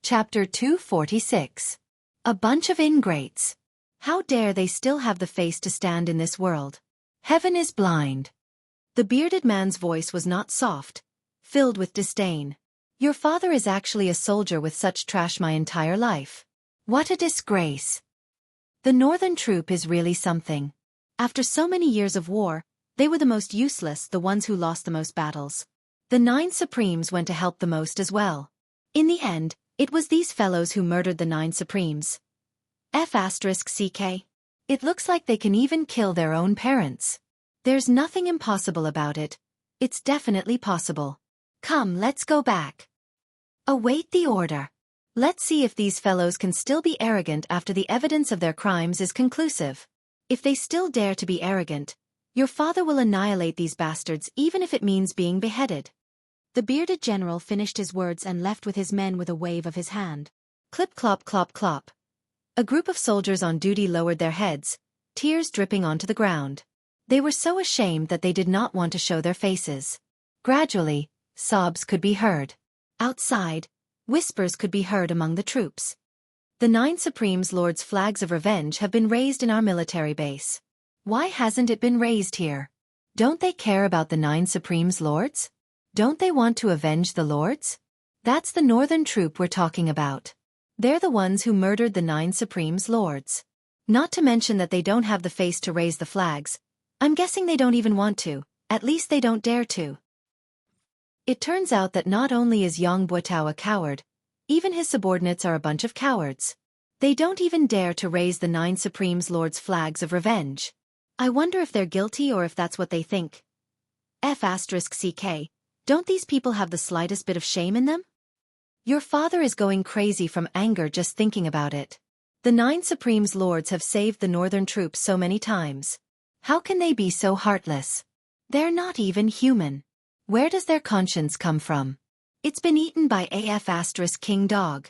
Chapter 246. A bunch of ingrates. How dare they still have the face to stand in this world? Heaven is blind. The bearded man's voice was not soft, filled with disdain. Your father is actually a soldier with such trash my entire life. What a disgrace. The northern troop is really something. After so many years of war, they were the most useless, the ones who lost the most battles. The 9 Supremes went to help the most as well. In the end, it was these fellows who murdered the 9 Supremes. Xueqi. It looks like they can even kill their own parents. There's nothing impossible about it. It's definitely possible. Come, let's go back. Await the order. Let's see if these fellows can still be arrogant after the evidence of their crimes is conclusive. If they still dare to be arrogant, your father will annihilate these bastards even if it means being beheaded. The bearded general finished his words and left with his men with a wave of his hand. Clip clop clop clop. A group of soldiers on duty lowered their heads, tears dripping onto the ground. They were so ashamed that they did not want to show their faces. Gradually, sobs could be heard. Outside, whispers could be heard among the troops. The 9 Supremes Lord's flags of revenge have been raised in our military base. Why hasn't it been raised here? Don't they care about the 9 Supremes Lords? Don't they want to avenge the Lords? That's the northern troop we're talking about. They're the ones who murdered the 9 Supremes Lords. Not to mention that they don't have the face to raise the flags. I'm guessing they don't even want to, at least they don't dare to. It turns out that not only is Yang Buotao a coward, even his subordinates are a bunch of cowards. They don't even dare to raise the 9 Supremes Lords' flags of revenge. I wonder if they're guilty or if that's what they think. Xueqi. Don't these people have the slightest bit of shame in them? Your father is going crazy from anger just thinking about it. The 9 Supremes Lords have saved the northern troops so many times. How can they be so heartless? They're not even human. Where does their conscience come from? It's been eaten by King Dog.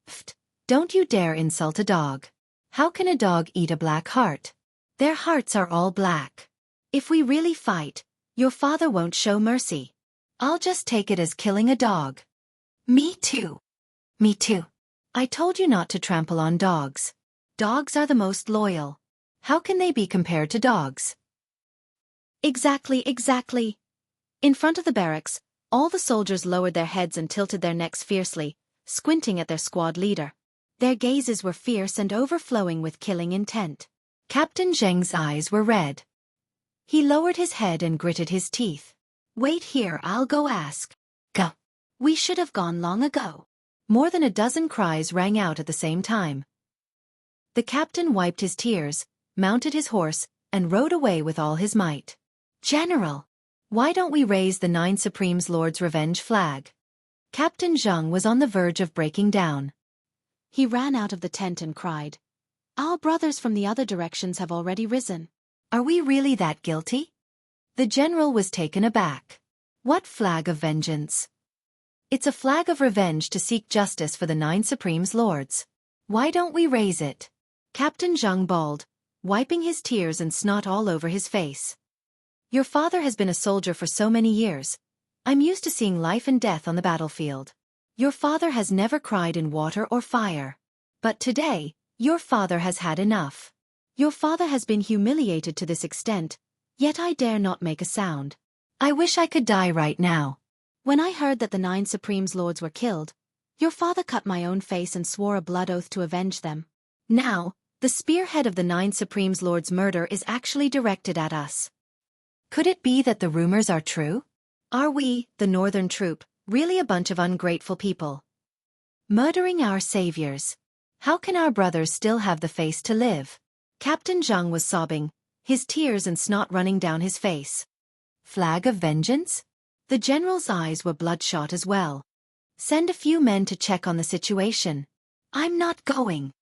Pfft, don't you dare insult a dog. How can a dog eat a black heart? Their hearts are all black. If we really fight, your father won't show mercy. I'll just take it as killing a dog. Me too. Me too. I told you not to trample on dogs. Dogs are the most loyal. How can they be compared to dogs? Exactly. In front of the barracks, all the soldiers lowered their heads and tilted their necks fiercely, squinting at their squad leader. Their gazes were fierce and overflowing with killing intent. Captain Zheng's eyes were red. He lowered his head and gritted his teeth. Wait here, I'll go ask. Go. We should have gone long ago. More than a dozen cries rang out at the same time. The captain wiped his tears, mounted his horse, and rode away with all his might. General! Why don't we raise the 9 Supremes Lord's revenge flag? Captain Zheng was on the verge of breaking down. He ran out of the tent and cried. Our brothers from the other directions have already risen. Are we really that guilty? The general was taken aback. What flag of vengeance? It's a flag of revenge to seek justice for the 9 Supremes Lords. Why don't we raise it? Captain Zheng bawled, wiping his tears and snot all over his face. Your father has been a soldier for so many years. I'm used to seeing life and death on the battlefield. Your father has never cried in water or fire. But today, your father has had enough. Your father has been humiliated to this extent, yet I dare not make a sound. I wish I could die right now. When I heard that the 9 Supremes Lords were killed, your father cut my own face and swore a blood oath to avenge them. Now, the spearhead of the 9 Supremes Lords' murder is actually directed at us. Could it be that the rumors are true? Are we, the northern troop, really a bunch of ungrateful people? Murdering our saviors. How can our brothers still have the face to live? Captain Zheng was sobbing, his tears and snot running down his face. Flag of vengeance? The general's eyes were bloodshot as well. Send a few men to check on the situation. I'm not going.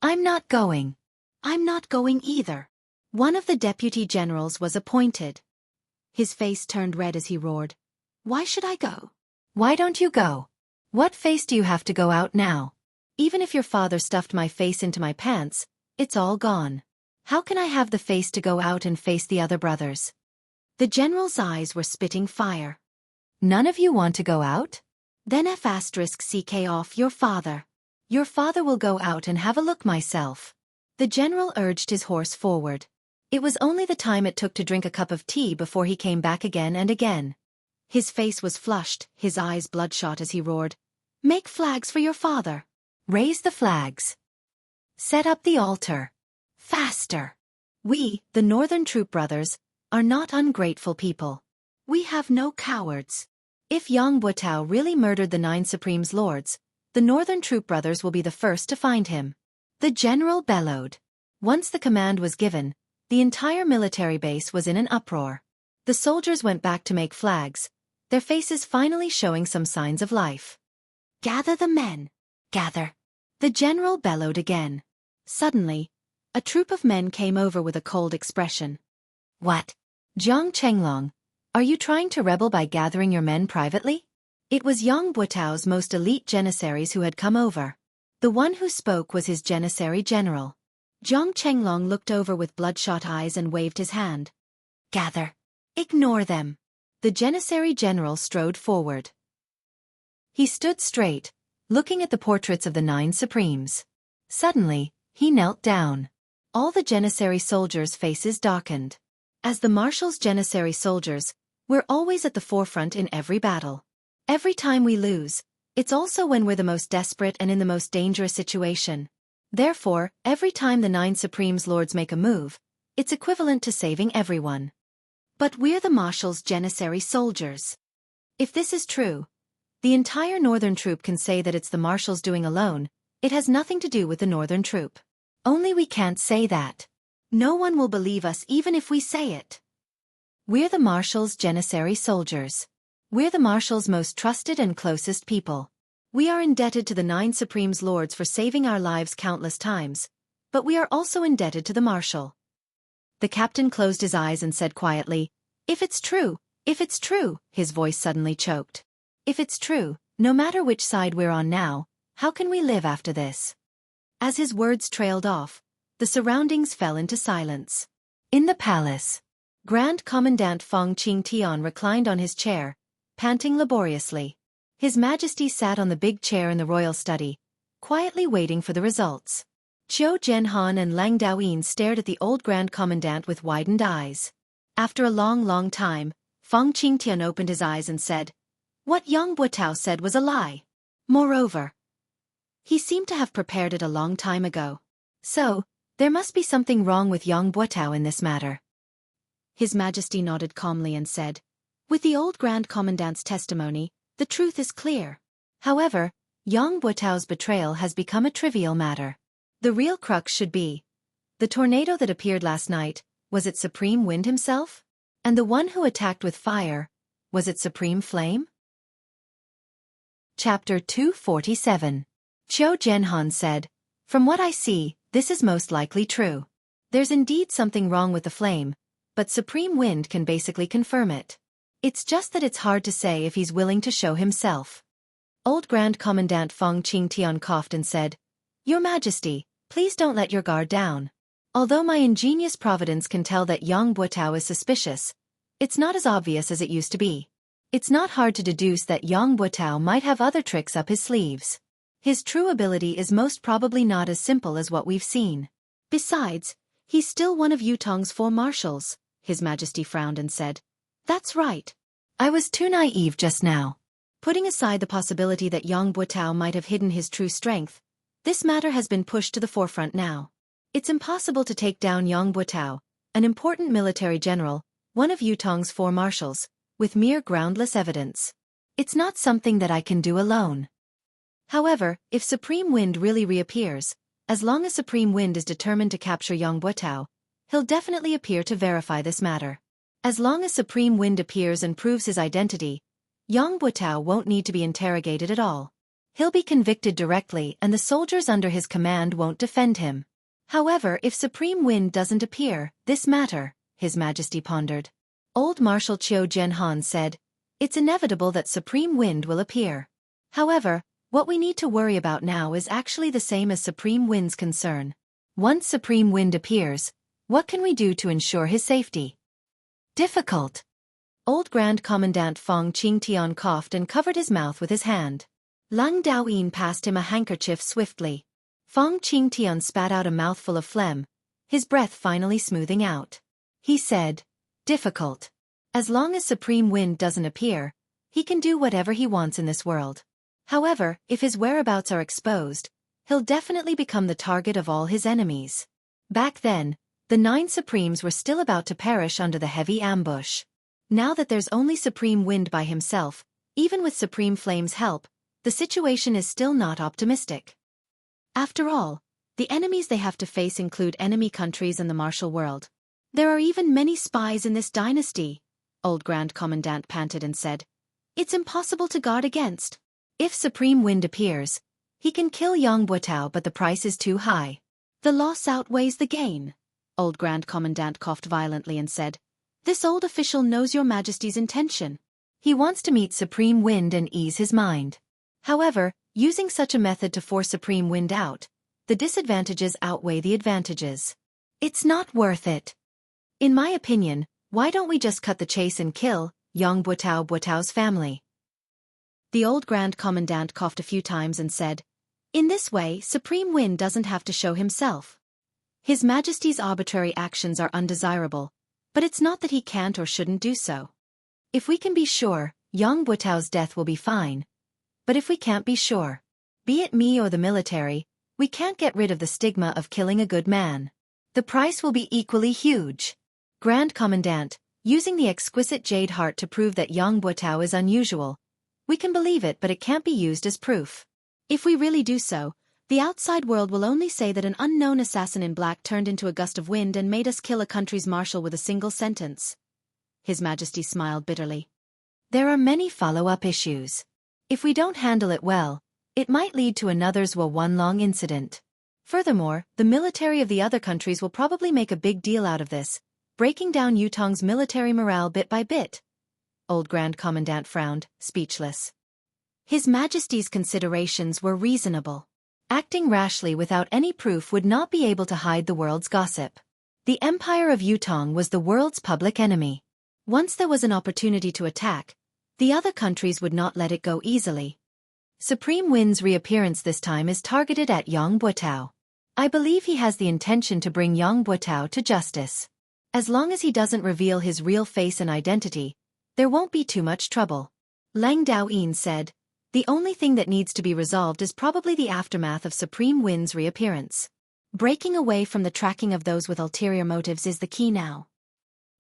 I'm not going. I'm not going either. One of the deputy generals was appointed. His face turned red as he roared. Why should I go? Why don't you go? What face do you have to go out now? Even if your father stuffed my face into my pants, it's all gone. How can I have the face to go out and face the other brothers? The general's eyes were spitting fire. None of you want to go out? Then F***CK off your father. Your father will go out and have a look myself. The general urged his horse forward. It was only the time it took to drink a cup of tea before he came back again and again. His face was flushed, his eyes bloodshot as he roared, "Make flags for your father. Raise the flags. Set up the altar. Faster. We, the Northern Troop Brothers, are not ungrateful people. We have no cowards. If Yang Buotao really murdered the 9 Supreme's lords, the Northern Troop Brothers will be the first to find him." The general bellowed. Once the command was given, the entire military base was in an uproar. The soldiers went back to make flags, their faces finally showing some signs of life. "Gather the men. Gather." The general bellowed again. Suddenly, a troop of men came over with a cold expression. "What? Jiang Chenglong, are you trying to rebel by gathering your men privately?" It was Yang Buotao's most elite janissaries who had come over. The one who spoke was his janissary general. Jiang Chenglong looked over with bloodshot eyes and waved his hand. "Gather. Ignore them." The janissary general strode forward. He stood straight, looking at the portraits of the 9 Supremes. Suddenly, he knelt down. All the janissary soldiers' faces darkened. As the marshal's janissary soldiers, we're always at the forefront in every battle. Every time we lose, it's also when we're the most desperate and in the most dangerous situation. Therefore, every time the 9 Supremes lords make a move, it's equivalent to saving everyone. But we're the marshal's janissary soldiers. If this is true, the entire Northern Troop can say that it's the marshal's doing alone. It has nothing to do with the Northern Troop. Only we can't say that. No one will believe us even if we say it. We're the marshal's janissary soldiers. We're the marshal's most trusted and closest people. We are indebted to the 9 Supremes lords for saving our lives countless times, but we are also indebted to the marshal. The captain closed his eyes and said quietly, if it's true, his voice suddenly choked. If it's true, no matter which side we're on now, how can we live after this? As his words trailed off, the surroundings fell into silence. In the palace, Grand Commandant Feng Qingtian reclined on his chair, panting laboriously. His Majesty sat on the big chair in the royal study, quietly waiting for the results. Qiu Zhenhan and Lang Daoyin stared at the old Grand Commandant with widened eyes. After a long time, Feng Qingtian opened his eyes and said, "What Yang Buotao said was a lie. Moreover, he seemed to have prepared it a long time ago. So, there must be something wrong with Yang Buotao in this matter." His Majesty nodded calmly and said, "With the old Grand Commandant's testimony, the truth is clear. However, Yang Buotao's betrayal has become a trivial matter. The real crux should be, the tornado that appeared last night, was it Supreme Wind himself? And the one who attacked with fire, was it Supreme Flame?" Chapter 247. Qiu Zhenhan said, "From what I see, this is most likely true. There's indeed something wrong with the flame, but Supreme Wind can basically confirm it. It's just that it's hard to say if he's willing to show himself." Old Grand Commandant Feng Qingtian coughed and said, "Your Majesty, please don't let your guard down. Although my ingenious providence can tell that Yang Buotao is suspicious, it's not as obvious as it used to be. It's not hard to deduce that Yang Buotao might have other tricks up his sleeves. His true ability is most probably not as simple as what we've seen. Besides, he's still one of Yutong's 4 marshals," His Majesty frowned and said. "That's right. I was too naive just now. Putting aside the possibility that Yang Buotao might have hidden his true strength, this matter has been pushed to the forefront now. It's impossible to take down Yang Buotao, an important military general, one of Yutong's 4 marshals, with mere groundless evidence. It's not something that I can do alone. However, if Supreme Wind really reappears, as long as Supreme Wind is determined to capture Yang Buotao, he'll definitely appear to verify this matter. As long as Supreme Wind appears and proves his identity, Yang Buotao won't need to be interrogated at all. He'll be convicted directly and the soldiers under his command won't defend him. However, if Supreme Wind doesn't appear, this matter," His Majesty pondered. Old Marshal Qiu Zhenhan said, "It's inevitable that Supreme Wind will appear. However, what we need to worry about now is actually the same as Supreme Wind's concern. Once Supreme Wind appears, what can we do to ensure his safety?" "Difficult." Old Grand Commandant Fong Qingtian coughed and covered his mouth with his hand. Lang Daoyin passed him a handkerchief swiftly. Fong Qingtian spat out a mouthful of phlegm, his breath finally smoothing out. He said, "Difficult. As long as Supreme Wind doesn't appear, he can do whatever he wants in this world. However, if his whereabouts are exposed, he'll definitely become the target of all his enemies." Back then, the 9 Supremes were still about to perish under the heavy ambush. Now that there's only Supreme Wind by himself, even with Supreme Flame's help, the situation is still not optimistic. After all, the enemies they have to face include enemy countries and the martial world. "There are even many spies in this dynasty," Old Grand Commandant panted and said. "It's impossible to guard against. If Supreme Wind appears, he can kill Yang Buotao, but the price is too high. The loss outweighs the gain." Old Grand Commandant coughed violently and said, "This old official knows your Majesty's intention. He wants to meet Supreme Wind and ease his mind. However, using such a method to force Supreme Wind out, the disadvantages outweigh the advantages. It's not worth it. In my opinion, why don't we just cut the chase and kill Yang Buotao's family?" The Old Grand Commandant coughed a few times and said, "In this way, Supreme Wind doesn't have to show himself. His Majesty's arbitrary actions are undesirable, but it's not that he can't or shouldn't do so. If we can be sure, Yang Buotao's death will be fine. But if we can't be sure, be it me or the military, we can't get rid of the stigma of killing a good man. The price will be equally huge. Grand Commandant, using the exquisite jade heart to prove that Yang Buotao is unusual. We can believe it, but it can't be used as proof. If we really do so, the outside world will only say that an unknown assassin in black turned into a gust of wind and made us kill a country's marshal with a single sentence." His Majesty smiled bitterly. "There are many follow-up issues. If we don't handle it well, it might lead to another Xueqi incident. Furthermore, the military of the other countries will probably make a big deal out of this, breaking down Yutong's military morale bit by bit." Old Grand Commandant frowned, speechless. His Majesty's considerations were reasonable. Acting rashly without any proof would not be able to hide the world's gossip. The Empire of Yutong was the world's public enemy. Once there was an opportunity to attack, the other countries would not let it go easily. Supreme Wind's reappearance this time is targeted at Yang Buotao. I believe he has the intention to bring Yang Buotao to justice. As long as he doesn't reveal his real face and identity, there won't be too much trouble. Lang Daoyin said, "The only thing that needs to be resolved is probably the aftermath of Supreme Wind's reappearance. Breaking away from the tracking of those with ulterior motives is the key now.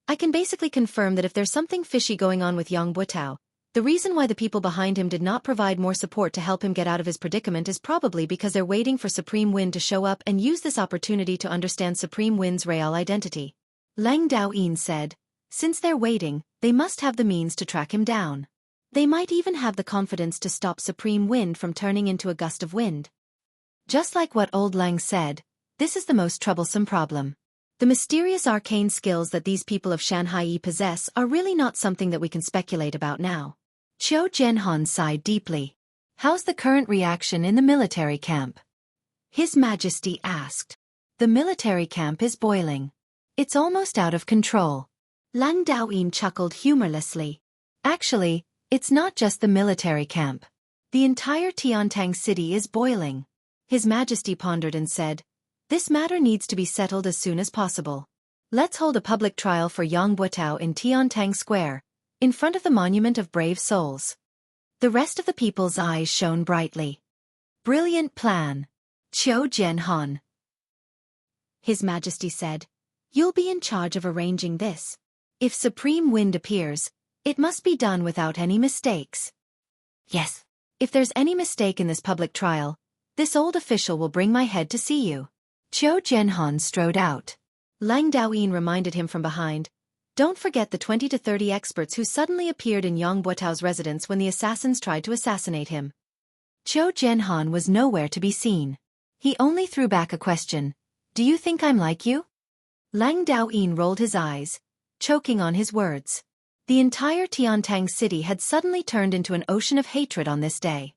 I can basically confirm that if there's something fishy going on with Yang Buotao, the reason why the people behind him did not provide more support to help him get out of his predicament is probably because they're waiting for Supreme Wind to show up and use this opportunity to understand Supreme Wind's real identity." Lang Daoyin said, "Since they're waiting, they must have the means to track him down. They might even have the confidence to stop Supreme Wind from turning into a gust of wind." Just like what Old Lang said, this is the most troublesome problem. The mysterious arcane skills that these people of Shanhai possess are really not something that we can speculate about now. Qiu Jianhan sighed deeply. "How's the current reaction in the military camp?" His Majesty asked. "The military camp is boiling. It's almost out of control." Lang Daoyin chuckled humorlessly. "Actually, it's not just the military camp. The entire Tiantang city is boiling." His Majesty pondered and said, "This matter needs to be settled as soon as possible. Let's hold a public trial for Yang Buotao in Tiantang Square, in front of the Monument of Brave Souls." The rest of the people's eyes shone brightly. "Brilliant plan, Qiu Jianhan." His Majesty said, "You'll be in charge of arranging this. If Supreme Wind appears, it must be done without any mistakes." "Yes. If there's any mistake in this public trial, this old official will bring my head to see you." Qiu Jianhan strode out. Lang Daoyin reminded him from behind, "Don't forget the 20 to 30 experts who suddenly appeared in Yang Buotao's residence when the assassins tried to assassinate him." Qiu Jianhan was nowhere to be seen. He only threw back a question, "Do you think I'm like you?" Lang Daoyin rolled his eyes, choking on his words. The entire Tiantang city had suddenly turned into an ocean of hatred on this day.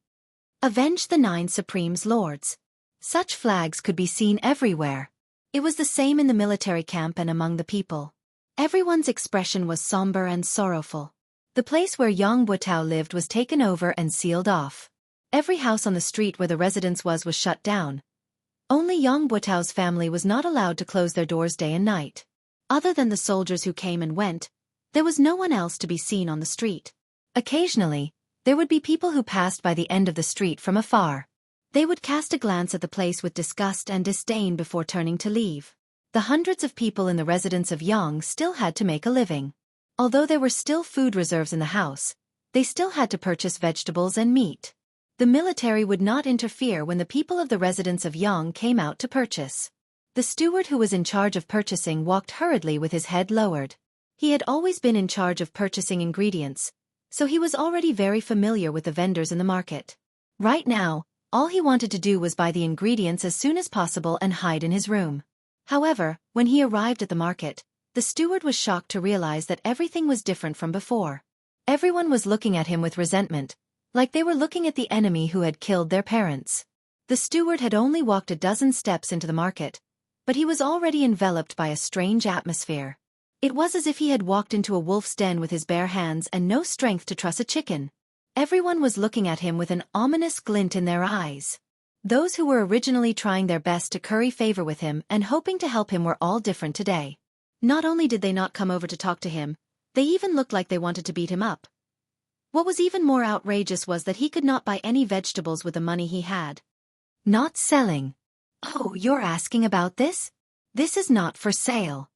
Avenge the 9 Supremes Lords. Such flags could be seen everywhere. It was the same in the military camp and among the people. Everyone's expression was somber and sorrowful. The place where Yang Butao lived was taken over and sealed off. Every house on the street where the residence was shut down. Only Yang Butao's family was not allowed to close their doors day and night. Other than the soldiers who came and went, there was no one else to be seen on the street. Occasionally, there would be people who passed by the end of the street from afar. They would cast a glance at the place with disgust and disdain before turning to leave. The hundreds of people in the residence of Yang still had to make a living. Although there were still food reserves in the house, they still had to purchase vegetables and meat. The military would not interfere when the people of the residence of Yang came out to purchase. The steward who was in charge of purchasing walked hurriedly with his head lowered. He had always been in charge of purchasing ingredients, so he was already very familiar with the vendors in the market. Right now, all he wanted to do was buy the ingredients as soon as possible and hide in his room. However, when he arrived at the market, the steward was shocked to realize that everything was different from before. Everyone was looking at him with resentment, like they were looking at the enemy who had killed their parents. The steward had only walked a dozen steps into the market, but he was already enveloped by a strange atmosphere. It was as if he had walked into a wolf's den with his bare hands and no strength to truss a chicken. Everyone was looking at him with an ominous glint in their eyes. Those who were originally trying their best to curry favor with him and hoping to help him were all different today. Not only did they not come over to talk to him, they even looked like they wanted to beat him up. What was even more outrageous was that he could not buy any vegetables with the money he had. Not selling. Oh, you're asking about this? This is not for sale.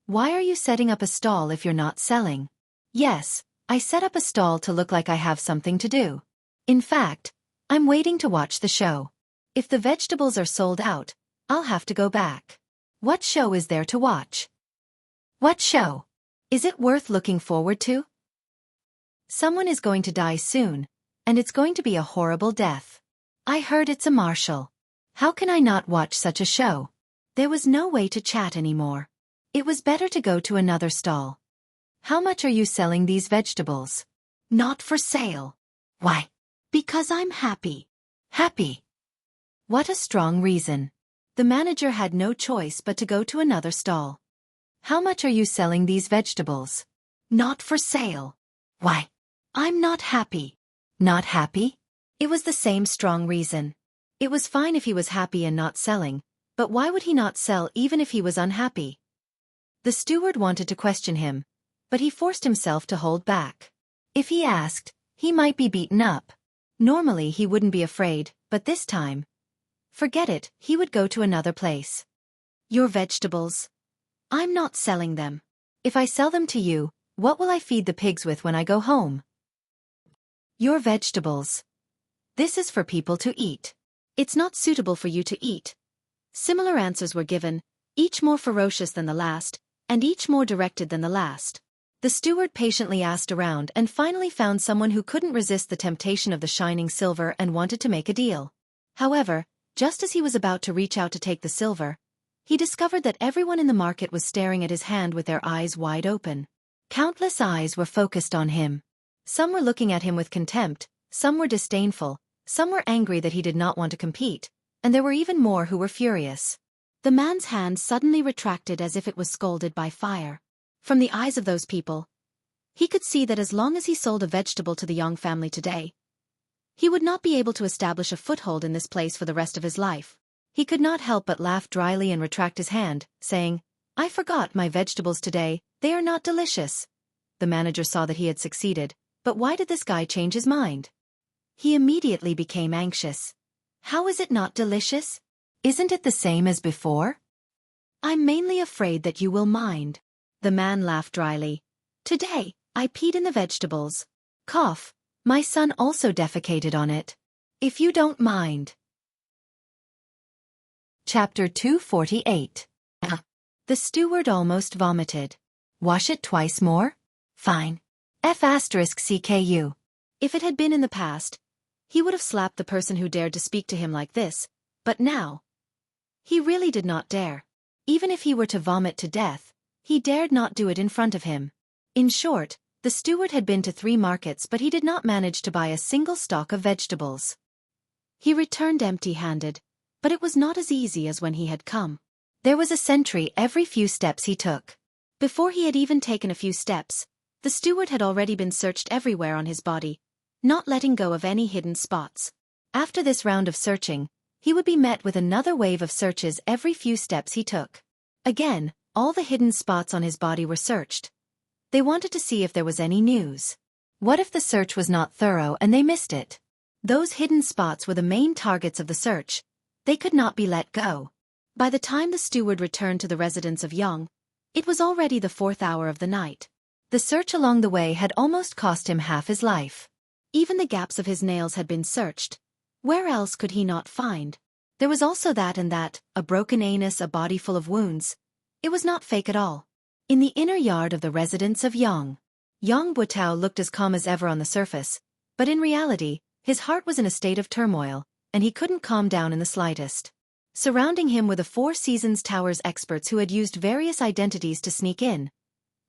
Why are you setting up a stall if you're not selling? Yes, I set up a stall to look like I have something to do. In fact, I'm waiting to watch the show. If the vegetables are sold out, I'll have to go back. What show is there to watch? What show? Is it worth looking forward to? Someone is going to die soon, and it's going to be a horrible death. I heard it's a martial. How can I not watch such a show? There was no way to chat anymore. It was better to go to another stall. How much are you selling these vegetables? Not for sale. Why? Because I'm happy. Happy? What a strong reason. The manager had no choice but to go to another stall. How much are you selling these vegetables? Not for sale. Why? I'm not happy. Not happy? It was the same strong reason. It was fine if he was happy and not selling, but why would he not sell even if he was unhappy? The steward wanted to question him, but he forced himself to hold back. If he asked, he might be beaten up. Normally he wouldn't be afraid, but this time, forget it, he would go to another place. Your vegetables. I'm not selling them. If I sell them to you, what will I feed the pigs with when I go home? Your vegetables. This is for people to eat. It's not suitable for you to eat. Similar answers were given, each more ferocious than the last, and each more directed than the last. The steward patiently asked around and finally found someone who couldn't resist the temptation of the shining silver and wanted to make a deal. However, just as he was about to reach out to take the silver, he discovered that everyone in the market was staring at his hand with their eyes wide open. Countless eyes were focused on him. Some were looking at him with contempt, some were disdainful, some were angry that he did not want to compete, and there were even more who were furious. The man's hand suddenly retracted as if it was scalded by fire. From the eyes of those people, he could see that as long as he sold a vegetable to the Yang family today, he would not be able to establish a foothold in this place for the rest of his life. He could not help but laugh dryly and retract his hand, saying, I forgot my vegetables today, they are not delicious. The manager saw that he had succeeded, but why did this guy change his mind? He immediately became anxious. How is it not delicious? Isn't it the same as before? I'm mainly afraid that you will mind. The man laughed dryly. Today, I peed in the vegetables. Cough, my son also defecated on it. If you don't mind. Chapter 248. The steward almost vomited. Wash it twice more? Fine. F***CKU. If it had been in the past, he would have slapped the person who dared to speak to him like this, but now, he really did not dare. Even if he were to vomit to death, he dared not do it in front of him. In short, the steward had been to 3 markets but he did not manage to buy a single stalk of vegetables. He returned empty-handed, but it was not as easy as when he had come. There was a sentry every few steps he took. Before he had even taken a few steps, The steward had already been searched everywhere on his body, not letting go of any hidden spots. After this round of searching, he would be met with another wave of searches every few steps he took. Again, all the hidden spots on his body were searched. They wanted to see if there was any news. What if the search was not thorough and they missed it? Those hidden spots were the main targets of the search. They could not be let go. By the time the steward returned to the residence of Young, it was already the 4th hour of the night. The search along the way had almost cost him half his life. Even the gaps of his nails had been searched. Where else could he not find? There was also that, a broken anus, a body full of wounds. It was not fake at all. In the inner yard of the residence of Yang Butao looked as calm as ever on the surface, but in reality, his heart was in a state of turmoil, and he couldn't calm down in the slightest. Surrounding him were the Four Seasons Tower's experts who had used various identities to sneak in.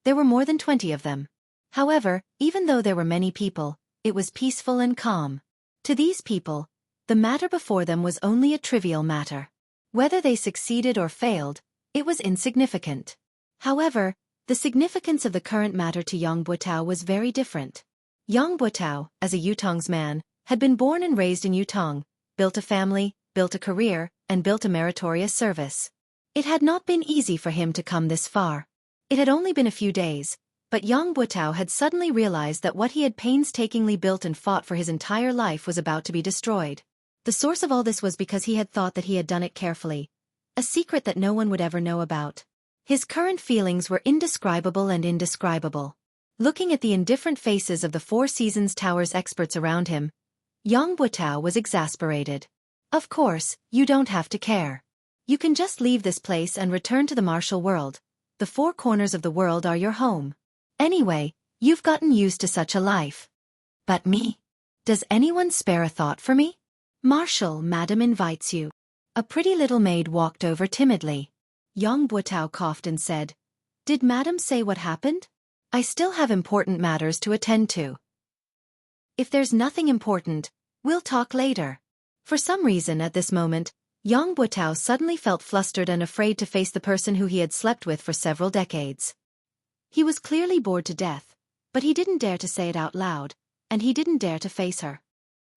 There were more than 20 of them. However, even though there were many people, it was peaceful and calm. To these people, the matter before them was only a trivial matter. Whether they succeeded or failed, it was insignificant. However, the significance of the current matter to Yang Butao was very different. Yang Butao, as a Yutong's man, had been born and raised in Yutong, built a family, built a career, and built a meritorious service. It had not been easy for him to come this far. It had only been a few days, but Yang Butao had suddenly realized that what he had painstakingly built and fought for his entire life was about to be destroyed. The source of all this was because he had thought that he had done it carefully, a secret that no one would ever know about. His current feelings were indescribable and indescribable. Looking at the indifferent faces of the Four Seasons Tower's experts around him, Yang Butao was exasperated. Of course, you don't have to care. You can just leave this place and return to the martial world. The four corners of the world are your home. Anyway, you've gotten used to such a life. But me? Does anyone spare a thought for me? Marshal, madam invites you. A pretty little maid walked over timidly. Yang Butao coughed and said, "Did madam say what happened? I still have important matters to attend to. If there's nothing important, we'll talk later." For some reason at this moment, Yang Butao suddenly felt flustered and afraid to face the person who he had slept with for several decades. He was clearly bored to death, but he didn't dare to say it out loud, and he didn't dare to face her.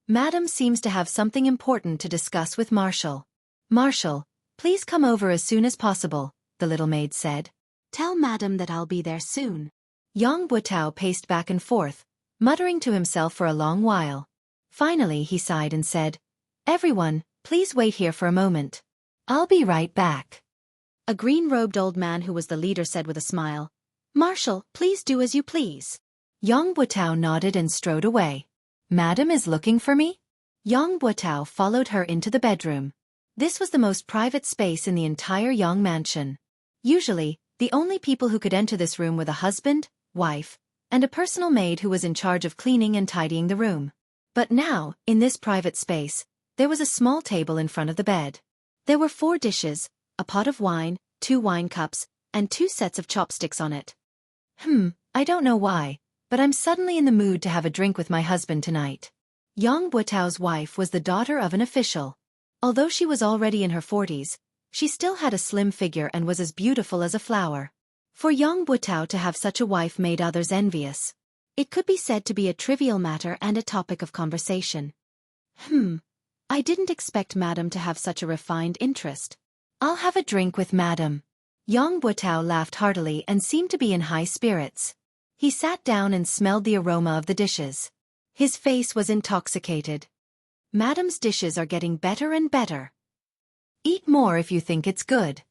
Madam seems to have something important to discuss with Marshal. Marshal, please come over as soon as possible, the little maid said. Tell madam that I'll be there soon. Yang Butao paced back and forth, muttering to himself for a long while. Finally he sighed and said, "Everyone, please wait here for a moment. I'll be right back." A green-robed old man who was the leader said with a smile, "Marshal, please do as you please." Yang Butao nodded and strode away. "Madam is looking for me?" Yang Butao followed her into the bedroom. This was the most private space in the entire Yang mansion. Usually, the only people who could enter this room were the husband, wife, and a personal maid who was in charge of cleaning and tidying the room. But now, in this private space, there was a small table in front of the bed. There were 4 dishes, a pot of wine, 2 wine cups, and 2 sets of chopsticks on it. I don't know why, but I'm suddenly in the mood to have a drink with my husband tonight. Yang Butao's wife was the daughter of an official. Although she was already in her 40s, she still had a slim figure and was as beautiful as a flower. For Yang Butao to have such a wife made others envious. It could be said to be a trivial matter and a topic of conversation. I didn't expect madam to have such a refined interest. I'll have a drink with madam. Yang Butao laughed heartily and seemed to be in high spirits. He sat down and smelled the aroma of the dishes. His face was intoxicated. Madam's dishes are getting better and better. Eat more if you think it's good.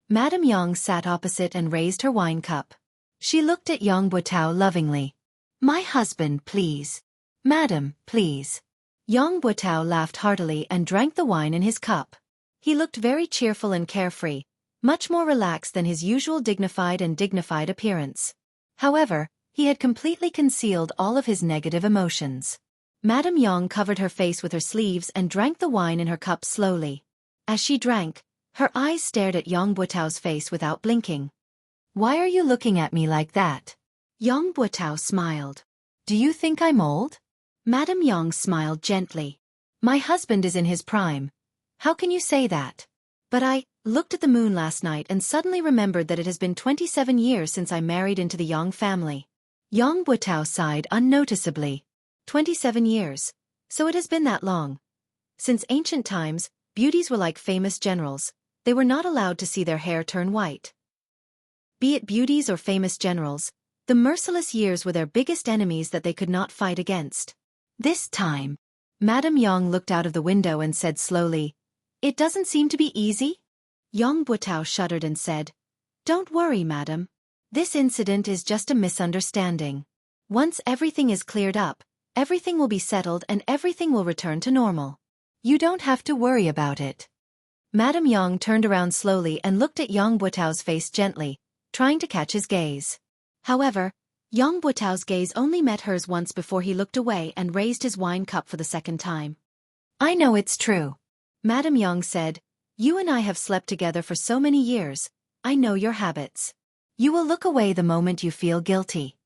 Madame Yang sat opposite and raised her wine cup. She looked at Yang Butao lovingly. My husband, please. Madam, please. Yang Butao laughed heartily and drank the wine in his cup. He looked very cheerful and carefree, much more relaxed than his usual dignified appearance. However, he had completely concealed all of his negative emotions. Madame Yang covered her face with her sleeves and drank the wine in her cup slowly. As she drank, her eyes stared at Yang Butao's face without blinking. Why are you looking at me like that? Yang Butao smiled. Do you think I'm old? Madame Yang smiled gently. My husband is in his prime. How can you say that? But I looked at the moon last night and suddenly remembered that it has been 27 years since I married into the Yang family. Yang Buitao sighed unnoticeably. 27 years. So it has been that long. Since ancient times, beauties were like famous generals. They were not allowed to see their hair turn white. Be it beauties or famous generals, the merciless years were their biggest enemies that they could not fight against. This time, Madame Yang looked out of the window and said slowly, "It doesn't seem to be easy?" Yang Buitao shuddered and said, "Don't worry, madam. This incident is just a misunderstanding. Once everything is cleared up, everything will be settled and everything will return to normal. You don't have to worry about it." Madame Yang turned around slowly and looked at Yang Buitao's face gently, trying to catch his gaze. However, Yang Buitao's gaze only met hers once before he looked away and raised his wine cup for the second time. "I know it's true," Madame Yang said. "You and I have slept together for so many years. I know your habits. You will look away the moment you feel guilty.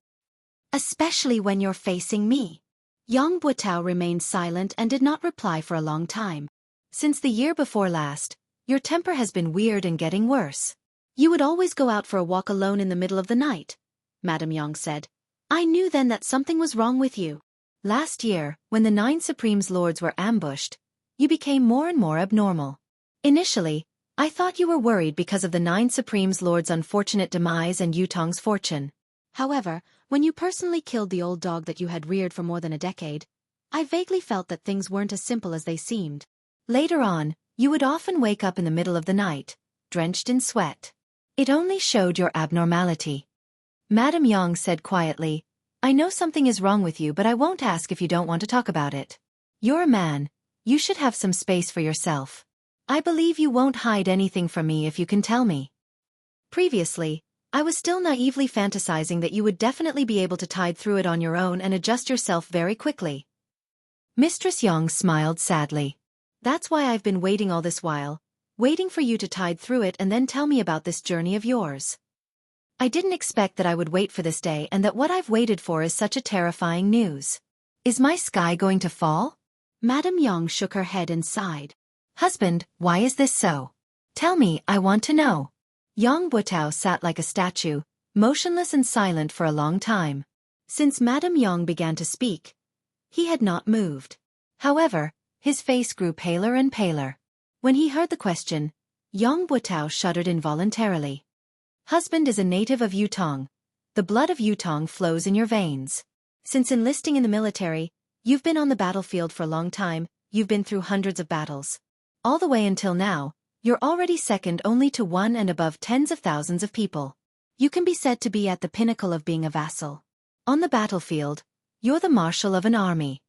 Especially when you're facing me." Yang Buitao remained silent and did not reply for a long time. "Since the year before last, your temper has been weird and getting worse. You would always go out for a walk alone in the middle of the night," Madame Yang said. "I knew then that something was wrong with you. Last year, when the 9 Supremes Lords were ambushed, you became more and more abnormal. Initially, I thought you were worried because of the 9 Supremes Lords' unfortunate demise and Yutong's fortune. However, when you personally killed the old dog that you had reared for more than a decade, I vaguely felt that things weren't as simple as they seemed. Later on, you would often wake up in the middle of the night, drenched in sweat. It only showed your abnormality." Madame Yang said quietly, "I know something is wrong with you, but I won't ask if you don't want to talk about it. You're a man. You should have some space for yourself. I believe you won't hide anything from me if you can tell me." Previously, I was still naively fantasizing that you would definitely be able to tide through it on your own and adjust yourself very quickly. Mistress Yang smiled sadly. "That's why I've been waiting all this while, waiting for you to tide through it and then tell me about this journey of yours. I didn't expect that I would wait for this day and that what I've waited for is such a terrifying news. Is my sky going to fall?" Madame Yang shook her head and sighed. "Husband, why is this so? Tell me, I want to know." Yang Buitao sat like a statue, motionless and silent for a long time. Since Madame Yang began to speak, he had not moved. However, his face grew paler and paler. When he heard the question, Yang Buitao shuddered involuntarily. "Husband is a native of Yutong. The blood of Yutong flows in your veins. Since enlisting in the military, you've been on the battlefield for a long time, you've been through hundreds of battles. All the way until now, you're already second only to one and above tens of thousands of people. You can be said to be at the pinnacle of being a vassal. On the battlefield, you're the marshal of an army."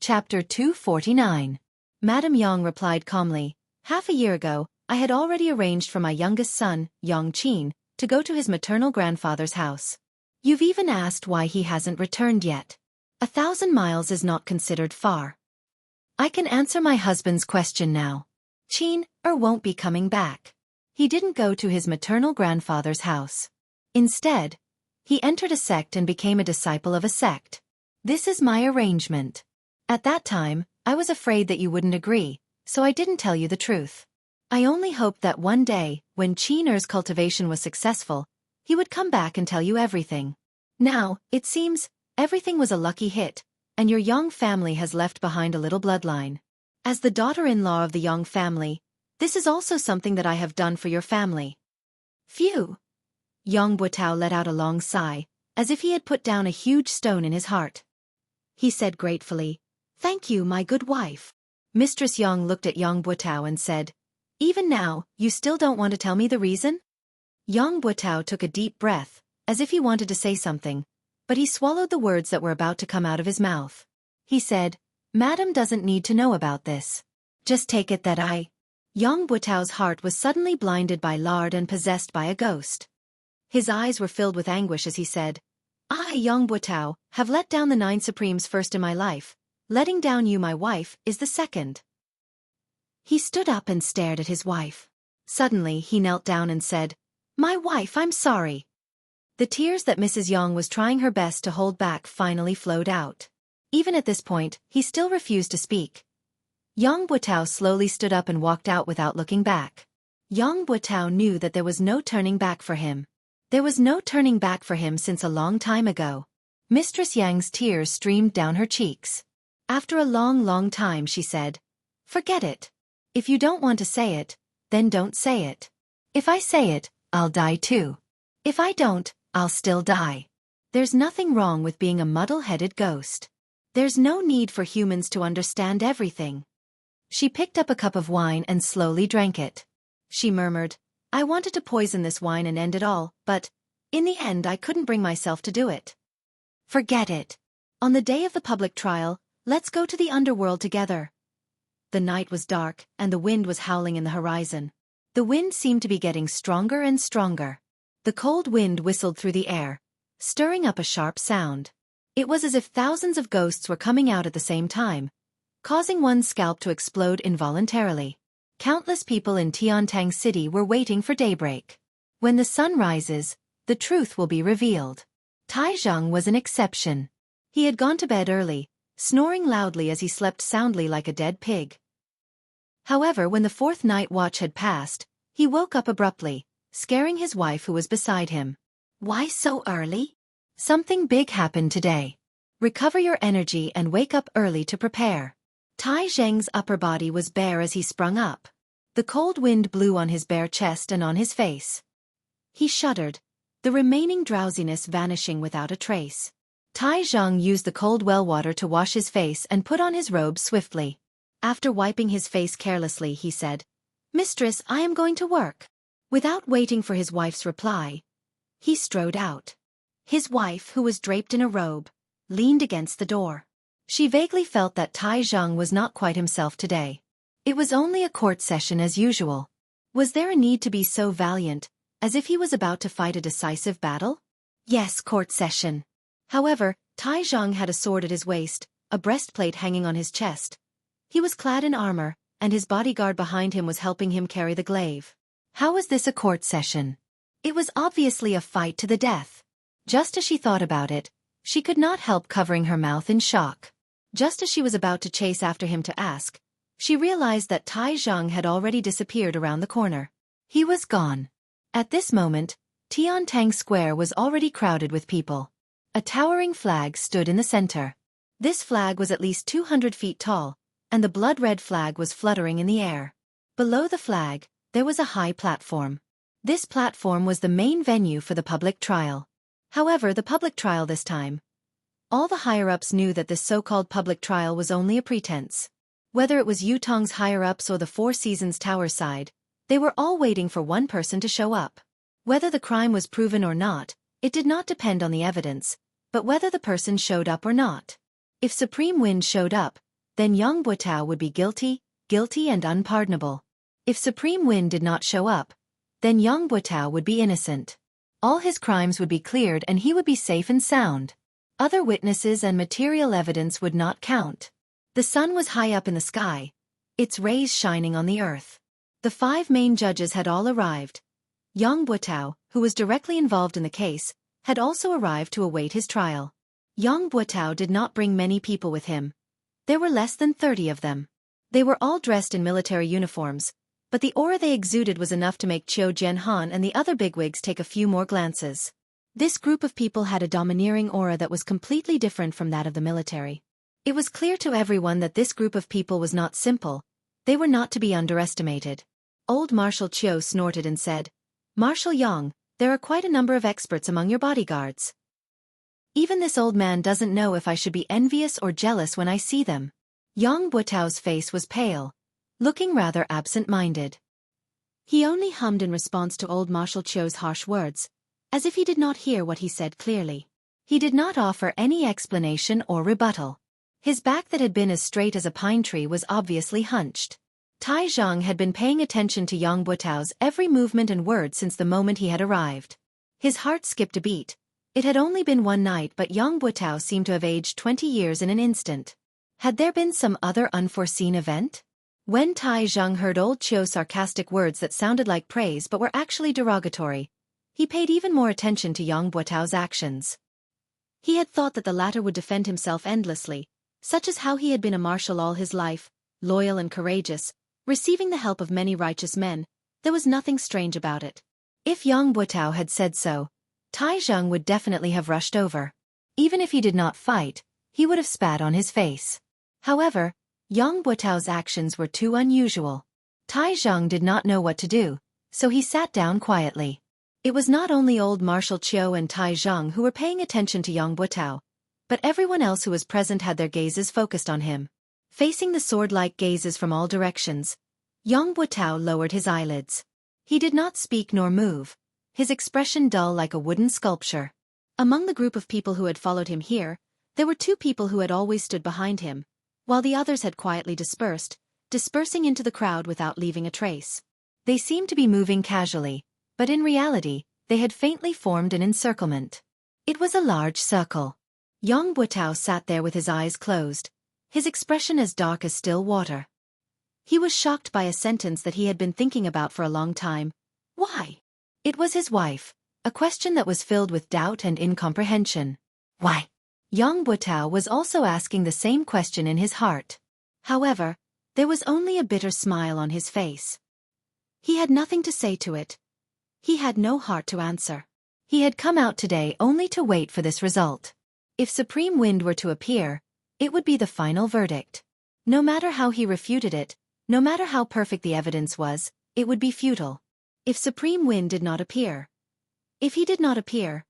Chapter 249. Madame Yang replied calmly, "Half a year ago, I had already arranged for my youngest son, Yang Qin, to go to his maternal grandfather's house. You've even asked why he hasn't returned yet. 1,000 miles is not considered far. I can answer my husband's question now. Qin won't be coming back. He didn't go to his maternal grandfather's house. Instead, he entered a sect and became a disciple of a sect. This is my arrangement. At that time, I was afraid that you wouldn't agree, so I didn't tell you the truth. I only hoped that one day, when Qin's cultivation was successful, he would come back and tell you everything. Now, it seems, everything was a lucky hit, and your Yang family has left behind a little bloodline. As the daughter-in-law of the Yang family, this is also something that I have done for your family." Phew! Yang Buitao let out a long sigh, as if he had put down a huge stone in his heart. He said gratefully, "Thank you, my good wife." Mistress Yang looked at Yang Buitao and said, "Even now, you still don't want to tell me the reason?" Yang Buitao took a deep breath, as if he wanted to say something, but he swallowed the words that were about to come out of his mouth. He said, "Madam doesn't need to know about this. Just take it that I—" Yang Buitao's heart was suddenly blinded by lard and possessed by a ghost. His eyes were filled with anguish as he said, "I, Yang Buitao, have let down the 9 Supremes first in my life. Letting down you, my wife, is the second." He stood up and stared at his wife. Suddenly, he knelt down and said, "My wife, I'm sorry." The tears that Mrs. Yang was trying her best to hold back finally flowed out. Even at this point, he still refused to speak. Yang Buitao slowly stood up and walked out without looking back. Yang Buitao knew that there was no turning back for him. There was no turning back for him since a long time ago. Mistress Yang's tears streamed down her cheeks. After a long time she said, "Forget it. If you don't want to say it, then don't say it. If I say it, I'll die too. If I don't, I'll still die. There's nothing wrong with being a muddle-headed ghost. There's no need for humans to understand everything." She picked up a cup of wine and slowly drank it. She murmured, "I wanted to poison this wine and end it all, but, in the end I couldn't bring myself to do it. Forget it. On the day of the public trial, let's go to the underworld together." The night was dark, and the wind was howling in the horizon. The wind seemed to be getting stronger and stronger. The cold wind whistled through the air, stirring up a sharp sound. It was as if thousands of ghosts were coming out at the same time, causing one's scalp to explode involuntarily. Countless people in Tiantang City were waiting for daybreak. When the sun rises, the truth will be revealed. Tai Zhang was an exception. He had gone to bed early, snoring loudly as he slept soundly like a dead pig. However, when the fourth night watch had passed, he woke up abruptly, scaring his wife who was beside him. "Why so early? Something big happened today. Recover your energy and wake up early to prepare." Tai Zheng's upper body was bare as he sprung up. The cold wind blew on his bare chest and on his face. He shuddered, the remaining drowsiness vanishing without a trace. Tai Zhang used the cold well water to wash his face and put on his robe swiftly. After wiping his face carelessly, he said, "Mistress, I am going to work." Without waiting for his wife's reply, he strode out. His wife, who was draped in a robe, leaned against the door. She vaguely felt that Tai Zhang was not quite himself today. It was only a court session as usual. Was there a need to be so valiant, as if he was about to fight a decisive battle? Yes, court session. However, Tai Zhang had a sword at his waist, a breastplate hanging on his chest. He was clad in armor, and his bodyguard behind him was helping him carry the glaive. How was this a court session? It was obviously a fight to the death. Just as she thought about it, she could not help covering her mouth in shock. Just as she was about to chase after him to ask, she realized that Tai Zhang had already disappeared around the corner. He was gone. At this moment, Tiantang Square was already crowded with people. A towering flag stood in the center. This flag was at least 200 feet tall, and the blood-red flag was fluttering in the air. Below the flag, there was a high platform. This platform was the main venue for the public trial. However, the public trial this time, all the higher-ups knew that this so-called public trial was only a pretense. Whether it was Yutong's higher-ups or the Four Seasons Tower side, they were all waiting for one person to show up. Whether the crime was proven or not, it did not depend on the evidence, but whether the person showed up or not. If Supreme Wind showed up, then Yang Buotao would be guilty and unpardonable. If Supreme Wind did not show up, then Yang Buotao would be innocent. All his crimes would be cleared and he would be safe and sound. Other witnesses and material evidence would not count. The sun was high up in the sky, its rays shining on the earth. The 5 main judges had all arrived. Yang Buotao, who was directly involved in the case, had also arrived to await his trial. Yang Buotao did not bring many people with him. There were less than 30 of them. They were all dressed in military uniforms, but the aura they exuded was enough to make Qiu Jianhan and the other bigwigs take a few more glances. This group of people had a domineering aura that was completely different from that of the military. It was clear to everyone that this group of people was not simple. They were not to be underestimated. Old Marshal Qiu snorted and said, "Marshal Yang, there are quite a number of experts among your bodyguards. Even this old man doesn't know if I should be envious or jealous when I see them." Yang Buotao's face was pale, looking rather absent-minded. He only hummed in response to old Marshal Qiu's harsh words, as if he did not hear what he said clearly. He did not offer any explanation or rebuttal. His back that had been as straight as a pine tree was obviously hunched. Tai Zhang had been paying attention to Yang Buotao's every movement and word since the moment he had arrived. His heart skipped a beat. It had only been one night, but Yang Buotao seemed to have aged 20 years in an instant. Had there been some other unforeseen event? When Tai Zhang heard old Qiu's sarcastic words that sounded like praise but were actually derogatory, he paid even more attention to Yang Buotao's actions. He had thought that the latter would defend himself endlessly, such as how he had been a marshal all his life, loyal and courageous, receiving the help of many righteous men. There was nothing strange about it. If Yang Buotao had said so, Tai Zheng would definitely have rushed over. Even if he did not fight, he would have spat on his face. However, Yang Buotao's actions were too unusual. Tai Zheng did not know what to do, so he sat down quietly. It was not only old Marshal Qiu and Tai Zheng who were paying attention to Yang Buotao, but everyone else who was present had their gazes focused on him. Facing the sword-like gazes from all directions, Yang Buotao lowered his eyelids. He did not speak nor move, his expression dull like a wooden sculpture. Among the group of people who had followed him here, there were two people who had always stood behind him, while the others had quietly dispersing into the crowd without leaving a trace. They seemed to be moving casually, but in reality, they had faintly formed an encirclement. It was a large circle. Yang Buotao sat there with his eyes closed, his expression as dark as still water. He was shocked by a sentence that he had been thinking about for a long time. Why? It was his wife, a question that was filled with doubt and incomprehension. Why? Yang Buotao was also asking the same question in his heart. However, there was only a bitter smile on his face. He had nothing to say to it. He had no heart to answer. He had come out today only to wait for this result. If Supreme Wind were to appear, it would be the final verdict. No matter how he refuted it, no matter how perfect the evidence was, it would be futile. If Supreme Wind did not appear. If he did not appear,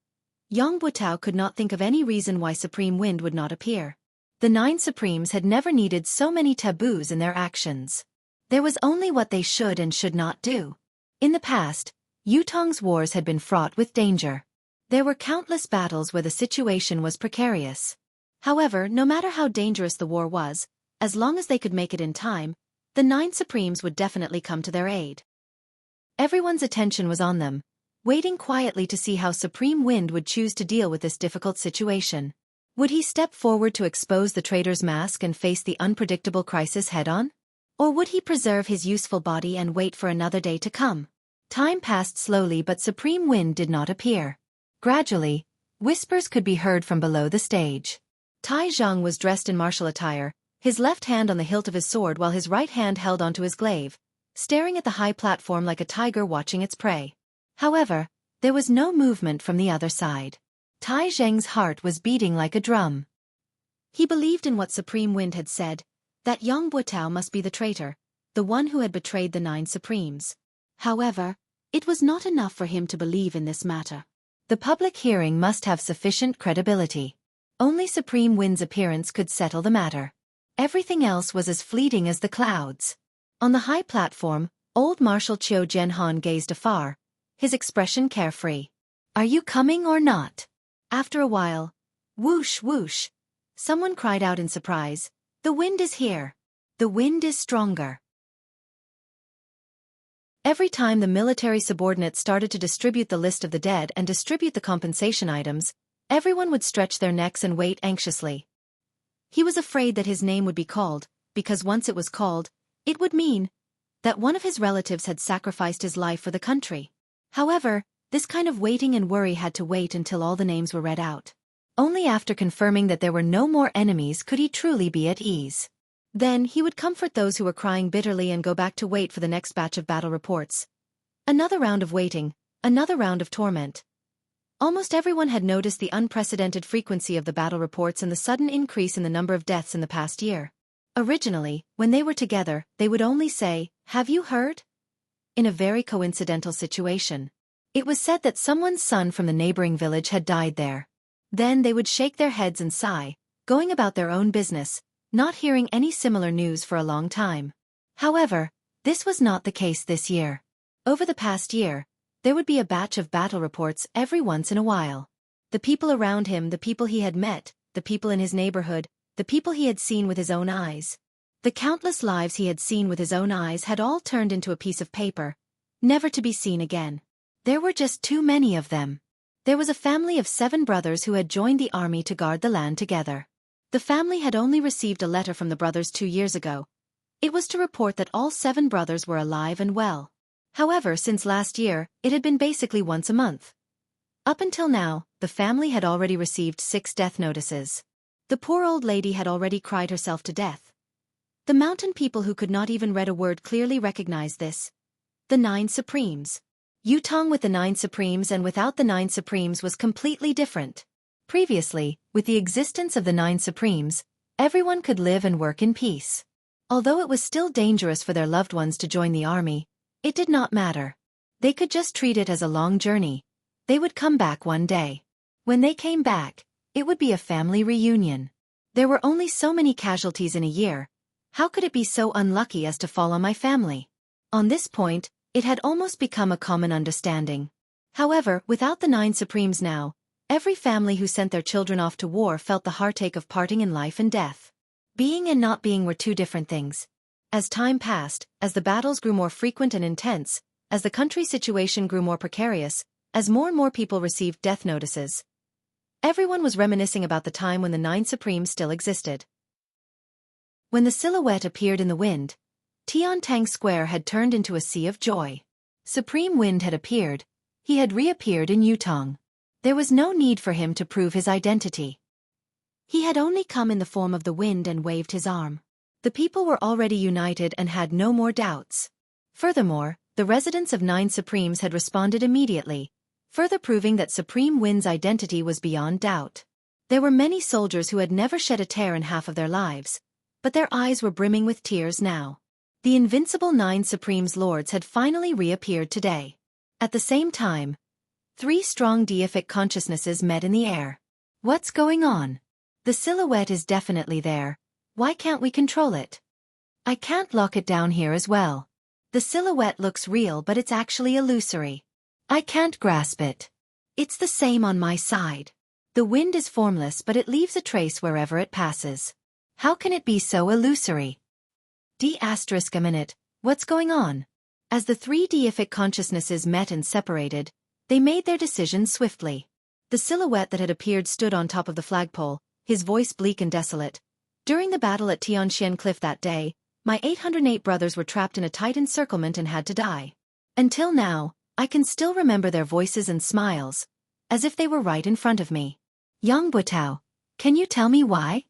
Yang Buotao could not think of any reason why Supreme Wind would not appear. The 9 Supremes had never needed so many taboos in their actions. There was only what they should and should not do. In the past, Yutong's wars had been fraught with danger. There were countless battles where the situation was precarious. However, no matter how dangerous the war was, as long as they could make it in time, the 9 Supremes would definitely come to their aid. Everyone's attention was on them, waiting quietly to see how Supreme Wind would choose to deal with this difficult situation. Would he step forward to expose the traitor's mask and face the unpredictable crisis head-on? Or would he preserve his useful body and wait for another day to come? Time passed slowly, but Supreme Wind did not appear. Gradually, whispers could be heard from below the stage. Tai Zheng was dressed in martial attire, his left hand on the hilt of his sword while his right hand held onto his glaive, staring at the high platform like a tiger watching its prey. However, there was no movement from the other side. Tai Zheng's heart was beating like a drum. He believed in what Supreme Wind had said, that Yang Buotao must be the traitor, the one who had betrayed the 9 Supremes. However, it was not enough for him to believe in this matter. The public hearing must have sufficient credibility. Only Supreme Wind's appearance could settle the matter. Everything else was as fleeting as the clouds. On the high platform, old Marshal Qiu Zhenhan gazed afar, his expression carefree. Are you coming or not? After a while, whoosh whoosh, someone cried out in surprise, the wind is here. The wind is stronger. Every time the military subordinates started to distribute the list of the dead and distribute the compensation items, everyone would stretch their necks and wait anxiously. He was afraid that his name would be called, because once it was called, it would mean that one of his relatives had sacrificed his life for the country. However, this kind of waiting and worry had to wait until all the names were read out. Only after confirming that there were no more enemies could he truly be at ease. Then he would comfort those who were crying bitterly and go back to wait for the next batch of battle reports. Another round of waiting, another round of torment. Almost everyone had noticed the unprecedented frequency of the battle reports and the sudden increase in the number of deaths in the past year. Originally, when they were together, they would only say, "Have you heard?" In a very coincidental situation. It was said that someone's son from the neighboring village had died there. Then they would shake their heads and sigh, going about their own business, not hearing any similar news for a long time. However, this was not the case this year. Over the past year, there would be a batch of battle reports every once in a while. The people around him, the people he had met, the people in his neighborhood, the people he had seen with his own eyes. The countless lives he had seen with his own eyes had all turned into a piece of paper, never to be seen again. There were just too many of them. There was a family of 7 brothers who had joined the army to guard the land together. The family had only received a letter from the brothers 2 years ago. It was to report that all 7 brothers were alive and well. However, since last year, it had been basically once a month. Up until now, the family had already received 6 death notices. The poor old lady had already cried herself to death. The mountain people who could not even read a word clearly recognized this. The 9 Supremes. Yutong with the 9 Supremes and without the 9 Supremes was completely different. Previously, with the existence of the 9 Supremes, everyone could live and work in peace. Although it was still dangerous for their loved ones to join the army, it did not matter. They could just treat it as a long journey. They would come back one day. When they came back, it would be a family reunion. There were only so many casualties in a year. How could it be so unlucky as to fall on my family? On this point, it had almost become a common understanding. However, without the 9 Supremes now, every family who sent their children off to war felt the heartache of parting in life and death. Being and not being were two different things. As time passed, as the battles grew more frequent and intense, as the country's situation grew more precarious, as more and more people received death notices, everyone was reminiscing about the time when the 9 Supremes still existed. When the silhouette appeared in the wind, Tiantang Square had turned into a sea of joy. Supreme Wind had appeared. He had reappeared in Yutong. There was no need for him to prove his identity. He had only come in the form of the wind and waved his arm. The people were already united and had no more doubts. Furthermore, the residents of 9 Supremes had responded immediately, further proving that Supreme Wind's identity was beyond doubt. There were many soldiers who had never shed a tear in half of their lives, but their eyes were brimming with tears now. The invincible 9 Supremes Lords had finally reappeared today. At the same time, 3 strong deific consciousnesses met in the air. What's going on? The silhouette is definitely there. Why can't we control it? I can't lock it down here as well. The silhouette looks real, but it's actually illusory. I can't grasp it. It's the same on my side. The wind is formless, but it leaves a trace wherever it passes. How can it be so illusory? A minute, what's going on? As the 3 deific consciousnesses met and separated, they made their decision swiftly. The silhouette that had appeared stood on top of the flagpole, his voice bleak and desolate. During the battle at Tianxian Cliff that day, my 808 brothers were trapped in a tight encirclement and had to die. Until now, I can still remember their voices and smiles, as if they were right in front of me. Yang Butao, can you tell me why?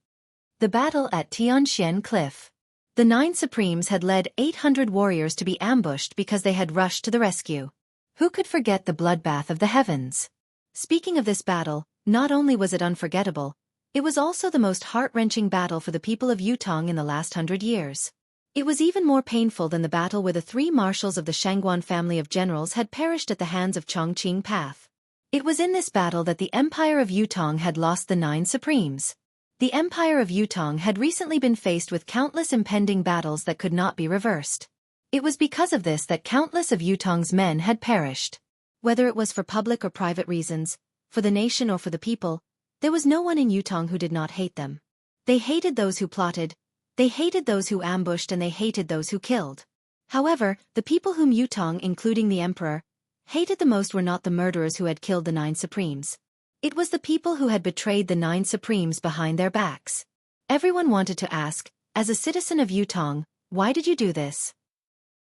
The battle at Tianxian Cliff. The 9 Supremes had led 800 warriors to be ambushed because they had rushed to the rescue. Who could forget the bloodbath of the heavens? Speaking of this battle, not only was it unforgettable, it was also the most heart-wrenching battle for the people of Yutong in the last 100 years. It was even more painful than the battle where the 3 marshals of the Shangguan family of generals had perished at the hands of Chongqing Path. It was in this battle that the Empire of Yutong had lost the 9 Supremes. The Empire of Yutong had recently been faced with countless impending battles that could not be reversed. It was because of this that countless of Yutong's men had perished. Whether it was for public or private reasons, for the nation or for the people, there was no one in Yutong who did not hate them. They hated those who plotted, they hated those who ambushed, and they hated those who killed. However, the people whom Yutong, including the emperor, hated the most were not the murderers who had killed the 9 Supremes. It was the people who had betrayed the 9 Supremes behind their backs. Everyone wanted to ask, as a citizen of Yutong, why did you do this?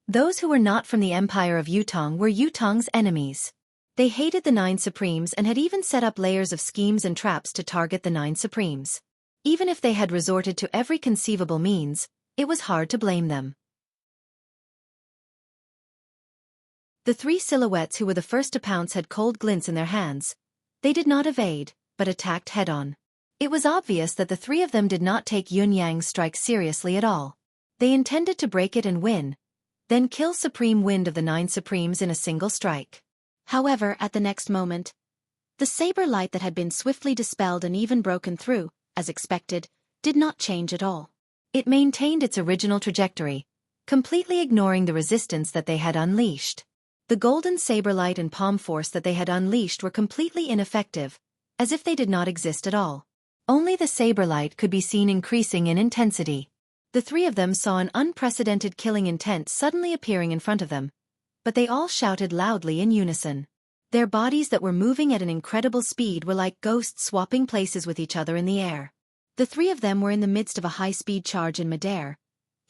Those who were not from the Empire of Yutong were Yutong's enemies. They hated the 9 Supremes and had even set up layers of schemes and traps to target the 9 Supremes. Even if they had resorted to every conceivable means, it was hard to blame them. The 3 silhouettes who were the first to pounce had cold glints in their hands. They did not evade, but attacked head-on. It was obvious that the 3 of them did not take Yun Yang's strike seriously at all. They intended to break it and win, then kill Supreme Wind of the 9 Supremes in a single strike. However, at the next moment, the saber light that had been swiftly dispelled and even broken through, as expected, did not change at all. It maintained its original trajectory, completely ignoring the resistance that they had unleashed. The golden saber light and palm force that they had unleashed were completely ineffective, as if they did not exist at all. Only the saber light could be seen increasing in intensity. The 3 of them saw an unprecedented killing intent suddenly appearing in front of them, but they all shouted loudly in unison. Their bodies that were moving at an incredible speed were like ghosts swapping places with each other in the air. The 3 of them were in the midst of a high-speed charge in midair.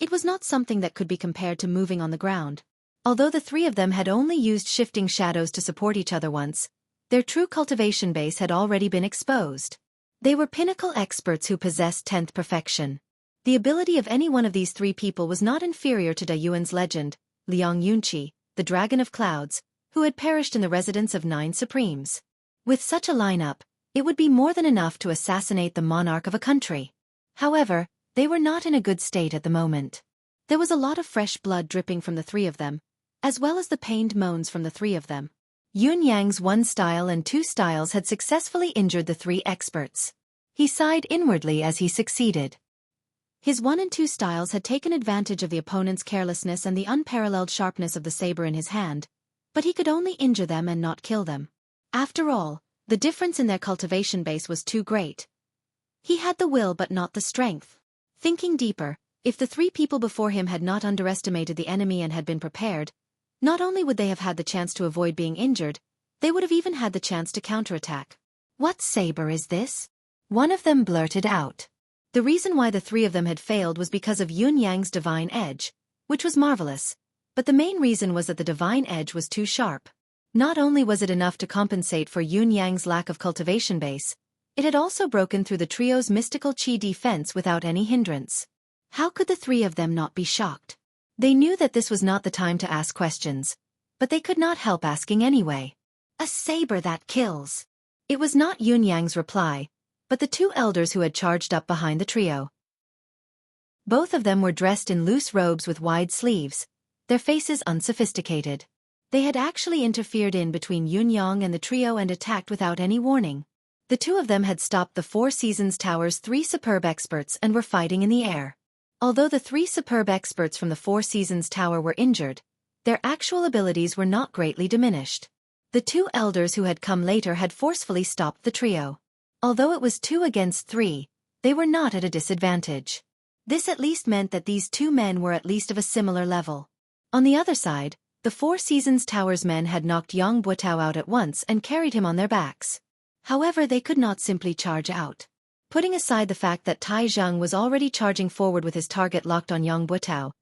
It was not something that could be compared to moving on the ground. Although the 3 of them had only used shifting shadows to support each other once, their true cultivation base had already been exposed. They were pinnacle experts who possessed 10th perfection. The ability of any one of these 3 people was not inferior to Da Yuan's legend, Liang Yunqi, the Dragon of Clouds, who had perished in the residence of 9 supremes. With such a lineup, it would be more than enough to assassinate the monarch of a country. However, they were not in a good state at the moment. There was a lot of fresh blood dripping from the 3 of them, as well as the pained moans from the 3 of them. Yun Yang's 1 style and 2 styles had successfully injured the 3 experts. He sighed inwardly as he succeeded. His 1 and 2 styles had taken advantage of the opponent's carelessness and the unparalleled sharpness of the saber in his hand, but he could only injure them and not kill them. After all, the difference in their cultivation base was too great. He had the will but not the strength. Thinking deeper, if the 3 people before him had not underestimated the enemy and had been prepared, not only would they have had the chance to avoid being injured, they would have even had the chance to counterattack. "What saber is this?" one of them blurted out. The reason why the 3 of them had failed was because of Yun Yang's divine edge, which was marvelous, but the main reason was that the divine edge was too sharp. Not only was it enough to compensate for Yun Yang's lack of cultivation base, it had also broken through the trio's mystical chi defense without any hindrance. How could the 3 of them not be shocked? They knew that this was not the time to ask questions, but they could not help asking anyway. "A saber that kills." It was not Yun Yang's reply, but the 2 elders who had charged up behind the trio. Both of them were dressed in loose robes with wide sleeves, their faces unsophisticated. They had actually interfered in between Yun Yang and the trio and attacked without any warning. The 2 of them had stopped the 4 Seasons Tower's 3 superb experts and were fighting in the air. Although the 3 superb experts from the 4 Seasons Tower were injured, their actual abilities were not greatly diminished. The 2 elders who had come later had forcefully stopped the trio. Although it was 2 against 3, they were not at a disadvantage. This at least meant that these 2 men were at least of a similar level. On the other side, the 4 Seasons Tower's men had knocked Yang Buotao out at once and carried him on their backs. However, they could not simply charge out. Putting aside the fact that Tai Zheng was already charging forward with his target locked on Yang Buotao,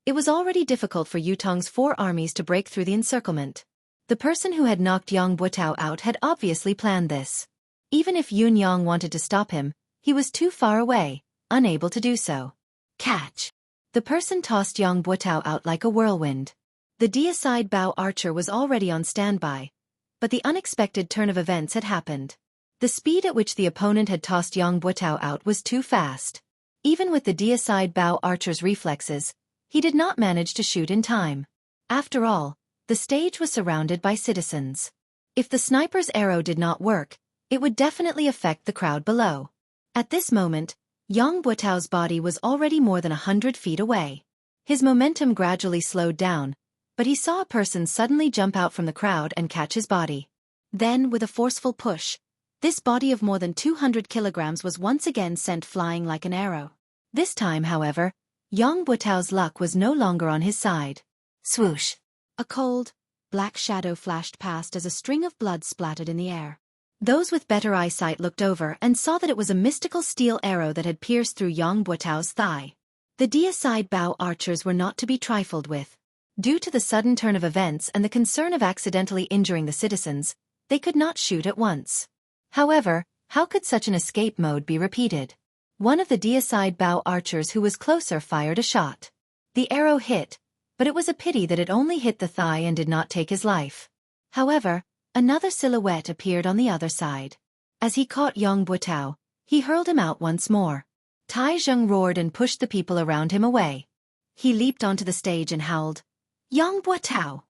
it was already difficult for Yutong's 4 armies to break through the encirclement. The person who had knocked Yang Buotao out had obviously planned this. Even if Yun Yang wanted to stop him, he was too far away, unable to do so. Catch! The person tossed Yang Buotao out like a whirlwind. The deicide bow archer was already on standby, but the unexpected turn of events had happened. The speed at which the opponent had tossed Yang Buotao out was too fast. Even with the deicide bow archer's reflexes, he did not manage to shoot in time. After all, the stage was surrounded by citizens. If the sniper's arrow did not work, it would definitely affect the crowd below. At this moment, Yang Buotao's body was already more than 100 feet away. His momentum gradually slowed down, but he saw a person suddenly jump out from the crowd and catch his body. Then, with a forceful push, this body of more than 200 kilograms was once again sent flying like an arrow. This time, however, Yang Buotao's luck was no longer on his side. Swoosh! A cold, black shadow flashed past as a string of blood splattered in the air. Those with better eyesight looked over and saw that it was a mystical steel arrow that had pierced through Yang Buotao's thigh. The deicide bow archers were not to be trifled with. Due to the sudden turn of events and the concern of accidentally injuring the citizens, they could not shoot at once. However, how could such an escape mode be repeated? One of the deicide bow archers who was closer fired a shot. The arrow hit, but it was a pity that it only hit the thigh and did not take his life. However, another silhouette appeared on the other side. As he caught Yang Buotao, he hurled him out once more. Tai Zheng roared and pushed the people around him away. He leaped onto the stage and howled, "Yang Buotao!"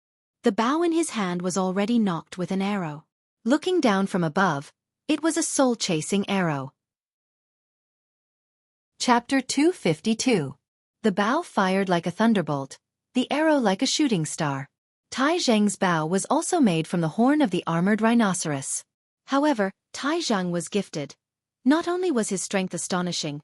The bow in his hand was already knocked with an arrow. Looking down from above, it was a soul-chasing arrow. Chapter 252. The bow fired like a thunderbolt, the arrow like a shooting star. Tai Zheng's bow was also made from the horn of the armored rhinoceros. However, Tai Zheng was gifted. Not only was his strength astonishing,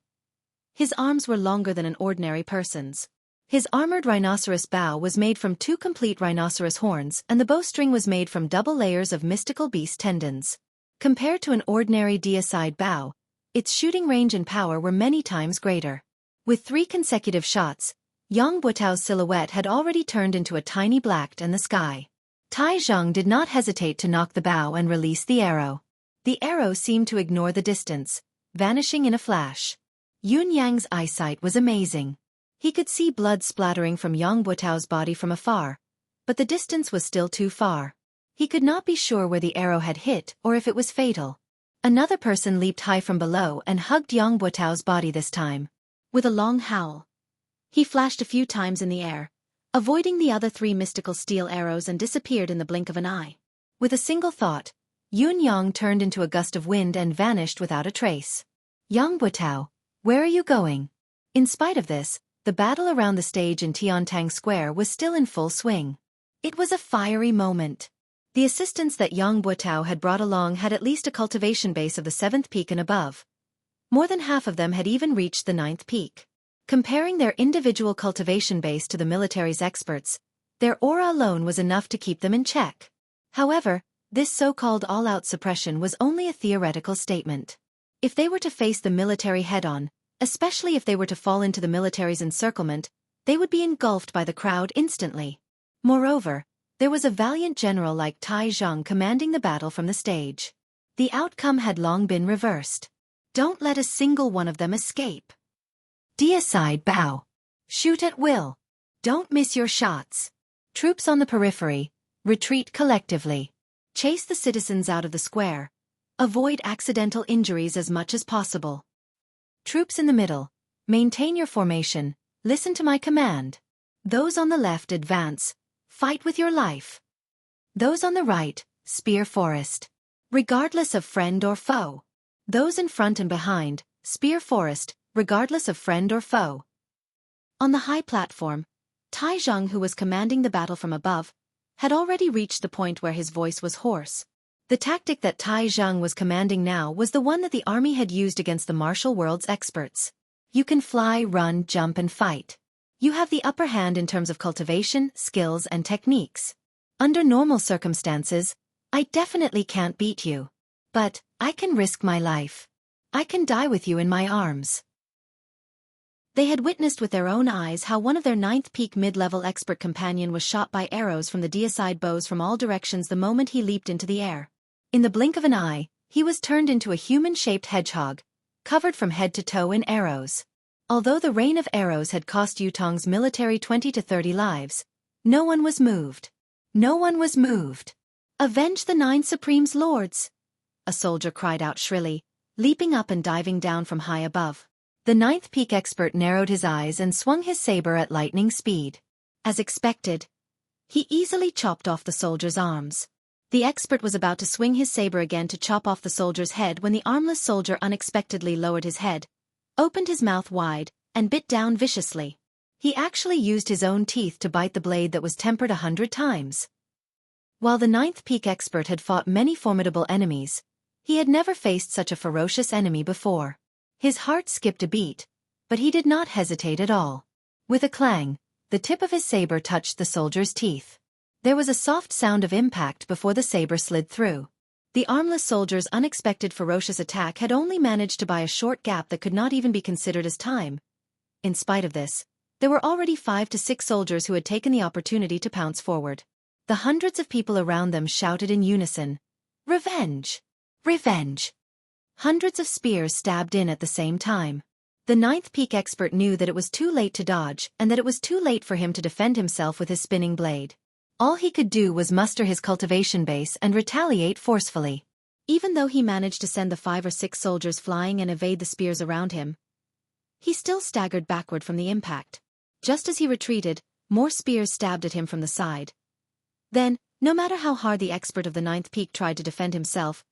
his arms were longer than an ordinary person's. His armored rhinoceros bow was made from 2 complete rhinoceros horns and the bowstring was made from double layers of mystical beast tendons. Compared to an ordinary deicide bow, its shooting range and power were many times greater. With 3 consecutive shots, Yang Buotao's silhouette had already turned into a tiny black in the sky. Tai Zheng did not hesitate to knock the bow and release the arrow. The arrow seemed to ignore the distance, vanishing in a flash. Yun Yang's eyesight was amazing. He could see blood splattering from Yang Buotao's body from afar, but the distance was still too far. He could not be sure where the arrow had hit or if it was fatal. Another person leaped high from below and hugged Yang Buotao's body this time. With a long howl, he flashed a few times in the air, avoiding the other 3 mystical steel arrows, and disappeared in the blink of an eye. With a single thought, Yun Yang turned into a gust of wind and vanished without a trace. Yang Buotao, where are you going? In spite of this, the battle around the stage in Tiantang Square was still in full swing. It was a fiery moment. The assistants that Yang Buotao had brought along had at least a cultivation base of the 7th peak and above. More than half of them had even reached the 9th peak. Comparing their individual cultivation base to the military's experts, their aura alone was enough to keep them in check. However, this so-called all-out suppression was only a theoretical statement. If they were to face the military head-on, especially if they were to fall into the military's encirclement, they would be engulfed by the crowd instantly. Moreover, there was a valiant general like Tai Zhang commanding the battle from the stage. The outcome had long been reversed. Don't let a single one of them escape. Deicide bow. Shoot at will. Don't miss your shots. Troops on the periphery, retreat collectively. Chase the citizens out of the square. Avoid accidental injuries as much as possible. Troops in the middle, maintain your formation, listen to my command. Those on the left advance, fight with your life. Those on the right, spear forest. Regardless of friend or foe. Those in front and behind, spear forest, regardless of friend or foe. On the high platform, Tai Zhang, who was commanding the battle from above, had already reached the point where his voice was hoarse. The tactic that Tai Zhang was commanding now was the one that the army had used against the martial world's experts. You can fly, run, jump and fight. You have the upper hand in terms of cultivation, skills and techniques. Under normal circumstances, I definitely can't beat you. But, I can risk my life. I can die with you in my arms. They had witnessed with their own eyes how one of their 9th peak mid-level expert companion was shot by arrows from the deicide bows from all directions the moment he leaped into the air. In the blink of an eye, he was turned into a human-shaped hedgehog, covered from head to toe in arrows. Although the rain of arrows had cost Yutong's military 20 to 30 lives, no one was moved. No one was moved. Avenge the 9 Supreme's lords! A soldier cried out shrilly, leaping up and diving down from high above. The 9th peak expert narrowed his eyes and swung his saber at lightning speed. As expected, he easily chopped off the soldier's arms. The expert was about to swing his saber again to chop off the soldier's head when the armless soldier unexpectedly lowered his head, opened his mouth wide, and bit down viciously. He actually used his own teeth to bite the blade that was tempered 100 times. While the 9th peak expert had fought many formidable enemies, he had never faced such a ferocious enemy before. His heart skipped a beat, but he did not hesitate at all. With a clang, the tip of his saber touched the soldier's teeth. There was a soft sound of impact before the saber slid through. The armless soldier's unexpected ferocious attack had only managed to buy a short gap that could not even be considered as time. In spite of this, there were already 5 to 6 soldiers who had taken the opportunity to pounce forward. The hundreds of people around them shouted in unison, "Revenge! Revenge!" Hundreds of spears stabbed in at the same time. The 9th peak expert knew that it was too late to dodge and that it was too late for him to defend himself with his spinning blade. All he could do was muster his cultivation base and retaliate forcefully. Even though he managed to send the 5 or 6 soldiers flying and evade the spears around him, he still staggered backward from the impact. Just as he retreated, more spears stabbed at him from the side. Then, no matter how hard the expert of the 9th peak tried to defend himself,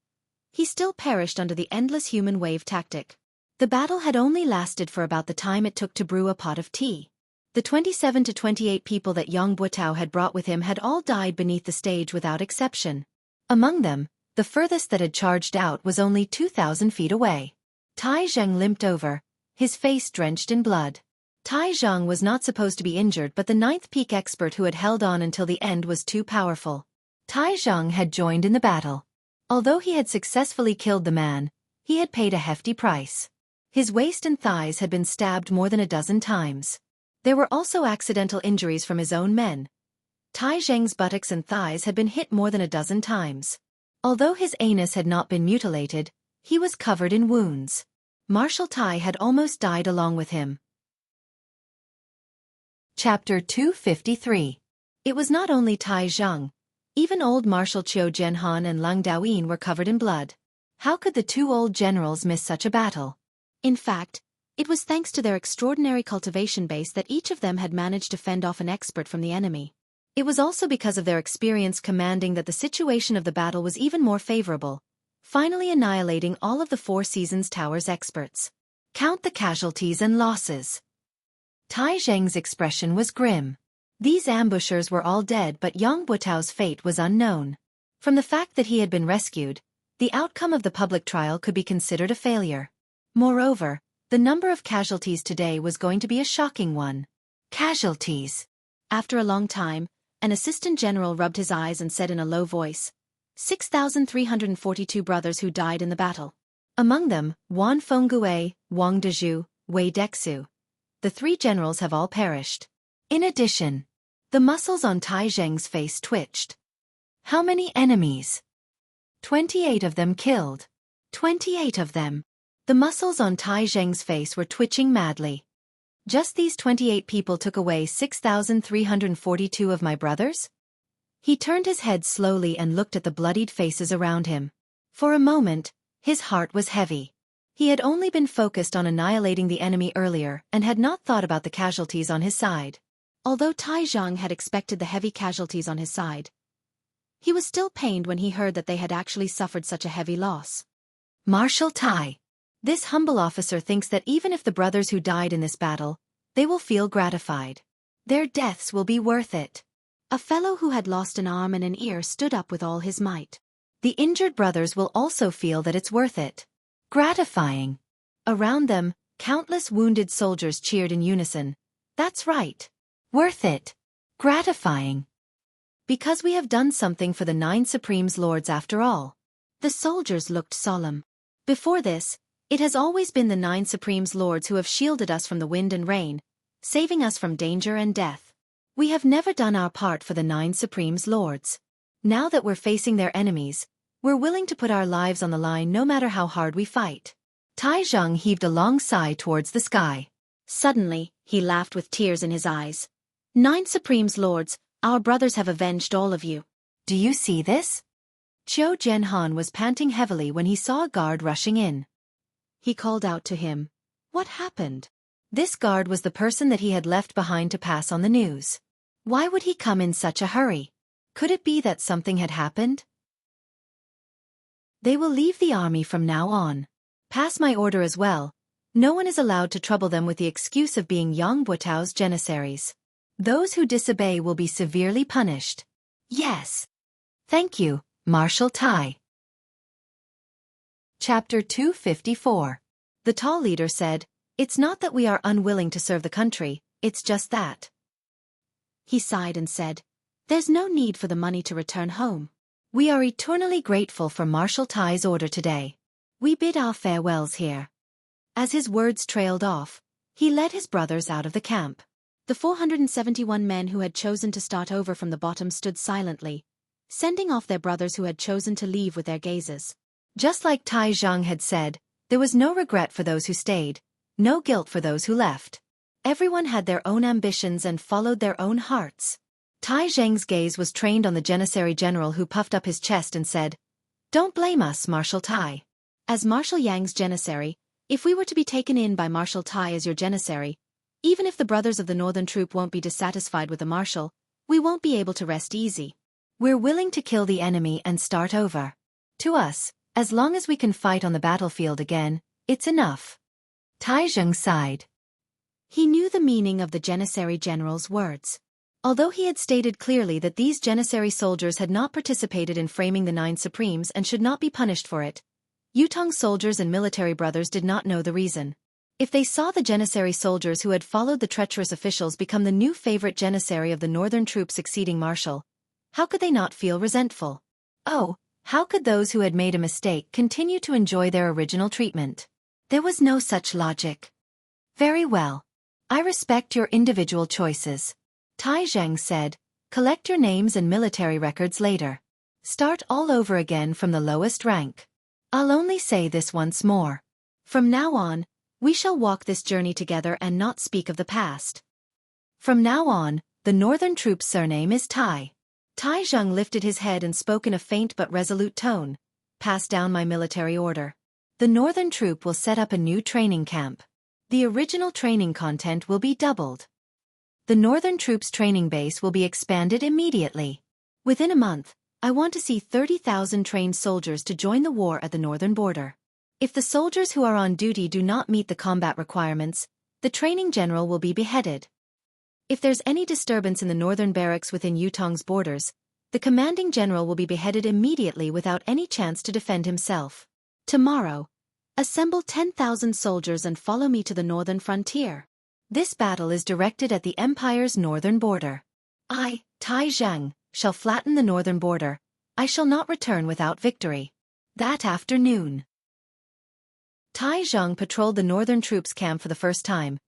he still perished under the endless human wave tactic. The battle had only lasted for about the time it took to brew a pot of tea. The 27 to 28 people that Yang Buotao had brought with him had all died beneath the stage without exception. Among them, the furthest that had charged out was only 2,000 feet away. Tai Zhang limped over, his face drenched in blood. Tai Zhang was not supposed to be injured, but the 9th peak expert who had held on until the end was too powerful. Tai Zhang had joined in the battle. Although he had successfully killed the man, he had paid a hefty price. His waist and thighs had been stabbed more than a dozen times. There were also accidental injuries from his own men. Tai Zhang's buttocks and thighs had been hit more than a dozen times. Although his anus had not been mutilated, he was covered in wounds. Marshal Tai had almost died along with him. Chapter 253. It was not only Tai Zhang, Even old Marshal Qiu Jianhan and Leng Daoyin were covered in blood. How could the two old generals miss such a battle? In fact, it was thanks to their extraordinary cultivation base that each of them had managed to fend off an expert from the enemy. It was also because of their experience commanding that the situation of the battle was even more favorable, finally annihilating all of the Four Seasons Tower's experts. Count the casualties and losses. Tai Zheng's expression was grim. These ambushers were all dead, but Yang Buotao's fate was unknown. From the fact that he had been rescued, the outcome of the public trial could be considered a failure. Moreover, the number of casualties today was going to be a shocking one. Casualties. After a long time, an assistant general rubbed his eyes and said in a low voice, 6,342 brothers who died in the battle. Among them, Wan Fenggue, Wang Dezhu, Wei Dexu. The three generals have all perished. In addition, the muscles on Tai Zheng's face twitched. How many enemies? 28 of them killed. 28 of them. The muscles on Tai Zheng's face were twitching madly. Just these 28 people took away 6,342 of my brothers? He turned his head slowly and looked at the bloodied faces around him. For a moment, his heart was heavy. He had only been focused on annihilating the enemy earlier and had not thought about the casualties on his side. Although Tai Zheng had expected the heavy casualties on his side, he was still pained when he heard that they had actually suffered such a heavy loss. Marshal Tai. This humble officer thinks that even if the brothers who died in this battle, they will feel gratified. Their deaths will be worth it. A fellow who had lost an arm and an ear stood up with all his might. The injured brothers will also feel that it's worth it. Gratifying. Around them, countless wounded soldiers cheered in unison. That's right. Worth it. Gratifying. Because we have done something for the 9 Supremes Lords after all. The soldiers looked solemn. Before this, it has always been the 9 Supremes Lords who have shielded us from the wind and rain, saving us from danger and death. We have never done our part for the 9 Supremes Lords. Now that we're facing their enemies, we're willing to put our lives on the line no matter how hard we fight. Tai Zheng heaved a long sigh towards the sky. Suddenly, he laughed with tears in his eyes. 9 Supremes Lords, our brothers have avenged all of you. Do you see this? Qiu Jianhan was panting heavily when he saw a guard rushing in. He called out to him. What happened? This guard was the person that he had left behind to pass on the news. Why would he come in such a hurry? Could it be that something had happened? They will leave the army from now on. Pass my order as well. No one is allowed to trouble them with the excuse of being Yang Buotao's janissaries. Those who disobey will be severely punished. Yes. Thank you, Marshal Tai. Chapter 254. The tall leader said, It's not that we are unwilling to serve the country, it's just that. He sighed and said, There's no need for the money to return home. We are eternally grateful for Marshal Tai's order today. We bid our farewells here. As his words trailed off, he led his brothers out of the camp. The 471 men who had chosen to start over from the bottom stood silently, sending off their brothers who had chosen to leave with their gazes. Just like Tai Zheng had said, there was no regret for those who stayed, no guilt for those who left. Everyone had their own ambitions and followed their own hearts. Tai Zheng's gaze was trained on the Janissary general who puffed up his chest and said, Don't blame us, Marshal Tai. As Marshal Yang's Janissary, if we were to be taken in by Marshal Tai as your Janissary, even if the brothers of the northern troop won't be dissatisfied with the Marshal, we won't be able to rest easy. We're willing to kill the enemy and start over. To us, as long as we can fight on the battlefield again, it's enough. Tai Zheng sighed. He knew the meaning of the Janissary general's words. Although he had stated clearly that these Janissary soldiers had not participated in framing the 9 Supremes and should not be punished for it, Yutong's soldiers and military brothers did not know the reason. If they saw the Janissary soldiers who had followed the treacherous officials become the new favorite Janissary of the northern troops succeeding Marshal, how could they not feel resentful? Oh, how could those who had made a mistake continue to enjoy their original treatment? There was no such logic. Very well. I respect your individual choices. Tai Zheng said, Collect your names and military records later. Start all over again from the lowest rank. I'll only say this once more. From now on, we shall walk this journey together and not speak of the past. From now on, the northern troop's surname is Tai. Tai Zheng lifted his head and spoke in a faint but resolute tone. Pass down my military order. The northern troop will set up a new training camp. The original training content will be doubled. The northern troops' training base will be expanded immediately. Within a month, I want to see 30,000 trained soldiers to join the war at the northern border. If the soldiers who are on duty do not meet the combat requirements, the training general will be beheaded. If there's any disturbance in the northern barracks within Yutong's borders, the commanding general will be beheaded immediately without any chance to defend himself. Tomorrow, assemble 10,000 soldiers and follow me to the northern frontier. This battle is directed at the empire's northern border. I, Tai Zheng, shall flatten the northern border. I shall not return without victory. That afternoon, Tai Zheng patrolled the northern troops' camp for the first time,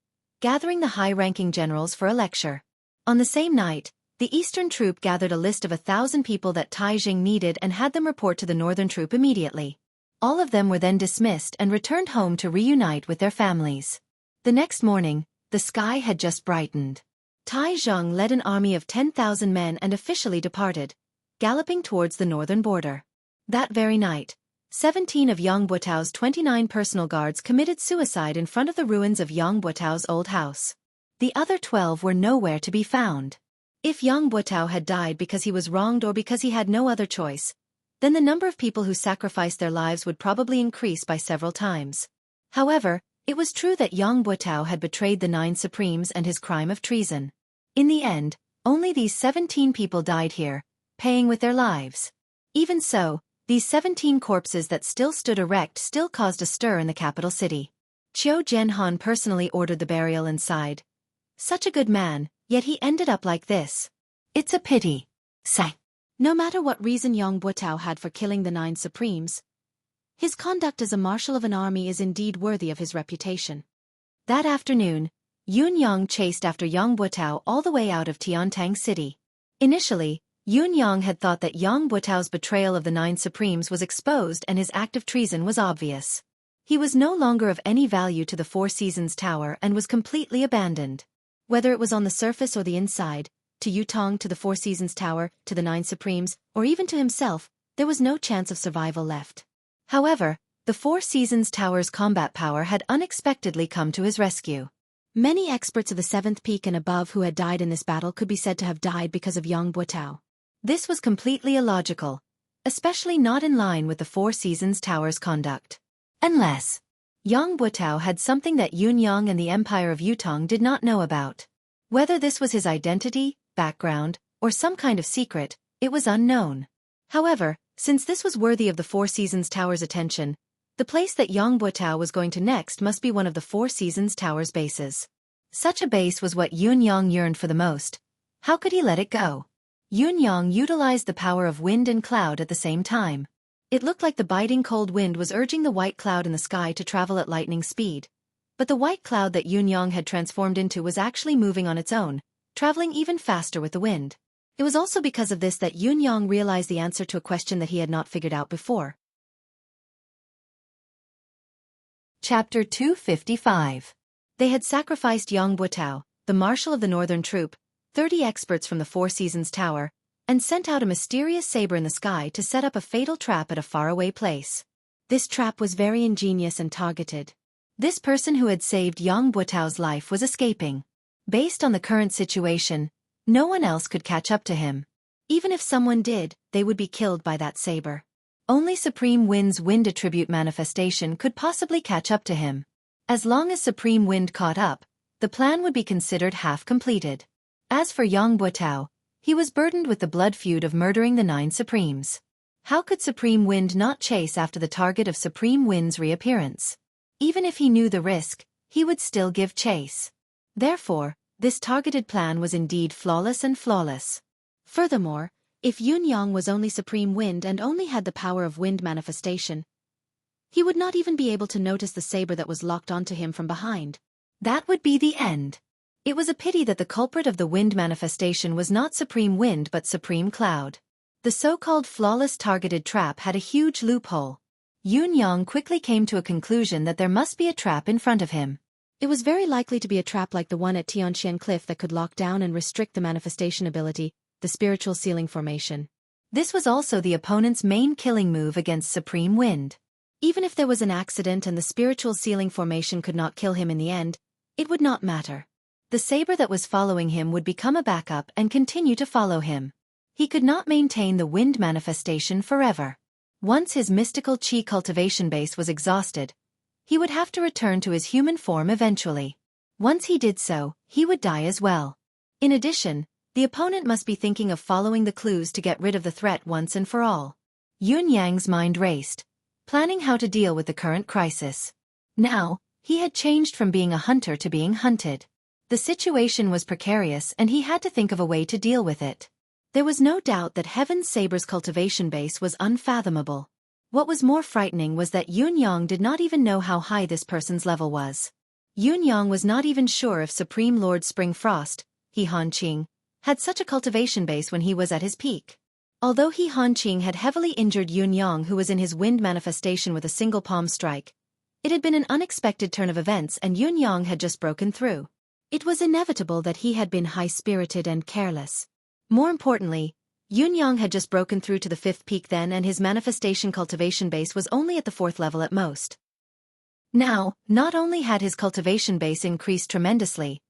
gathering the high-ranking generals for a lecture. On the same night, the eastern troop gathered a list of 1,000 people that Tai Zheng needed and had them report to the northern troop immediately. All of them were then dismissed and returned home to reunite with their families. The next morning, the sky had just brightened. Tai Zheng led an army of 10,000 men and officially departed, galloping towards the northern border. That very night, 17 of Yang Buotao's 29 personal guards committed suicide in front of the ruins of Yang Buotao's old house. The other 12 were nowhere to be found. If Yang Buotao had died because he was wronged or because he had no other choice, then the number of people who sacrificed their lives would probably increase by several times. However, it was true that Yang Buotao had betrayed the 9 Supremes and his crime of treason. In the end, only these 17 people died here, paying with their lives. Even so, these 17 corpses that still stood erect still caused a stir in the capital city. Qiu Jianhan personally ordered the burial and sighed. Such a good man, yet he ended up like this. It's a pity. Sigh. No matter what reason Yang Buotao had for killing the 9 Supremes, his conduct as a marshal of an army is indeed worthy of his reputation. That afternoon, Yun Yang chased after Yang Buotao all the way out of Tiantang City. Initially, Yun Yang had thought that Yang Buotao's betrayal of the 9 Supremes was exposed and his act of treason was obvious. He was no longer of any value to the Four Seasons Tower and was completely abandoned. Whether it was on the surface or the inside, to Yutong, to the Four Seasons Tower, to the 9 Supremes, or even to himself, there was no chance of survival left. However, the Four Seasons Tower's combat power had unexpectedly come to his rescue. Many experts of the 7th peak and above who had died in this battle could be said to have died because of Yang Buotao. This was completely illogical, especially not in line with the Four Seasons Tower's conduct. Unless Yang Buotao had something that Yun Yang and the Empire of Yutong did not know about. Whether this was his identity, background, or some kind of secret, it was unknown. However, since this was worthy of the Four Seasons Tower's attention, the place that Yang Buotao was going to next must be one of the Four Seasons Tower's bases. Such a base was what Yun Yang yearned for the most. How could he let it go? Yun Yang utilized the power of wind and cloud at the same time. It looked like the biting cold wind was urging the white cloud in the sky to travel at lightning speed. But the white cloud that Yun Yang had transformed into was actually moving on its own, traveling even faster with the wind. It was also because of this that Yun Yang realized the answer to a question that he had not figured out before. Chapter 255. They had sacrificed Yang Buotao, the marshal of the northern troop, 30 experts from the Four Seasons Tower, and sent out a mysterious saber in the sky to set up a fatal trap at a faraway place. This trap was very ingenious and targeted. This person who had saved Yang Buotao's life was escaping. Based on the current situation, no one else could catch up to him. Even if someone did, they would be killed by that saber. Only Supreme Wind's wind attribute manifestation could possibly catch up to him. As long as Supreme Wind caught up, the plan would be considered half completed. As for Yang Buotao, he was burdened with the blood feud of murdering the 9 Supremes. How could Supreme Wind not chase after the target of Supreme Wind's reappearance? Even if he knew the risk, he would still give chase. Therefore, this targeted plan was indeed flawless and flawless. Furthermore, if Yun Yang was only Supreme Wind and only had the power of wind manifestation, he would not even be able to notice the saber that was locked onto him from behind. That would be the end. It was a pity that the culprit of the wind manifestation was not Supreme Wind but Supreme Cloud. The so-called flawless targeted trap had a huge loophole. Yun Yang quickly came to a conclusion that there must be a trap in front of him. It was very likely to be a trap like the one at Tianxian Cliff that could lock down and restrict the manifestation ability, the spiritual sealing formation. This was also the opponent's main killing move against Supreme Wind. Even if there was an accident and the spiritual sealing formation could not kill him in the end, it would not matter. The saber that was following him would become a backup and continue to follow him. He could not maintain the wind manifestation forever. Once his mystical chi cultivation base was exhausted, he would have to return to his human form eventually. Once he did so, he would die as well. In addition, the opponent must be thinking of following the clues to get rid of the threat once and for all. Yun Yang's mind raced, planning how to deal with the current crisis. Now, he had changed from being a hunter to being hunted. The situation was precarious and he had to think of a way to deal with it. There was no doubt that Heaven's Saber's cultivation base was unfathomable. What was more frightening was that Yun Yang did not even know how high this person's level was. Yun Yang was not even sure if Supreme Lord Spring Frost, He Hanqing, had such a cultivation base when he was at his peak. Although He Hanqing had heavily injured Yun Yang, who was in his wind manifestation with a single palm strike, it had been an unexpected turn of events and Yun Yang had just broken through. It was inevitable that he had been high-spirited and careless. More importantly, Yun Yang had just broken through to the 5th peak then and his manifestation cultivation base was only at the 4th level at most. Now, not only had his cultivation base increased tremendously,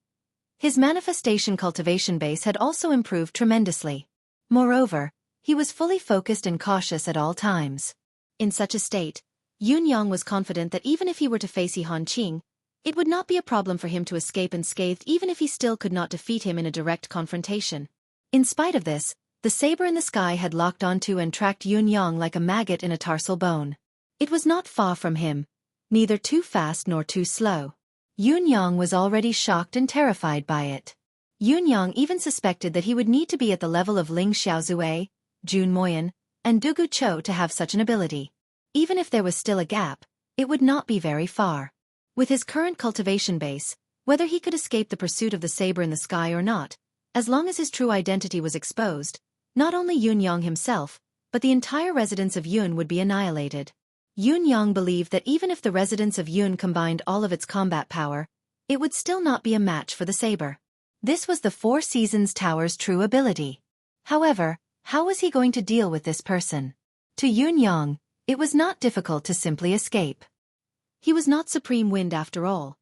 his manifestation cultivation base had also improved tremendously. Moreover, he was fully focused and cautious at all times. In such a state, Yun Yang was confident that even if he were to face He Hanqing, it would not be a problem for him to escape unscathed even if he still could not defeat him in a direct confrontation. In spite of this, the saber in the sky had locked onto and tracked Yun Yang like a maggot in a tarsal bone. It was not far from him, neither too fast nor too slow. Yun Yang was already shocked and terrified by it. Yun Yang even suspected that he would need to be at the level of Ling Xiaozue, Jun Moyan, and Dugu Cho to have such an ability. Even if there was still a gap, it would not be very far. With his current cultivation base, whether he could escape the pursuit of the saber in the sky or not, as long as his true identity was exposed, not only Yun Yang himself, but the entire residence of Yun would be annihilated. Yun Yang believed that even if the residence of Yun combined all of its combat power, it would still not be a match for the saber. This was the Four Seasons Tower's true ability. However, how was he going to deal with this person? To Yun Yang, it was not difficult to simply escape. He was not Supreme Wind after all.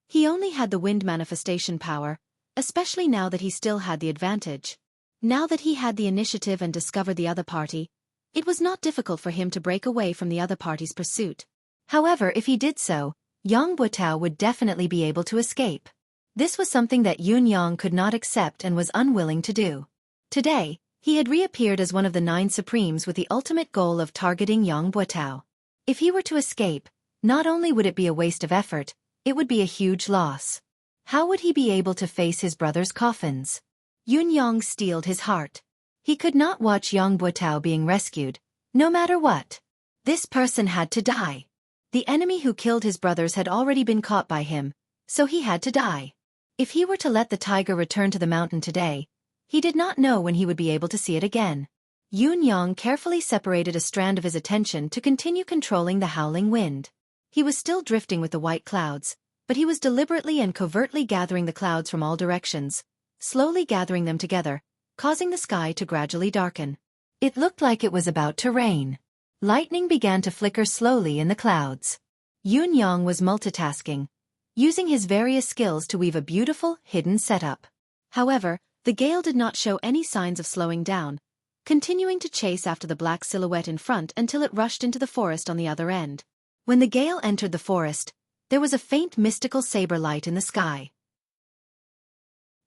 He only had the wind manifestation power, especially now that he still had the advantage. Now that he had the initiative and discovered the other party, it was not difficult for him to break away from the other party's pursuit. However, if he did so, Yang Buotao would definitely be able to escape. This was something that Yun Yang could not accept and was unwilling to do. Today, he had reappeared as one of the 9 Supremes with the ultimate goal of targeting Yang Buotao. If he were to escape, not only would it be a waste of effort, it would be a huge loss. How would he be able to face his brother's coffins? Yun Yang steeled his heart. He could not watch Yang Buotao being rescued, no matter what. This person had to die. The enemy who killed his brothers had already been caught by him, so he had to die. If he were to let the tiger return to the mountain today, he did not know when he would be able to see it again. Yun Yang carefully separated a strand of his attention to continue controlling the howling wind. He was still drifting with the white clouds, but he was deliberately and covertly gathering the clouds from all directions, slowly gathering them together, causing the sky to gradually darken. It looked like it was about to rain. Lightning began to flicker slowly in the clouds. Yun Yang was multitasking, using his various skills to weave a beautiful, hidden setup. However, the gale did not show any signs of slowing down, continuing to chase after the black silhouette in front until it rushed into the forest on the other end. When the gale entered the forest, there was a faint mystical saber light in the sky.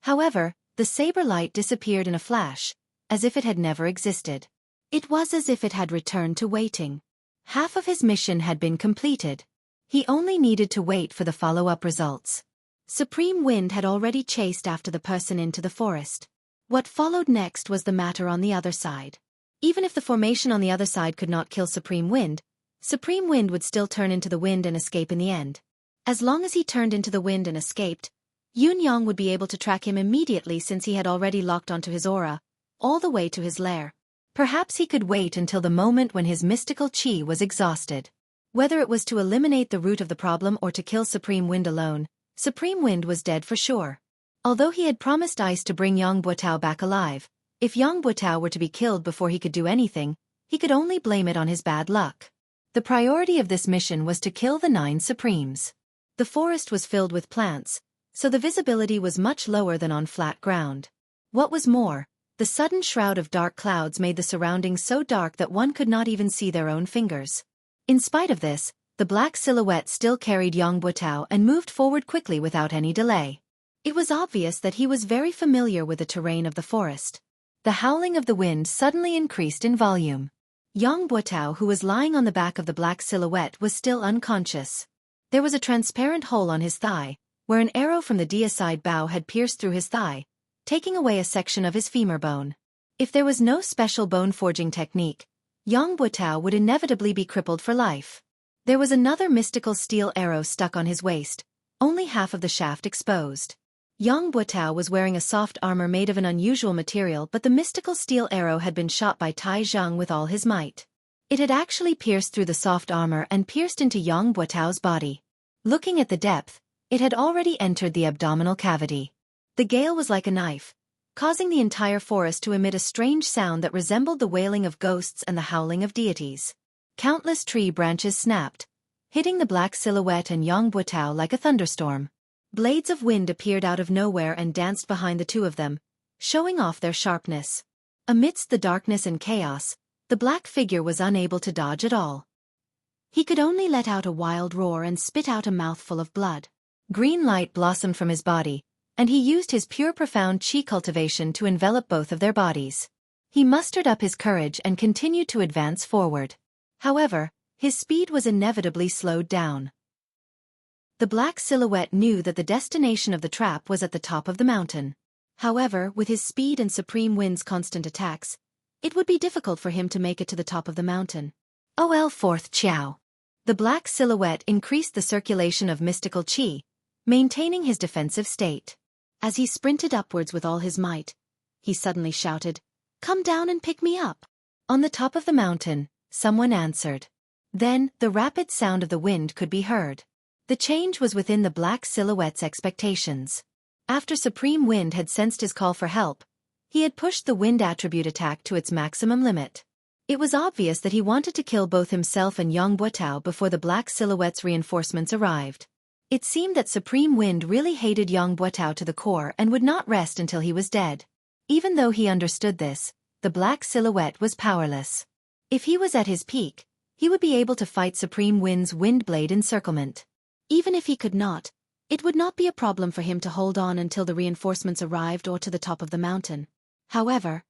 However, the saber light disappeared in a flash, as if it had never existed. It was as if it had returned to waiting. Half of his mission had been completed. He only needed to wait for the follow-up results. Supreme Wind had already chased after the person into the forest. What followed next was the matter on the other side. Even if the formation on the other side could not kill Supreme Wind would still turn into the wind and escape in the end. As long as he turned into the wind and escaped, Yun Yang would be able to track him immediately since he had already locked onto his aura, all the way to his lair. Perhaps he could wait until the moment when his mystical chi was exhausted. Whether it was to eliminate the root of the problem or to kill Supreme Wind alone, Supreme Wind was dead for sure. Although he had promised Ice to bring Yang Buotao back alive, If Yang Butao were to be killed before he could do anything, he could only blame it on his bad luck. The priority of this mission was to kill the 9 Supremes. The forest was filled with plants, so the visibility was much lower than on flat ground. What was more, the sudden shroud of dark clouds made the surroundings so dark that one could not even see their own fingers. In spite of this, the black silhouette still carried Yang Butao and moved forward quickly without any delay. It was obvious that he was very familiar with the terrain of the forest. The howling of the wind suddenly increased in volume. Yang Butao, who was lying on the back of the black silhouette, was still unconscious. There was a transparent hole on his thigh, where an arrow from the deicide bow had pierced through his thigh, taking away a section of his femur bone. If there was no special bone-forging technique, Yang Butao would inevitably be crippled for life. There was another mystical steel arrow stuck on his waist, only half of the shaft exposed. Yang Butao was wearing a soft armor made of an unusual material, but the mystical steel arrow had been shot by Tai Zhang with all his might. It had actually pierced through the soft armor and pierced into Yang Butao's body. Looking at the depth, it had already entered the abdominal cavity. The gale was like a knife, causing the entire forest to emit a strange sound that resembled the wailing of ghosts and the howling of deities. Countless tree branches snapped, hitting the black silhouette and Yang Butao like a thunderstorm. Blades of wind appeared out of nowhere and danced behind the two of them, showing off their sharpness. Amidst the darkness and chaos, the black figure was unable to dodge at all. He could only let out a wild roar and spit out a mouthful of blood. Green light blossomed from his body, and he used his pure profound qi cultivation to envelop both of their bodies. He mustered up his courage and continued to advance forward. However, his speed was inevitably slowed down. The black silhouette knew that the destination of the trap was at the top of the mountain. However, with his speed and Supreme Wind's constant attacks, it would be difficult for him to make it to the top of the mountain. OL 4th Qiao. The black silhouette increased the circulation of mystical qi, maintaining his defensive state. As he sprinted upwards with all his might, he suddenly shouted, "Come down and pick me up!" On the top of the mountain, someone answered. Then, the rapid sound of the wind could be heard. The change was within the black silhouette's expectations. After Supreme Wind had sensed his call for help, he had pushed the wind attribute attack to its maximum limit. It was obvious that he wanted to kill both himself and Yang Butao before the black silhouette's reinforcements arrived. It seemed that Supreme Wind really hated Yang Butao to the core and would not rest until he was dead. Even though he understood this, the black silhouette was powerless. If he was at his peak, he would be able to fight Supreme Wind's Windblade encirclement. Even if he could not, it would not be a problem for him to hold on until the reinforcements arrived or to the top of the mountain. However,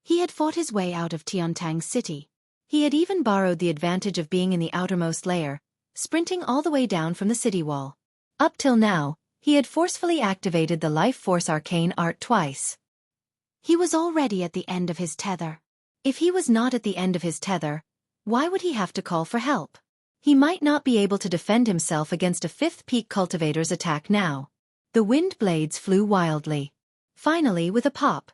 he had fought his way out of Tiantang City. He had even borrowed the advantage of being in the outermost layer, sprinting all the way down from the city wall. Up till now, he had forcefully activated the Life Force Arcane Art twice. He was already at the end of his tether. If he was not at the end of his tether, why would he have to call for help? He might not be able to defend himself against a 5th peak cultivator's attack now. The wind blades flew wildly. Finally, with a pop,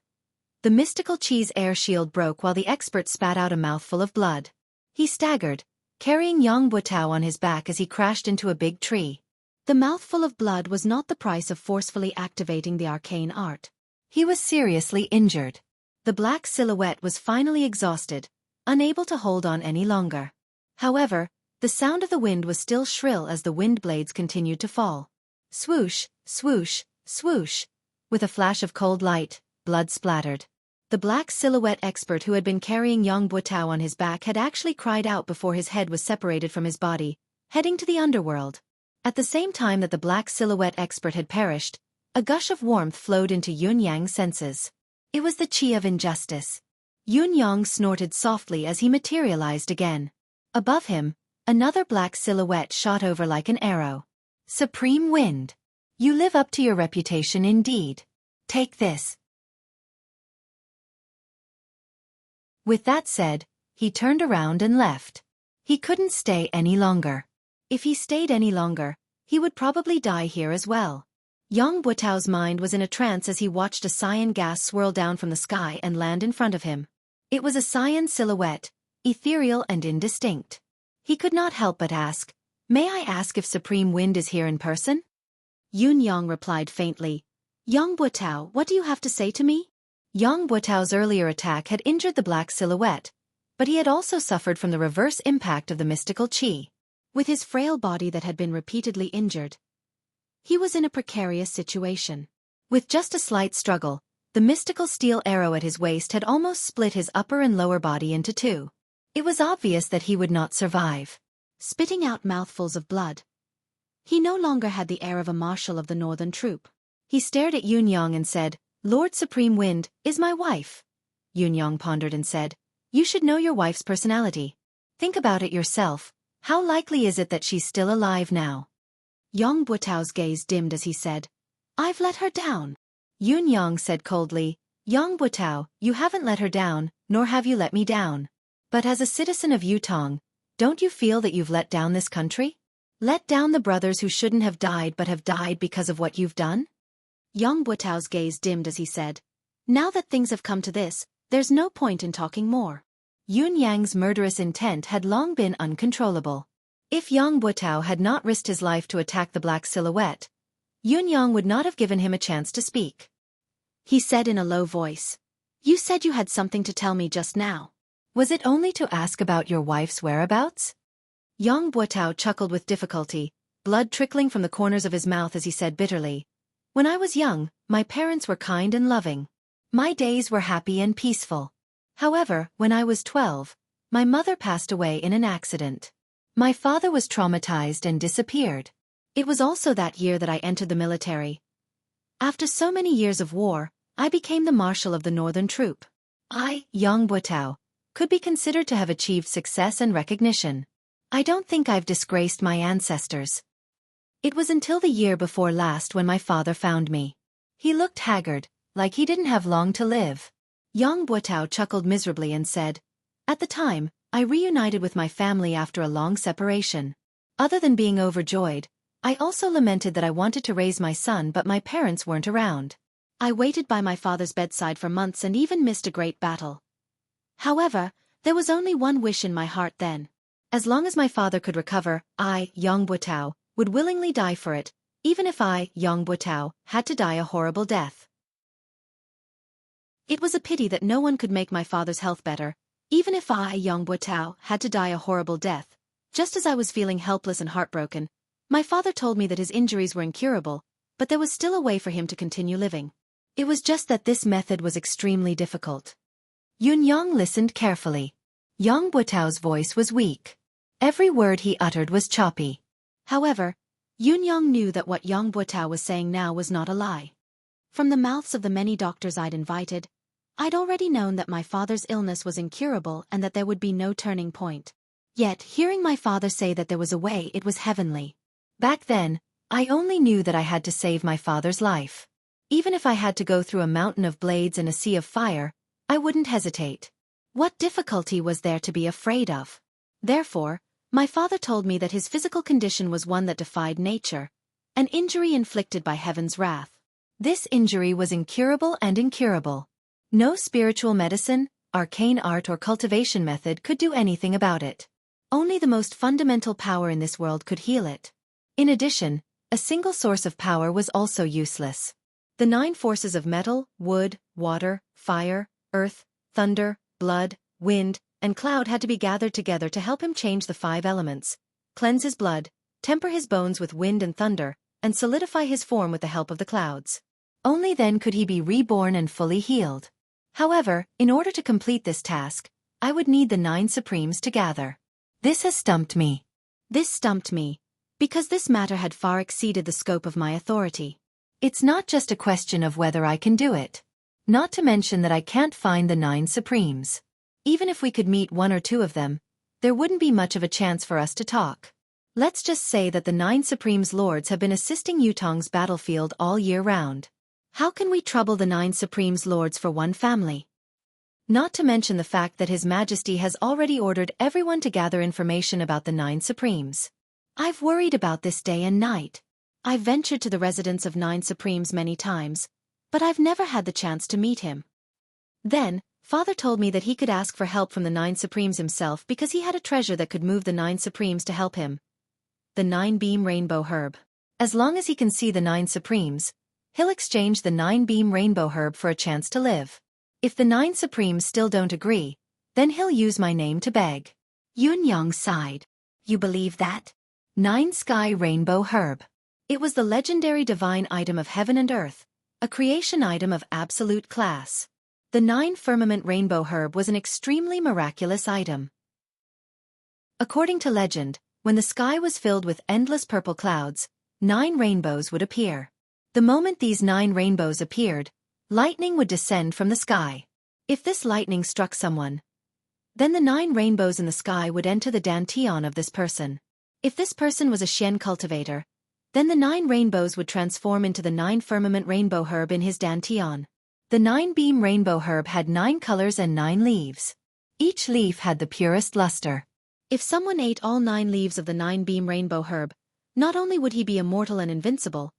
the mystical Qi's air shield broke while the expert spat out a mouthful of blood. He staggered, carrying Yang Butao on his back as he crashed into a big tree. The mouthful of blood was not the price of forcefully activating the arcane art. He was seriously injured. The black silhouette was finally exhausted, unable to hold on any longer. However, the sound of the wind was still shrill as the wind blades continued to fall. Swoosh, swoosh, swoosh. With a flash of cold light, blood splattered. The black silhouette expert who had been carrying Yang Butao on his back had actually cried out before his head was separated from his body, heading to the underworld. At the same time that the black silhouette expert had perished, a gush of warmth flowed into Yun Yang's senses. It was the qi of injustice. Yun Yang snorted softly as he materialized again. Above him, another black silhouette shot over like an arrow. Supreme Wind. You live up to your reputation indeed. Take this. With that said, he turned around and left. He couldn't stay any longer. If he stayed any longer, he would probably die here as well. Yang Butao's mind was in a trance as he watched a cyan gas swirl down from the sky and land in front of him. It was a cyan silhouette, ethereal and indistinct. He could not help but ask, "May I ask if Supreme Wind is here in person?" Yun Yang replied faintly, "Yang Butao, what do you have to say to me?" Yang Buotao's earlier attack had injured the black silhouette, but he had also suffered from the reverse impact of the mystical qi. With his frail body that had been repeatedly injured, he was in a precarious situation. With just a slight struggle, the mystical steel arrow at his waist had almost split his upper and lower body into two. It was obvious that he would not survive. Spitting out mouthfuls of blood, he no longer had the air of a marshal of the northern troop. He stared at Yunyang and said, "Lord Supreme Wind is my wife." Yunyang pondered and said, "You should know your wife's personality. Think about it yourself. How likely is it that she's still alive now?" Yang Buotao's gaze dimmed as he said, "I've let her down." Yunyang said coldly, "Yang Buotao, you haven't let her down, nor have you let me down. But as a citizen of Yutong, don't you feel that you've let down this country? Let down the brothers who shouldn't have died but have died because of what you've done?" Yang Buotao's gaze dimmed as he said, "Now that things have come to this, there's no point in talking more." Yunyang's murderous intent had long been uncontrollable. If Yang Buotao had not risked his life to attack the black silhouette, Yunyang would not have given him a chance to speak. He said in a low voice, "You said you had something to tell me just now. Was it only to ask about your wife's whereabouts?" Yang Buotao chuckled with difficulty, blood trickling from the corners of his mouth as he said bitterly, "When I was young, my parents were kind and loving. My days were happy and peaceful. However, when I was 12, my mother passed away in an accident. My father was traumatized and disappeared. It was also that year that I entered the military. After so many years of war, I became the marshal of the northern troop. I, Yang Buotao, could be considered to have achieved success and recognition. I don't think I've disgraced my ancestors. It was until the year before last when my father found me. He looked haggard, like he didn't have long to live." Yang Buotao chuckled miserably and said, "At the time, I reunited with my family after a long separation. Other than being overjoyed, I also lamented that I wanted to raise my son but my parents weren't around. I waited by my father's bedside for months and even missed a great battle. However, there was only one wish in my heart then. As long as my father could recover, I, Yang Buotao, would willingly die for it, even if I, Yang Buotao, had to die a horrible death. It was a pity that no one could make my father's health better, even if I, Yang Buotao, had to die a horrible death. Just as I was feeling helpless and heartbroken, my father told me that his injuries were incurable, but there was still a way for him to continue living. It was just that this method was extremely difficult." Yunyang listened carefully. Yang Buotao's voice was weak. Every word he uttered was choppy. However, Yunyang knew that what Yang Buotao was saying now was not a lie. From the mouths of the many doctors I'd invited, I'd already known that my father's illness was incurable and that there would be no turning point. Yet, hearing my father say that there was a way, it was heavenly. Back then, I only knew that I had to save my father's life. Even if I had to go through a mountain of blades and a sea of fire, I wouldn't hesitate. What difficulty was there to be afraid of? Therefore, my father told me that his physical condition was one that defied nature, an injury inflicted by heaven's wrath. This injury was incurable and incurable. No spiritual medicine, arcane art or cultivation method could do anything about it. Only the most fundamental power in this world could heal it. In addition, a single source of power was also useless. The 9 forces of metal, wood, water, fire, earth, thunder, blood, wind, and cloud had to be gathered together to help him change the 5 elements, cleanse his blood, temper his bones with wind and thunder, and solidify his form with the help of the clouds. Only then could he be reborn and fully healed. However, in order to complete this task, I would need the 9 Supremes to gather. This has stumped me. This stumped me, because this matter had far exceeded the scope of my authority. It's not just a question of whether I can do it. Not to mention that I can't find the 9 Supremes. Even if we could meet 1 or 2 of them, there wouldn't be much of a chance for us to talk. Let's just say that the 9 Supremes Lords have been assisting Yutong's battlefield all year round. How can we trouble the 9 Supremes Lords for one family? Not to mention the fact that His Majesty has already ordered everyone to gather information about the 9 Supremes. I've worried about this day and night. I've ventured to the residence of 9 Supremes many times, but I've never had the chance to meet him. Then, Father told me that he could ask for help from the 9 Supremes himself because he had a treasure that could move the 9 Supremes to help him. The 9-beam rainbow herb. As long as he can see the 9 Supremes, he'll exchange the 9-beam rainbow herb for a chance to live. If the 9 Supremes still don't agree, then he'll use my name to beg. Yun Yang sighed. You believe that? 9 Sky Rainbow Herb. It was the legendary divine item of heaven and earth, a creation item of absolute class. The 9 Firmament Rainbow Herb was an extremely miraculous item. According to legend, when the sky was filled with endless purple clouds, 9 rainbows would appear. The moment these 9 rainbows appeared, lightning would descend from the sky. If this lightning struck someone, then the 9 rainbows in the sky would enter the dantian of this person. If this person was a Xian cultivator, then the 9 rainbows would transform into the 9 Firmament Rainbow Herb in his dantian. The 9-beam rainbow herb had 9 colors and 9 leaves. Each leaf had the purest luster. If someone ate all 9 leaves of the 9-beam rainbow herb, not only would he be immortal and invincible,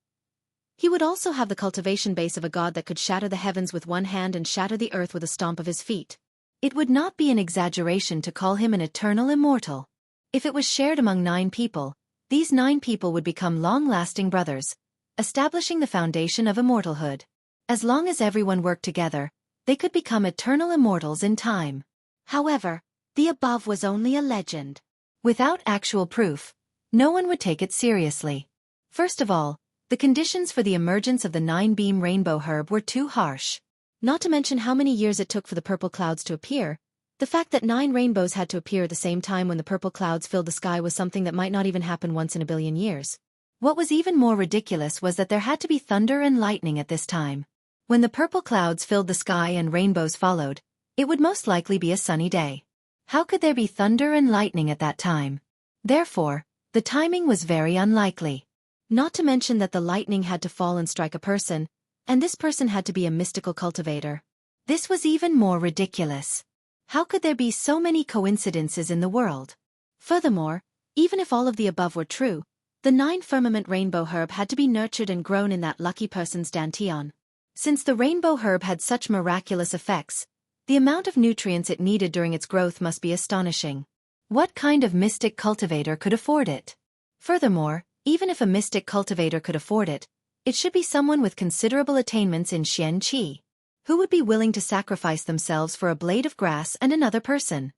he would also have the cultivation base of a god that could shatter the heavens with one hand and shatter the earth with a stomp of his feet. It would not be an exaggeration to call him an eternal immortal. If it was shared among 9 people, these 9 people would become long-lasting brothers, establishing the foundation of immortalhood. As long as everyone worked together, they could become eternal immortals in time. However, the above was only a legend. Without actual proof, no one would take it seriously. First of all, the conditions for the emergence of the 9-beam rainbow herb were too harsh. Not to mention how many years it took for the purple clouds to appear. The fact that 9 rainbows had to appear at the same time when the purple clouds filled the sky was something that might not even happen once in a billion years. What was even more ridiculous was that there had to be thunder and lightning at this time. When the purple clouds filled the sky and rainbows followed, it would most likely be a sunny day. How could there be thunder and lightning at that time? Therefore, the timing was very unlikely. Not to mention that the lightning had to fall and strike a person, and this person had to be a mystical cultivator. This was even more ridiculous. How could there be so many coincidences in the world? Furthermore, even if all of the above were true, the 9 Firmament Rainbow Herb had to be nurtured and grown in that lucky person's dantian. Since the rainbow herb had such miraculous effects, the amount of nutrients it needed during its growth must be astonishing. What kind of mystic cultivator could afford it? Furthermore, even if a mystic cultivator could afford it, it should be someone with considerable attainments in Xian Qi, who would be willing to sacrifice themselves for a blade of grass and another person.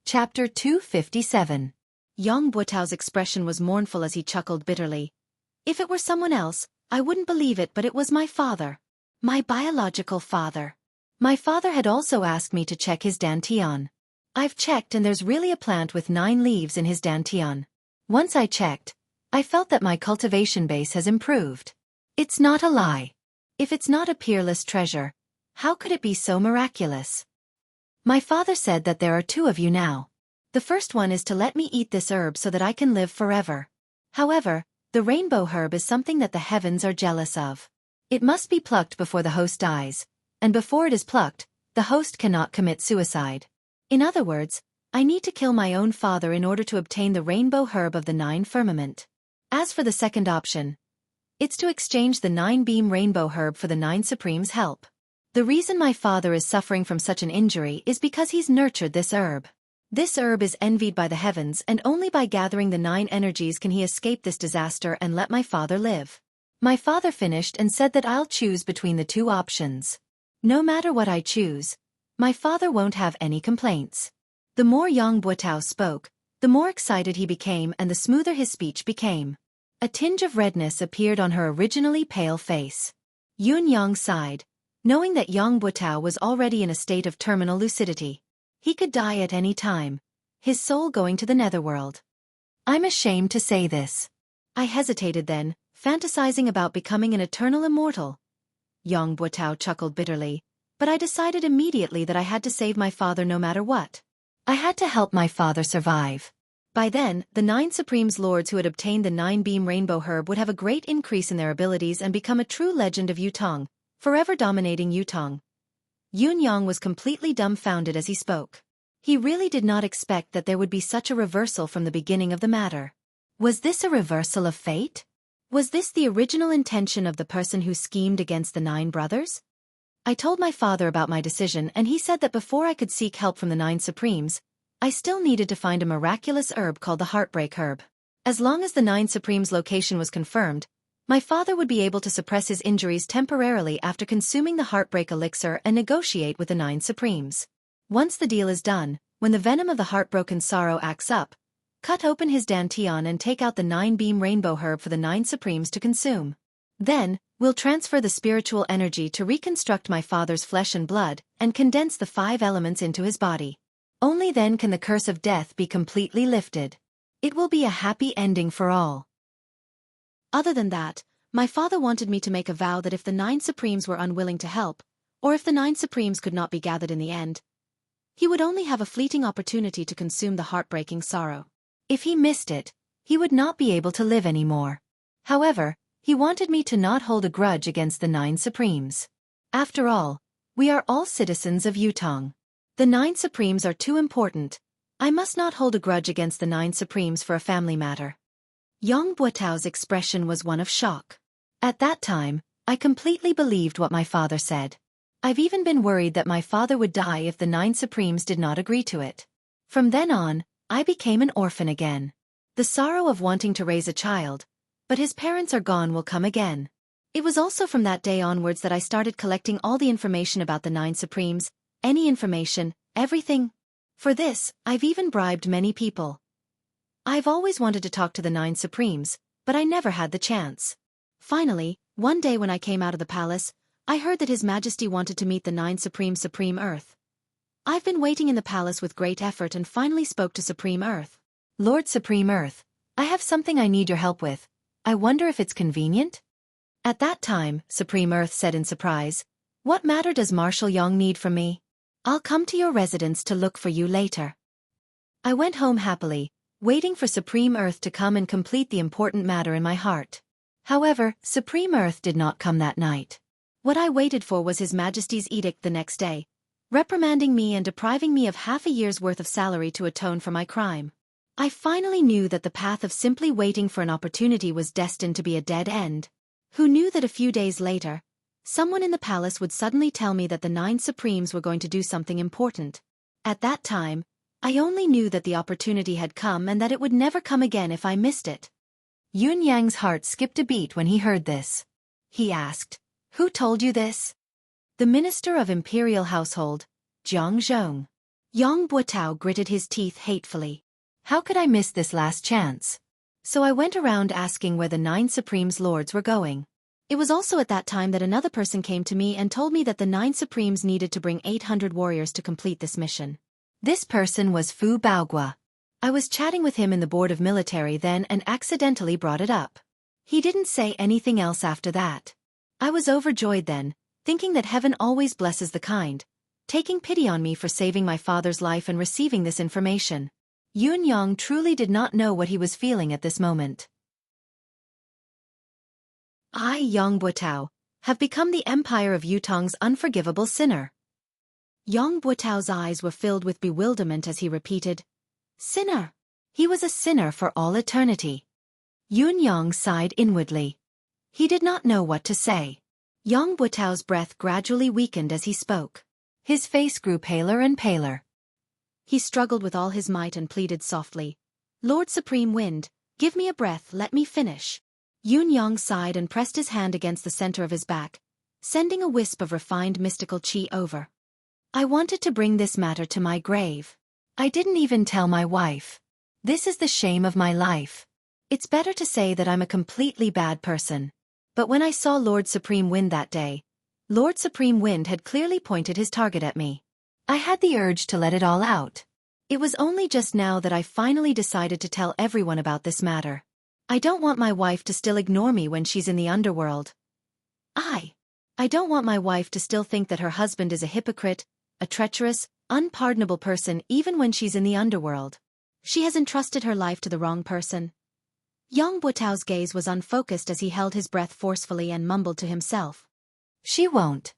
Chapter 257. Yang Buotao's expression was mournful as he chuckled bitterly. If it were someone else, I wouldn't believe it, but it was my father. My biological father. My father had also asked me to check his dantian. I've checked and there's really a plant with 9 leaves in his dantian. Once I checked, I felt that my cultivation base has improved. It's not a lie. If it's not a peerless treasure, how could it be so miraculous? My father said that there are 2 of you now. The first one is to let me eat this herb so that I can live forever. However, the rainbow herb is something that the heavens are jealous of. It must be plucked before the host dies, and before it is plucked, the host cannot commit suicide. In other words, I need to kill my own father in order to obtain the rainbow herb of the 9 firmament. As for the second option, it's to exchange the 9-beam rainbow herb for the 9 Supreme's help. The reason my father is suffering from such an injury is because he's nurtured this herb. This herb is envied by the heavens, and only by gathering the 9 energies can he escape this disaster and let my father live. My father finished and said that I'll choose between the 2 options. No matter what I choose, my father won't have any complaints. The more Yang Buotao spoke, the more excited he became and the smoother his speech became. A tinge of redness appeared on her originally pale face. Yun Yang sighed, knowing that Yang Buotao was already in a state of terminal lucidity. He could die at any time, his soul going to the netherworld. I'm ashamed to say this. I hesitated then, fantasizing about becoming an eternal immortal. Yang Buotao chuckled bitterly, but I decided immediately that I had to save my father no matter what. I had to help my father survive. By then, the 9 Supremes Lords who had obtained the 9-beam rainbow herb would have a great increase in their abilities and become a true legend of Yutong, forever dominating Yutong. Yun Yang was completely dumbfounded as he spoke. He really did not expect that there would be such a reversal from the beginning of the matter. Was this a reversal of fate? Was this the original intention of the person who schemed against the 9 brothers? I told my father about my decision and he said that before I could seek help from the 9 Supremes, I still needed to find a miraculous herb called the Heartbreak Herb. As long as the 9 Supremes' location was confirmed, My father would be able to suppress his injuries temporarily after consuming the heartbreak elixir and negotiate with the 9 Supremes. Once the deal is done, when the venom of the heartbroken sorrow acts up, cut open his dantian and take out the 9-beam rainbow herb for the 9 Supremes to consume. Then, we'll transfer the spiritual energy to reconstruct my father's flesh and blood and condense the 5 elements into his body. Only then can the curse of death be completely lifted. It will be a happy ending for all. Other than that, my father wanted me to make a vow that if the 9 Supremes were unwilling to help, or if the 9 Supremes could not be gathered in the end, he would only have a fleeting opportunity to consume the heartbreaking sorrow. If he missed it, he would not be able to live anymore. However, he wanted me to not hold a grudge against the 9 Supremes. After all, we are all citizens of Yutong. The 9 Supremes are too important. I must not hold a grudge against the 9 Supremes for a family matter. Yang Buotao's expression was one of shock. At that time, I completely believed what my father said. I've even been worried that my father would die if the 9 Supremes did not agree to it. From then on, I became an orphan again. The sorrow of wanting to raise a child, but his parents are gone, will come again. It was also from that day onwards that I started collecting all the information about the 9 Supremes, any information, everything. For this, I've even bribed many people. I've always wanted to talk to the 9 Supremes, but I never had the chance. Finally, one day when I came out of the palace, I heard that His Majesty wanted to meet the 9 Supreme Earth. I've been waiting in the palace with great effort and finally spoke to Supreme Earth. Lord Supreme Earth, I have something I need your help with. I wonder if it's convenient? At that time, Supreme Earth said in surprise, "What matter does Marshal Yang need from me? I'll come to your residence to look for you later." I went home happily, waiting for Supreme Earth to come and complete the important matter in my heart. However, Supreme Earth did not come that night. What I waited for was His Majesty's edict the next day, reprimanding me and depriving me of half a year's worth of salary to atone for my crime. I finally knew that the path of simply waiting for an opportunity was destined to be a dead end. Who knew that a few days later, someone in the palace would suddenly tell me that the 9 Supremes were going to do something important. At that time, I only knew that the opportunity had come and that it would never come again if I missed it. Yun Yang's heart skipped a beat when he heard this. He asked, "Who told you this?" The Minister of Imperial Household, Jiang Zhong. Yang Buotao gritted his teeth hatefully. How could I miss this last chance? So I went around asking where the 9 Supremes lords were going. It was also at that time that another person came to me and told me that the 9 Supremes needed to bring 800 warriors to complete this mission. This person was Fu Baogua. I was chatting with him in the Board of Military then and accidentally brought it up. He didn't say anything else after that. I was overjoyed then, thinking that heaven always blesses the kind, taking pity on me for saving my father's life and receiving this information. Yun Yang truly did not know what he was feeling at this moment. I, Yang Buotao, have become the empire of Yutong's unforgivable sinner. Yang Buotao's eyes were filled with bewilderment as he repeated, "Sinner." He was a sinner for all eternity. Yun Yang sighed inwardly. He did not know what to say. Yang Buotao's breath gradually weakened as he spoke. His face grew paler and paler. He struggled with all his might and pleaded softly, "Lord Supreme Wind, give me a breath, let me finish." Yun Yang sighed and pressed his hand against the center of his back, sending a wisp of refined mystical qi over. "I wanted to bring this matter to my grave. I didn't even tell my wife. This is the shame of my life. It's better to say that I'm a completely bad person. But when I saw Lord Supreme Wind that day, Lord Supreme Wind had clearly pointed his target at me. I had the urge to let it all out. It was only just now that I finally decided to tell everyone about this matter. I don't want my wife to still ignore me when she's in the underworld. I don't want my wife to still think that her husband is a hypocrite, a treacherous, unpardonable person even when she's in the underworld. She has entrusted her life to the wrong person." Yang Buotao's gaze was unfocused as he held his breath forcefully and mumbled to himself. "She won't."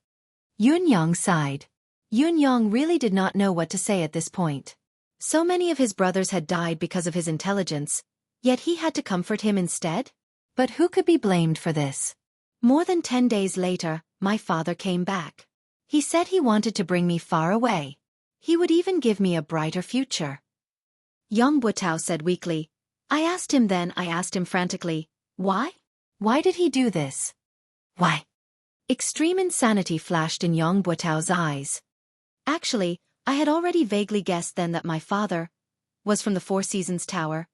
Yun Yang sighed. Yun Yang really did not know what to say at this point. So many of his brothers had died because of his intelligence, yet he had to comfort him instead? But who could be blamed for this? More than 10 days later, my father came back. He said he wanted to bring me far away. He would even give me a brighter future. Yang Buotao said weakly. I asked him frantically, "Why? Why did he do this? Why? Extreme insanity flashed in Yang Buotao's eyes. Actually, I had already vaguely guessed then that my father was from the Four Seasons Tower,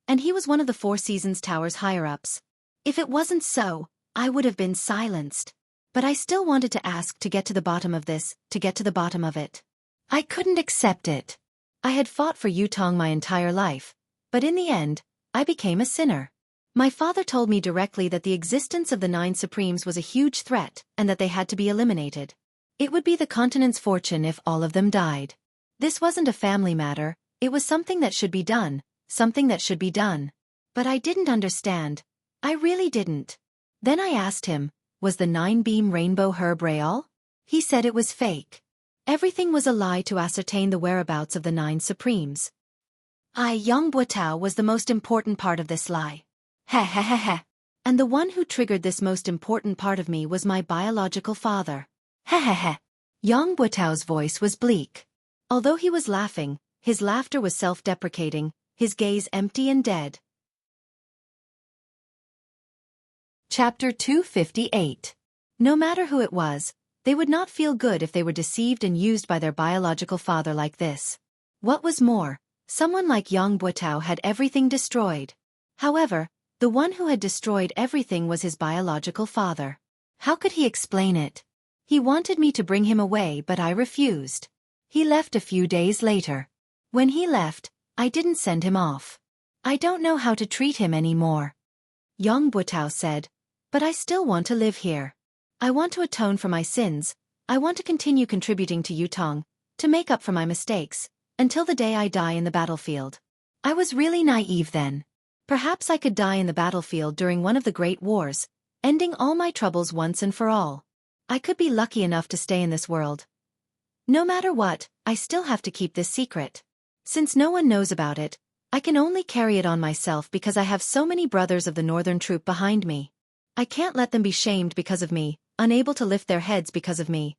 and he was one of the Four Seasons Tower's higher-ups. If it wasn't so, I would have been silenced. But I still wanted to ask, to get to the bottom of this, to get to the bottom of it. I couldn't accept it. I had fought for Yutong my entire life, but in the end, I became a sinner. My father told me directly that the existence of the Nine Supremes was a huge threat and that they had to be eliminated. It would be the continent's fortune if all of them died. This wasn't a family matter, it was something that should be done, something that should be done. But I didn't understand. I really didn't. Then I asked him, was the nine-beam rainbow herb real? He said it was fake. Everything was a lie to ascertain the whereabouts of the Nine Supremes. Yang Buotao was the most important part of this lie. Heh heh heh heh. And the one who triggered this most important part of me was my biological father. Heh heh heh. Yang Buotao's voice was bleak. Although he was laughing, his laughter was self-deprecating, his gaze empty and dead. Chapter 258. No matter who it was, they would not feel good if they were deceived and used by their biological father like this. What was more, someone like Yang Buotao had everything destroyed. However, the one who had destroyed everything was his biological father. How could he explain it? He wanted me to bring him away, but I refused. He left a few days later. When he left, I didn't send him off. I don't know how to treat him anymore. Yang Buotao said, but I still want to live here. I want to atone for my sins, I want to continue contributing to Yutong, to make up for my mistakes, until the day I die in the battlefield. I was really naive then. Perhaps I could die in the battlefield during one of the great wars, ending all my troubles once and for all. I could be lucky enough to stay in this world. No matter what, I still have to keep this secret. Since no one knows about it, I can only carry it on myself because I have so many brothers of the northern troop behind me. I can't let them be shamed because of me, unable to lift their heads because of me.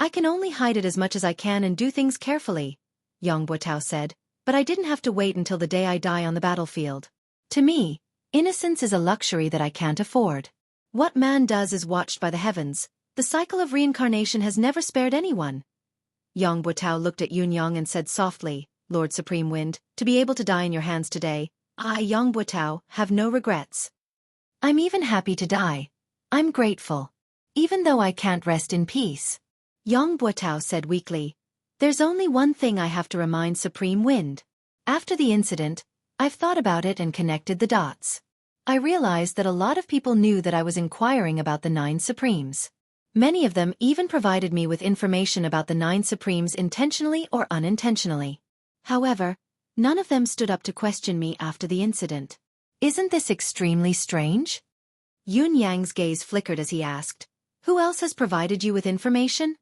I can only hide it as much as I can and do things carefully, Yang Buotao said, but I didn't have to wait until the day I die on the battlefield. To me, innocence is a luxury that I can't afford. What man does is watched by the heavens. The cycle of reincarnation has never spared anyone. Yang Buotao looked at Yunyang and said softly, Lord Supreme Wind, to be able to die in your hands today, I, Yang Buotao, have no regrets. I'm even happy to die. I'm grateful. Even though I can't rest in peace. Yang Buotao said weakly, there's only one thing I have to remind Supreme Wind. After the incident, I've thought about it and connected the dots. I realized that a lot of people knew that I was inquiring about the Nine Supremes. Many of them even provided me with information about the Nine Supremes intentionally or unintentionally. However, none of them stood up to question me after the incident. Isn't this extremely strange? Yun Yang's gaze flickered as he asked, who else has provided you with information?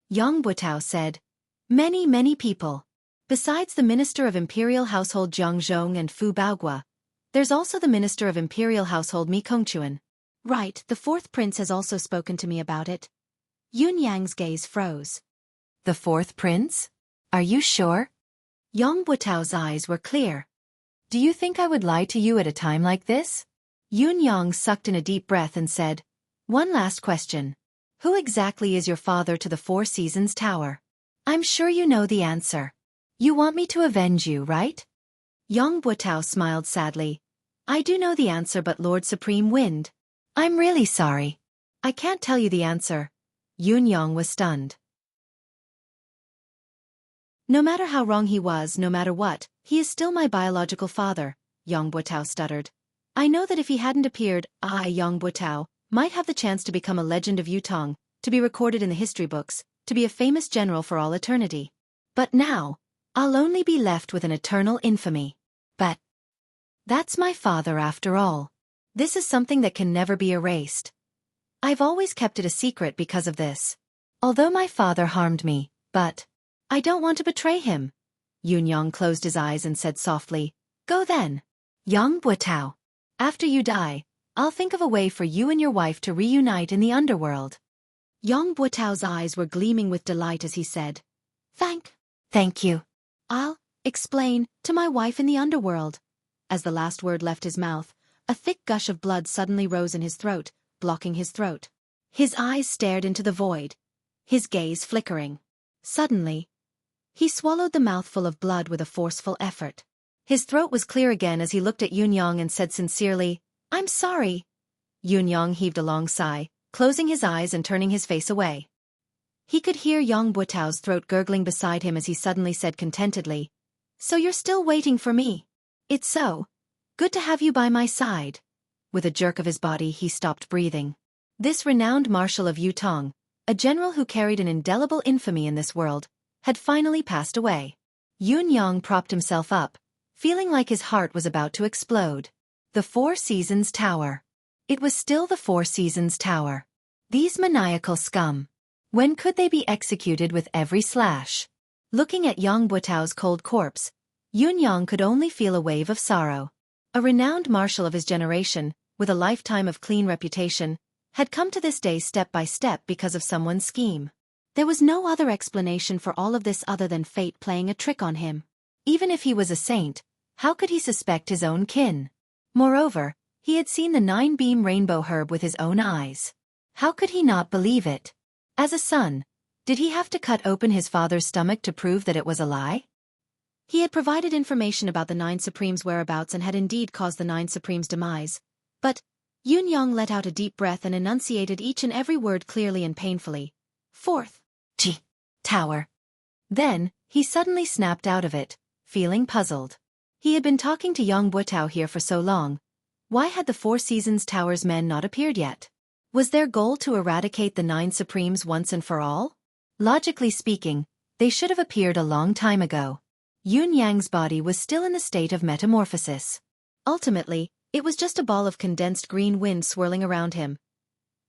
Yang Buotao said, many people. Besides the Minister of Imperial Household Jiang Zhong and Fu Baogua, there's also the Minister of Imperial Household Mi Kongquan. Right, the fourth prince has also spoken to me about it. Yun Yang's gaze froze. The fourth prince? Are you sure? Yang Buotao's eyes were clear. Do you think I would lie to you at a time like this? Yun Yang sucked in a deep breath and said, one last question. Who exactly is your father to the Four Seasons Tower? I'm sure you know the answer. You want me to avenge you, right? Yang Buotao smiled sadly. I do know the answer, but Lord Supreme Wind. I'm really sorry. I can't tell you the answer. Yun Yang was stunned. No matter how wrong he was, no matter what, he is still my biological father, Yang Buotao stuttered. I know that if he hadn't appeared, I, Yang Buotao, might have the chance to become a legend of Yutong, to be recorded in the history books, to be a famous general for all eternity. But now, I'll only be left with an eternal infamy. But that's my father after all. This is something that can never be erased. I've always kept it a secret because of this. Although my father harmed me, but I don't want to betray him. Yun Yang closed his eyes and said softly, go then. Yang Buotao. After you die, I'll think of a way for you and your wife to reunite in the underworld. Yang Buotao's eyes were gleaming with delight as he said, Thank you. I'll explain to my wife in the underworld. As the last word left his mouth, A thick gush of blood suddenly rose in his throat, blocking his throat. His eyes stared into the void, his gaze flickering. Suddenly, he swallowed the mouthful of blood with a forceful effort. His throat was clear again as he looked at Yunyang and said sincerely, "I'm sorry." Yunyang heaved a long sigh, closing his eyes and turning his face away. He could hear Yang Buitao's throat gurgling beside him as he suddenly said contentedly, "So you're still waiting for me? It's so good to have you by my side." With a jerk of his body he stopped breathing. This renowned marshal of Yutong, a general who carried an indelible infamy in this world, had finally passed away. Yunyang propped himself up, feeling like his heart was about to explode. The Four Seasons Tower. It was still the Four Seasons Tower. These maniacal scum. When could they be executed with every slash? Looking at Yang Buitao's cold corpse, Yunyang could only feel a wave of sorrow. A renowned marshal of his generation, with a lifetime of clean reputation, had come to this day step by step because of someone's scheme. There was no other explanation for all of this other than fate playing a trick on him. Even if he was a saint, how could he suspect his own kin? Moreover, he had seen the 9-beam rainbow herb with his own eyes. How could he not believe it? As a son, did he have to cut open his father's stomach to prove that it was a lie? He had provided information about the 9 Supremes' whereabouts and had indeed caused the 9 Supremes' demise. But Yunyang let out a deep breath and enunciated each and every word clearly and painfully. "Fourth Tower." Then, he suddenly snapped out of it, feeling puzzled. He had been talking to Yang Buitao here for so long. Why had the Four Seasons Tower's men not appeared yet? Was their goal to eradicate the 9 Supremes once and for all? Logically speaking, they should have appeared a long time ago. Yunyang's body was still in the state of metamorphosis. Ultimately, it was just a ball of condensed green wind swirling around him.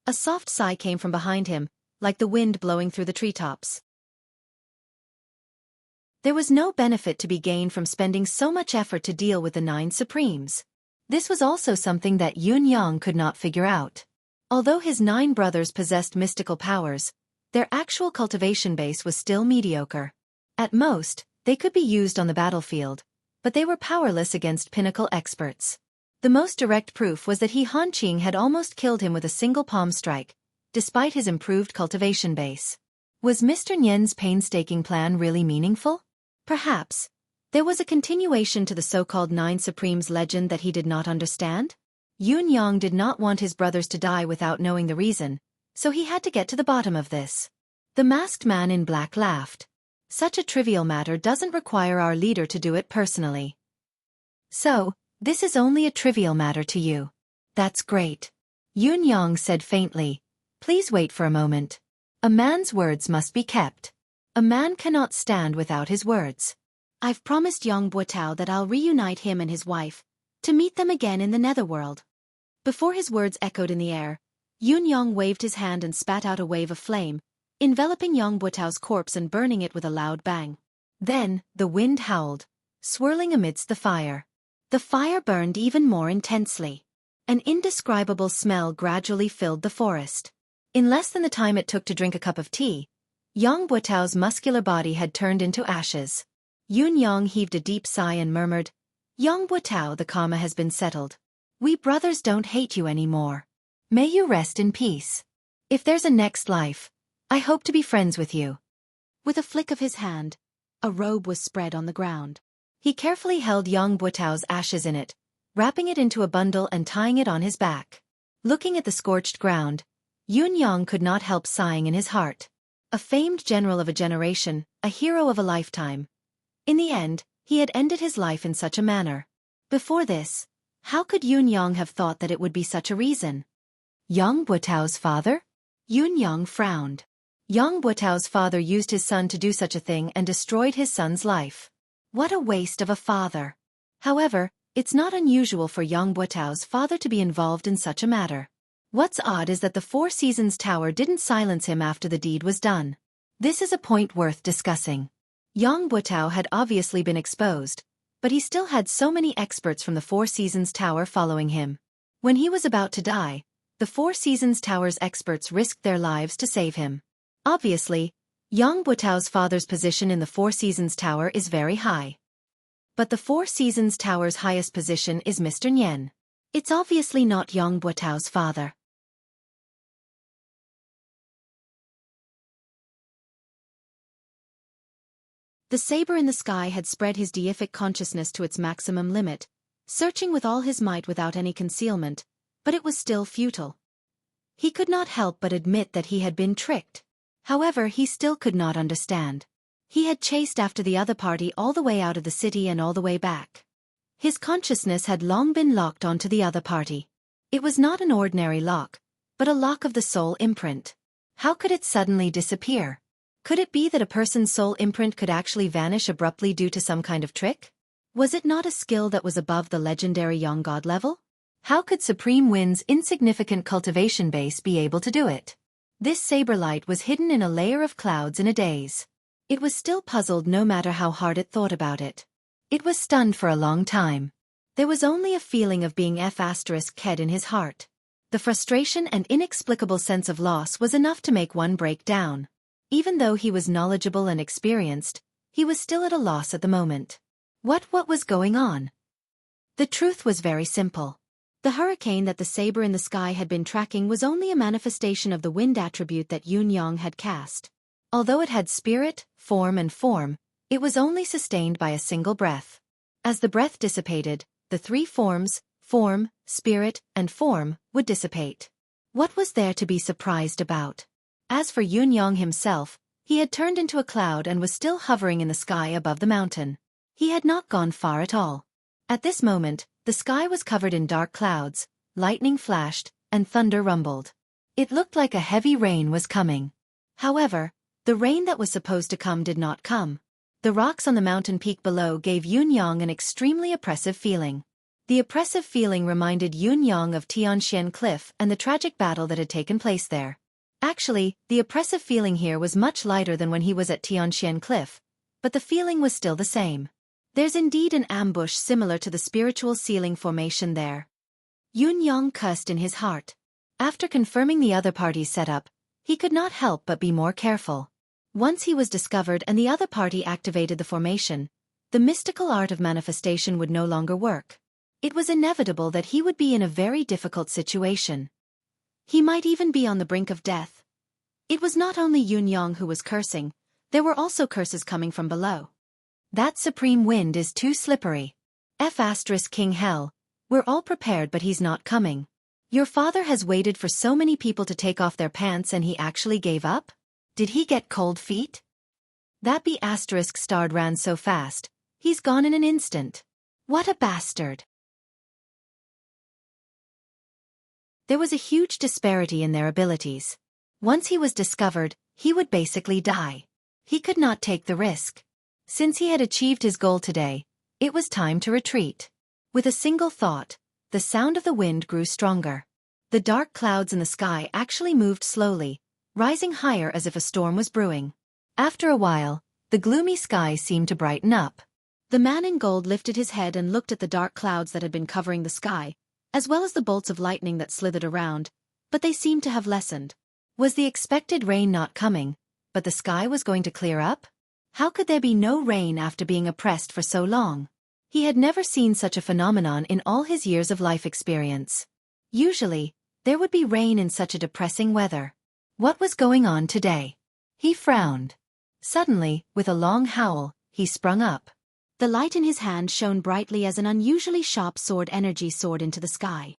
A soft sigh came from behind him, like the wind blowing through the treetops. There was no benefit to be gained from spending so much effort to deal with the 9 Supremes. This was also something that Yunyang could not figure out. Although his 9 brothers possessed mystical powers, their actual cultivation base was still mediocre. At most, they could be used on the battlefield, but they were powerless against pinnacle experts. The most direct proof was that Hanqing had almost killed him with a single palm strike, despite his improved cultivation base. Was Mr. Nian's painstaking plan really meaningful? Perhaps. There was a continuation to the so-called 9 Supremes legend that he did not understand? Yunyang did not want his brothers to die without knowing the reason, so he had to get to the bottom of this. The masked man in black laughed. Such a trivial matter doesn't require our leader to do it personally. So, this is only a trivial matter to you. That's great. Yunyang said faintly. Please wait for a moment. A man's words must be kept. A man cannot stand without his words. I've promised Yang Buitao that I'll reunite him and his wife, to meet them again in the netherworld. Before his words echoed in the air, Yunyang waved his hand and spat out a wave of flame, enveloping Yang Buitao's corpse and burning it with a loud bang. Then, the wind howled, swirling amidst the fire. The fire burned even more intensely. An indescribable smell gradually filled the forest. In less than the time it took to drink a cup of tea, Yang Buitao's muscular body had turned into ashes. Yunyang heaved a deep sigh and murmured, Yang Buitao, the karma has been settled. We brothers don't hate you anymore. May you rest in peace. If there's a next life, I hope to be friends with you. With a flick of his hand, a robe was spread on the ground. He carefully held Yang Buitao's ashes in it, wrapping it into a bundle and tying it on his back. Looking at the scorched ground, Yunyang could not help sighing in his heart. A famed general of a generation, a hero of a lifetime. In the end, he had ended his life in such a manner. Before this, how could Yunyang have thought that it would be such a reason? Yang Buitao's father? Yunyang frowned. Yang Buitao's father used his son to do such a thing and destroyed his son's life. What a waste of a father. However, it's not unusual for Yang Buitao's father to be involved in such a matter. What's odd is that the Four Seasons Tower didn't silence him after the deed was done. This is a point worth discussing. Yang Buitao had obviously been exposed, but he still had so many experts from the Four Seasons Tower following him. When he was about to die, the Four Seasons Tower's experts risked their lives to save him. Obviously, Yang Buitao's father's position in the Four Seasons Tower is very high. But the Four Seasons Tower's highest position is Mr. Nian. It's obviously not Yong Buotao's father. The saber in the sky had spread his deific consciousness to its maximum limit, searching with all his might without any concealment, but it was still futile. He could not help but admit that he had been tricked. However, he still could not understand. He had chased after the other party all the way out of the city and all the way back. His consciousness had long been locked onto the other party. It was not an ordinary lock, but a lock of the soul imprint. How could it suddenly disappear? Could it be that a person's soul imprint could actually vanish abruptly due to some kind of trick? Was it not a skill that was above the legendary Young God level? How could Supreme Wind's insignificant cultivation base be able to do it? This saber light was hidden in a layer of clouds in a daze. It was still puzzled no matter how hard it thought about it. It was stunned for a long time. There was only a feeling of being F***ed in his heart. The frustration and inexplicable sense of loss was enough to make one break down. Even though he was knowledgeable and experienced, he was still at a loss at the moment. What was going on? The truth was very simple. The hurricane that the saber in the sky had been tracking was only a manifestation of the wind attribute that Yun Yang had cast. Although it had spirit, form, it was only sustained by a single breath. As the breath dissipated, the three forms, form, spirit, and form, would dissipate. What was there to be surprised about? As for Yun Yang himself, he had turned into a cloud and was still hovering in the sky above the mountain. He had not gone far at all. At this moment, the sky was covered in dark clouds, lightning flashed, and thunder rumbled. It looked like a heavy rain was coming. However, the rain that was supposed to come did not come. The rocks on the mountain peak below gave Yun Yang an extremely oppressive feeling. The oppressive feeling reminded Yun Yang of Tianxian Cliff and the tragic battle that had taken place there. Actually, the oppressive feeling here was much lighter than when he was at Tianxian Cliff, but the feeling was still the same. There's indeed an ambush similar to the spiritual ceiling formation there. Yun Yang cursed in his heart. After confirming the other party's setup, he could not help but be more careful. Once he was discovered and the other party activated the formation, the mystical art of manifestation would no longer work. It was inevitable that he would be in a very difficult situation. He might even be on the brink of death. It was not only Yun Yang who was cursing, there were also curses coming from below. That supreme wind is too slippery. King Hell, we're all prepared but he's not coming. Your father has waited for so many people to take off their pants and he actually gave up? Did he get cold feet? That B***** ran so fast, he's gone in an instant. What a bastard. There was a huge disparity in their abilities. Once he was discovered, he would basically die. He could not take the risk. Since he had achieved his goal today, it was time to retreat. With a single thought, the sound of the wind grew stronger. The dark clouds in the sky actually moved slowly, rising higher as if a storm was brewing. After a while, the gloomy sky seemed to brighten up. The man in gold lifted his head and looked at the dark clouds that had been covering the sky, as well as the bolts of lightning that slithered around, but they seemed to have lessened. Was the expected rain not coming, but the sky was going to clear up? How could there be no rain after being oppressed for so long? He had never seen such a phenomenon in all his years of life experience. Usually, there would be rain in such a depressing weather. What was going on today? He frowned. Suddenly, with a long howl, he sprung up. The light in his hand shone brightly as an unusually sharp sword energy soared into the sky.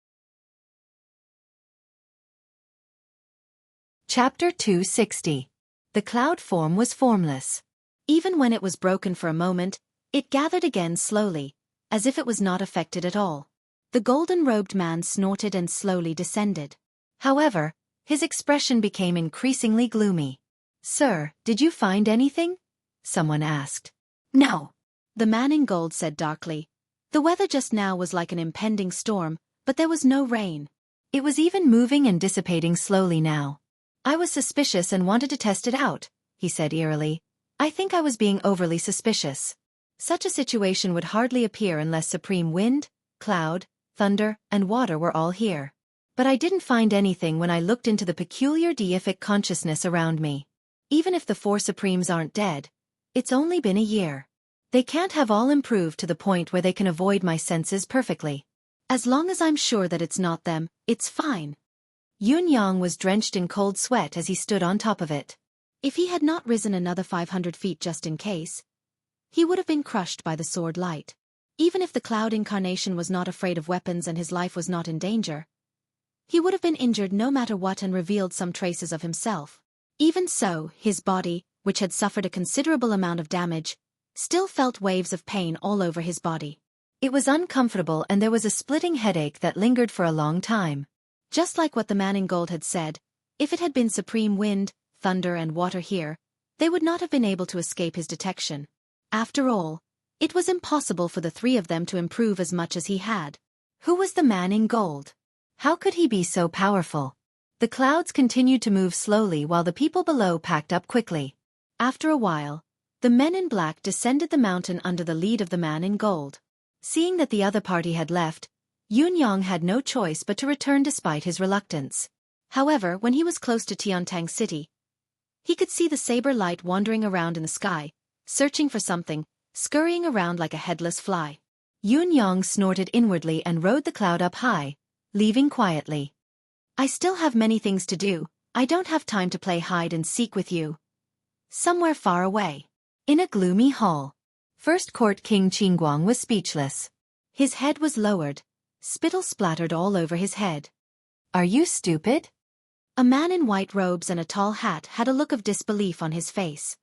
Chapter 260. The cloud form was formless. Even when it was broken for a moment, it gathered again slowly, as if it was not affected at all. The golden-robed man snorted and slowly descended. However, his expression became increasingly gloomy. "Sir, did you find anything?" someone asked. "No," the man in gold said darkly. The weather just now was like an impending storm, but there was no rain. It was even moving and dissipating slowly now. "I was suspicious and wanted to test it out," he said eerily. "I think I was being overly suspicious. Such a situation would hardly appear unless supreme wind, cloud, thunder, and water were all here. But I didn't find anything when I looked into the peculiar deific consciousness around me. Even if the four supremes aren't dead, it's only been a year. They can't have all improved to the point where they can avoid my senses perfectly. As long as I'm sure that it's not them, it's fine. Yun Yang was drenched in cold sweat as he stood on top of it. If he had not risen another 500 feet just in case, he would have been crushed by the sword light. Even if the cloud incarnation was not afraid of weapons and his life was not in danger, he would have been injured no matter what and revealed some traces of himself. Even so, his body, which had suffered a considerable amount of damage, still felt waves of pain all over his body. It was uncomfortable and there was a splitting headache that lingered for a long time. Just like what the man in gold had said, if it had been supreme wind, thunder and water here, they would not have been able to escape his detection. After all, it was impossible for the three of them to improve as much as he had. Who was the man in gold? How could he be so powerful? The clouds continued to move slowly while the people below packed up quickly. After a while, the men in black descended the mountain under the lead of the man in gold. Seeing that the other party had left, Yun Yang had no choice but to return despite his reluctance. However, when he was close to Tiantang City, he could see the saber light wandering around in the sky, searching for something, scurrying around like a headless fly. Yun Yang snorted inwardly and rode the cloud up high, leaving quietly. I still have many things to do, I don't have time to play hide and seek with you. Somewhere far away, in a gloomy hall, First Court King Qingguang was speechless. His head was lowered, spittle splattered all over his head. Are you stupid? A man in white robes and a tall hat had a look of disbelief on his face.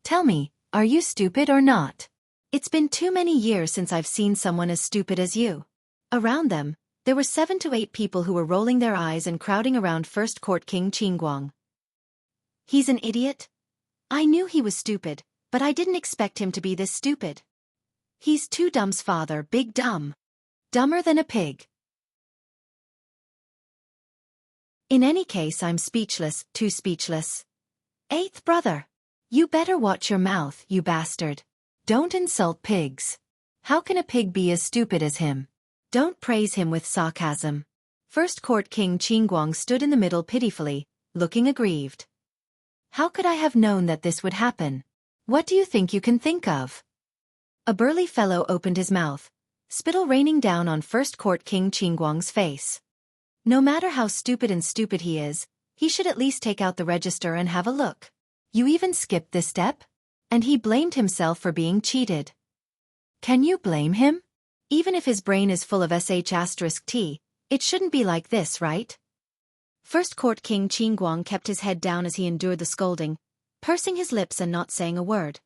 Tell me, are you stupid or not? It's been too many years since I've seen someone as stupid as you. Around them, there were 7 to 8 people who were rolling their eyes and crowding around First Court King Qingguang. He's an idiot? I knew he was stupid, but I didn't expect him to be this stupid. He's too dumb's father, big dumb. Dumber than a pig. In any case, I'm speechless, too speechless. 8th brother. You better watch your mouth, you bastard. Don't insult pigs. How can a pig be as stupid as him? Don't praise him with sarcasm. First Court King Qingguang stood in the middle pitifully, looking aggrieved. How could I have known that this would happen? What do you think you can think of? A burly fellow opened his mouth, spittle raining down on First Court King Qingguang's face. No matter how stupid he is, he should at least take out the register and have a look. You even skipped this step? And he blamed himself for being cheated. Can you blame him? Even if his brain is full of sh*t, it shouldn't be like this, right? First Court King Qingguang kept his head down as he endured the scolding, pursing his lips and not saying a word.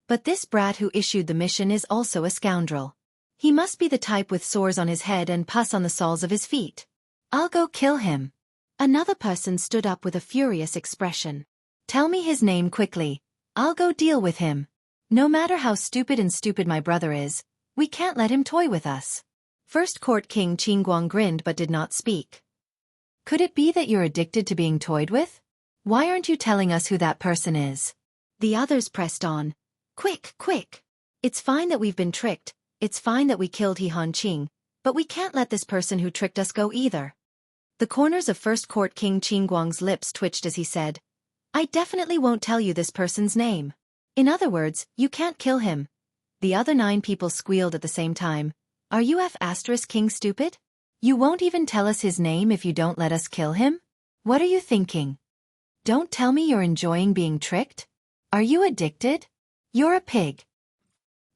But this brat who issued the mission is also a scoundrel. He must be the type with sores on his head and pus on the soles of his feet. I'll go kill him. Another person stood up with a furious expression. Tell me his name quickly. I'll go deal with him. No matter how stupid my brother is, we can't let him toy with us. First Court King Qingguang grinned but did not speak. Could it be that you're addicted to being toyed with? Why aren't you telling us who that person is? The others pressed on. Quick, quick. It's fine that we've been tricked, it's fine that we killed He Hanqing, but we can't let this person who tricked us go either. The corners of First Court King Qingguang's lips twitched as he said, I definitely won't tell you this person's name. In other words, you can't kill him. The other 9 people squealed at the same time. Are you King stupid? You won't even tell us his name if you don't let us kill him? What are you thinking? Don't tell me you're enjoying being tricked? Are you addicted? You're a pig.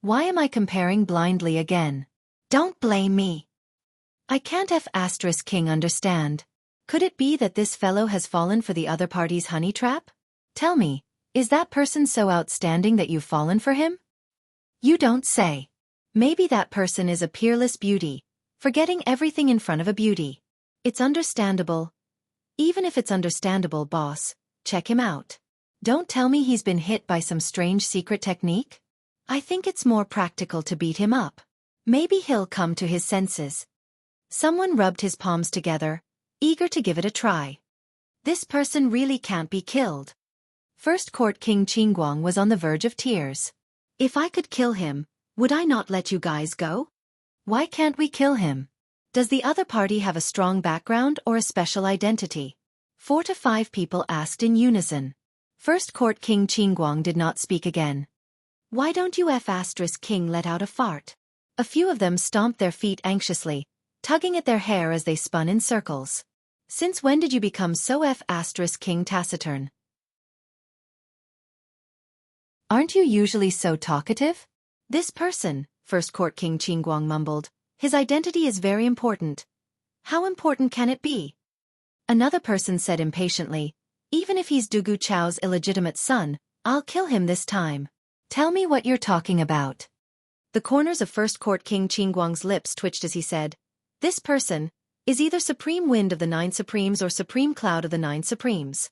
Why am I comparing blindly again? Don't blame me. I can't King understand. Could it be that this fellow has fallen for the other party's honey trap? Tell me, is that person so outstanding that you've fallen for him? You don't say. Maybe that person is a peerless beauty, forgetting everything in front of a beauty. It's understandable. Even if it's understandable, boss, check him out. Don't tell me he's been hit by some strange secret technique. I think it's more practical to beat him up. Maybe he'll come to his senses. Someone rubbed his palms together, eager to give it a try. This person really can't be killed. First Court King Qingguang was on the verge of tears. If I could kill him, would I not let you guys go? Why can't we kill him? Does the other party have a strong background or a special identity? 4 to 5 people asked in unison. First Court King Qingguang did not speak again. Why don't you King let out a fart? A few of them stomped their feet anxiously, tugging at their hair as they spun in circles. Since when did you become so King taciturn? Aren't you usually so talkative? This person, First Court King Qingguang mumbled, his identity is very important. How important can it be? Another person said impatiently, even if he's Dugu Chao's illegitimate son, I'll kill him this time. Tell me what you're talking about. The corners of First Court King Qingguang's lips twitched as he said, this person is either Supreme Wind of the Nine Supremes or Supreme Cloud of the Nine Supremes.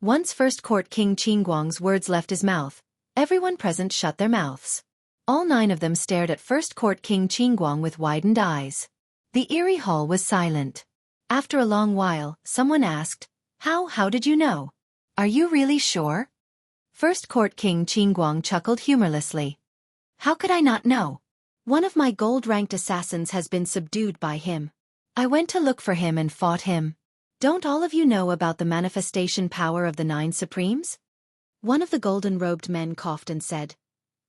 Once First Court King Qingguang's words left his mouth, everyone present shut their mouths. All 9 of them stared at First Court King Qingguang with widened eyes. The eerie hall was silent. After a long while, someone asked, How did you know? Are you really sure? First Court King Qingguang chuckled humorlessly. How could I not know? One of my gold-ranked assassins has been subdued by him. I went to look for him and fought him. Don't all of you know about the manifestation power of the 9 Supremes? One of the golden-robed men coughed and said,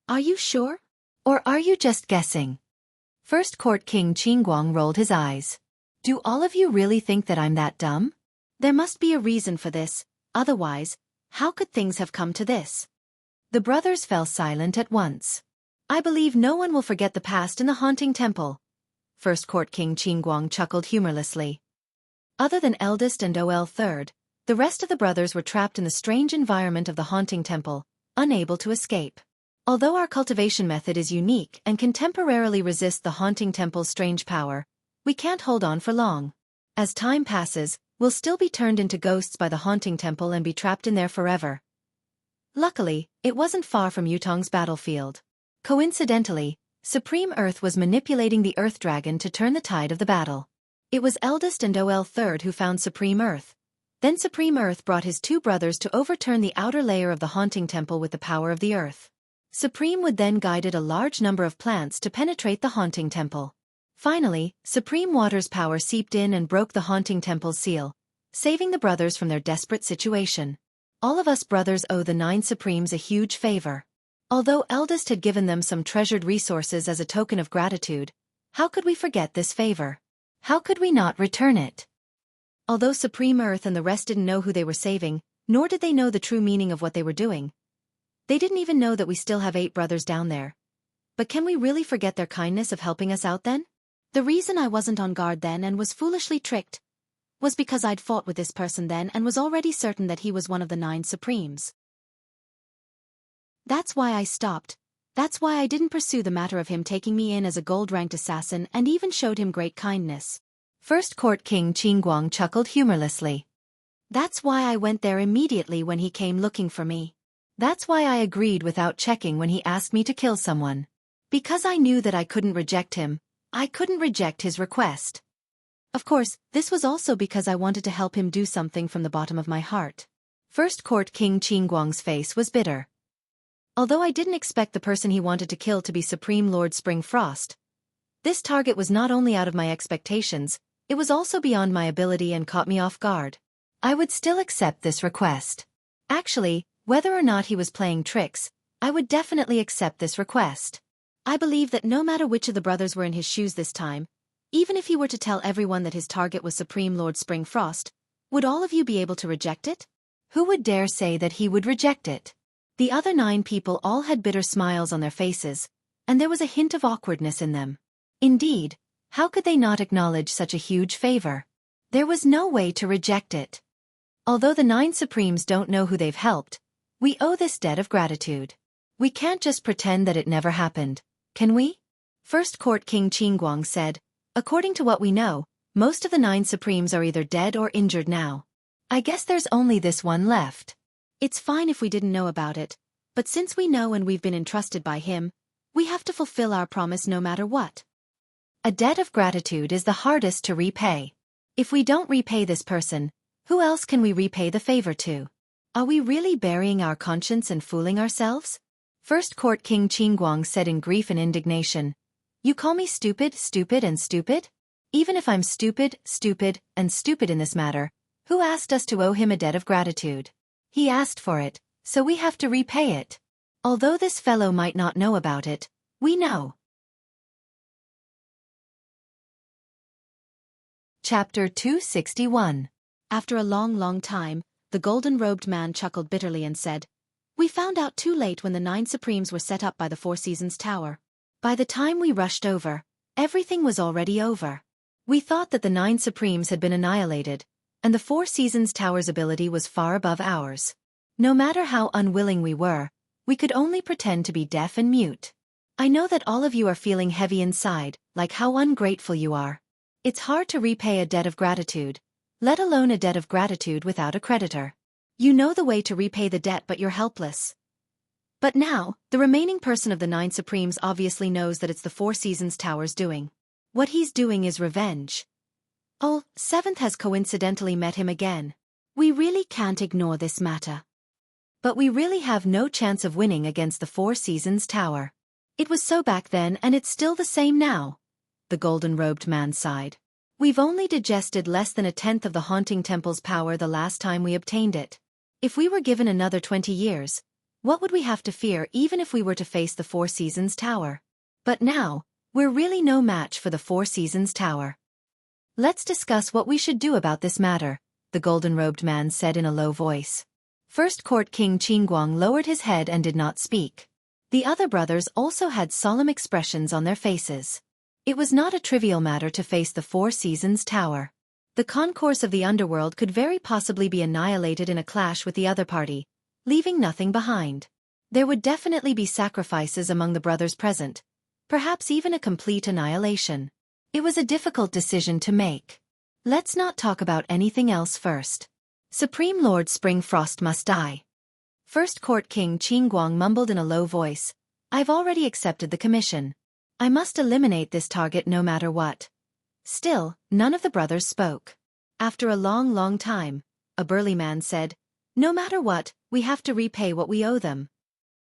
Are you sure? Or are you just guessing? First Court King Qingguang rolled his eyes. Do all of you really think that I'm that dumb? There must be a reason for this, otherwise, how could things have come to this? The brothers fell silent at once. I believe no one will forget the past in the haunting temple. First Court King Qingguang chuckled humorlessly. Other than eldest and OL third, the rest of the brothers were trapped in the strange environment of the haunting temple, unable to escape. Although our cultivation method is unique and can temporarily resist the haunting temple's strange power, we can't hold on for long. As time passes, we'll still be turned into ghosts by the haunting temple and be trapped in there forever. Luckily, it wasn't far from Yutong's battlefield. Coincidentally, Supreme Earth was manipulating the Earth Dragon to turn the tide of the battle. It was eldest and OL third who found Supreme Earth. Then Supreme Earth brought his 2 brothers to overturn the outer layer of the haunting temple with the power of the earth. Supreme would then guided a large number of plants to penetrate the haunting temple. Finally, Supreme Water's power seeped in and broke the haunting temple's seal, saving the brothers from their desperate situation. All of us brothers owe the 9 Supremes a huge favor. Although Eldest had given them some treasured resources as a token of gratitude, how could we forget this favor? How could we not return it? Although Supreme Earth and the rest didn't know who they were saving, nor did they know the true meaning of what they were doing. They didn't even know that we still have 8 brothers down there. But can we really forget their kindness of helping us out then? The reason I wasn't on guard then and was foolishly tricked was because I'd fought with this person then and was already certain that he was one of the 9 Supremes. That's why I stopped. That's why I didn't pursue the matter of him taking me in as a gold-ranked assassin and even showed him great kindness. First Court King Qingguang chuckled humorlessly. That's why I went there immediately when he came looking for me. That's why I agreed without checking when he asked me to kill someone. Because I knew that I couldn't reject him, I couldn't reject his request. Of course, this was also because I wanted to help him do something from the bottom of my heart. First Court King Qingguang's face was bitter. Although I didn't expect the person he wanted to kill to be Supreme Lord Spring Frost, this target was not only out of my expectations, it was also beyond my ability and caught me off guard. I would still accept this request. Actually, whether or not he was playing tricks, I would definitely accept this request. I believe that no matter which of the brothers were in his shoes this time, even if he were to tell everyone that his target was Supreme Lord Spring Frost, would all of you be able to reject it? Who would dare say that he would reject it? The other 9 people all had bitter smiles on their faces, and there was a hint of awkwardness in them. Indeed, how could they not acknowledge such a huge favor? There was no way to reject it. Although the 9 Supremes don't know who they've helped, we owe this debt of gratitude. We can't just pretend that it never happened, can we? First Court King Qingguang said, according to what we know, most of the 9 Supremes are either dead or injured now. I guess there's only this one left. It's fine if we didn't know about it, but since we know and we've been entrusted by him, we have to fulfill our promise no matter what. A debt of gratitude is the hardest to repay. If we don't repay this person, who else can we repay the favor to? Are we really burying our conscience and fooling ourselves? First Court King Qingguang said in grief and indignation, You call me stupid, stupid, and stupid? Even if I'm stupid, stupid, and stupid in this matter, who asked us to owe him a debt of gratitude? He asked for it, so we have to repay it. Although this fellow might not know about it, we know. Chapter 261. After a long time, the golden-robed man chuckled bitterly and said, "We found out too late when the 9 Supremes were set up by the Four Seasons Tower. By the time we rushed over, everything was already over. We thought that the 9 Supremes had been annihilated, and the Four Seasons Tower's ability was far above ours. No matter how unwilling we were, we could only pretend to be deaf and mute. I know that all of you are feeling heavy inside, like how ungrateful you are. It's hard to repay a debt of gratitude, let alone a debt of gratitude without a creditor. You know the way to repay the debt, but you're helpless. But now, the remaining person of the 9 Supremes obviously knows that it's the Four Seasons Tower's doing. What he's doing is revenge. Oh, 7th has coincidentally met him again. We really can't ignore this matter. But we really have no chance of winning against the Four Seasons Tower. It was so back then and it's still the same now." The golden-robed man sighed. "We've only digested less than 1/10 of the Haunting Temple's power the last time we obtained it. If we were given another 20 years, what would we have to fear even if we were to face the Four Seasons Tower? But now, we're really no match for the Four Seasons Tower. Let's discuss what we should do about this matter," the golden-robed man said in a low voice. First Court King Qingguang lowered his head and did not speak. The other brothers also had solemn expressions on their faces. It was not a trivial matter to face the Four Seasons Tower. The concourse of the underworld could very possibly be annihilated in a clash with the other party, leaving nothing behind. There would definitely be sacrifices among the brothers present, perhaps even a complete annihilation. It was a difficult decision to make. Let's not talk about anything else first. Supreme Lord Springfrost must die. First Court King Qingguang mumbled in a low voice, "I've already accepted the commission. I must eliminate this target no matter what." Still, none of the brothers spoke. After a long time, a burly man said, "No matter what, we have to repay what we owe them."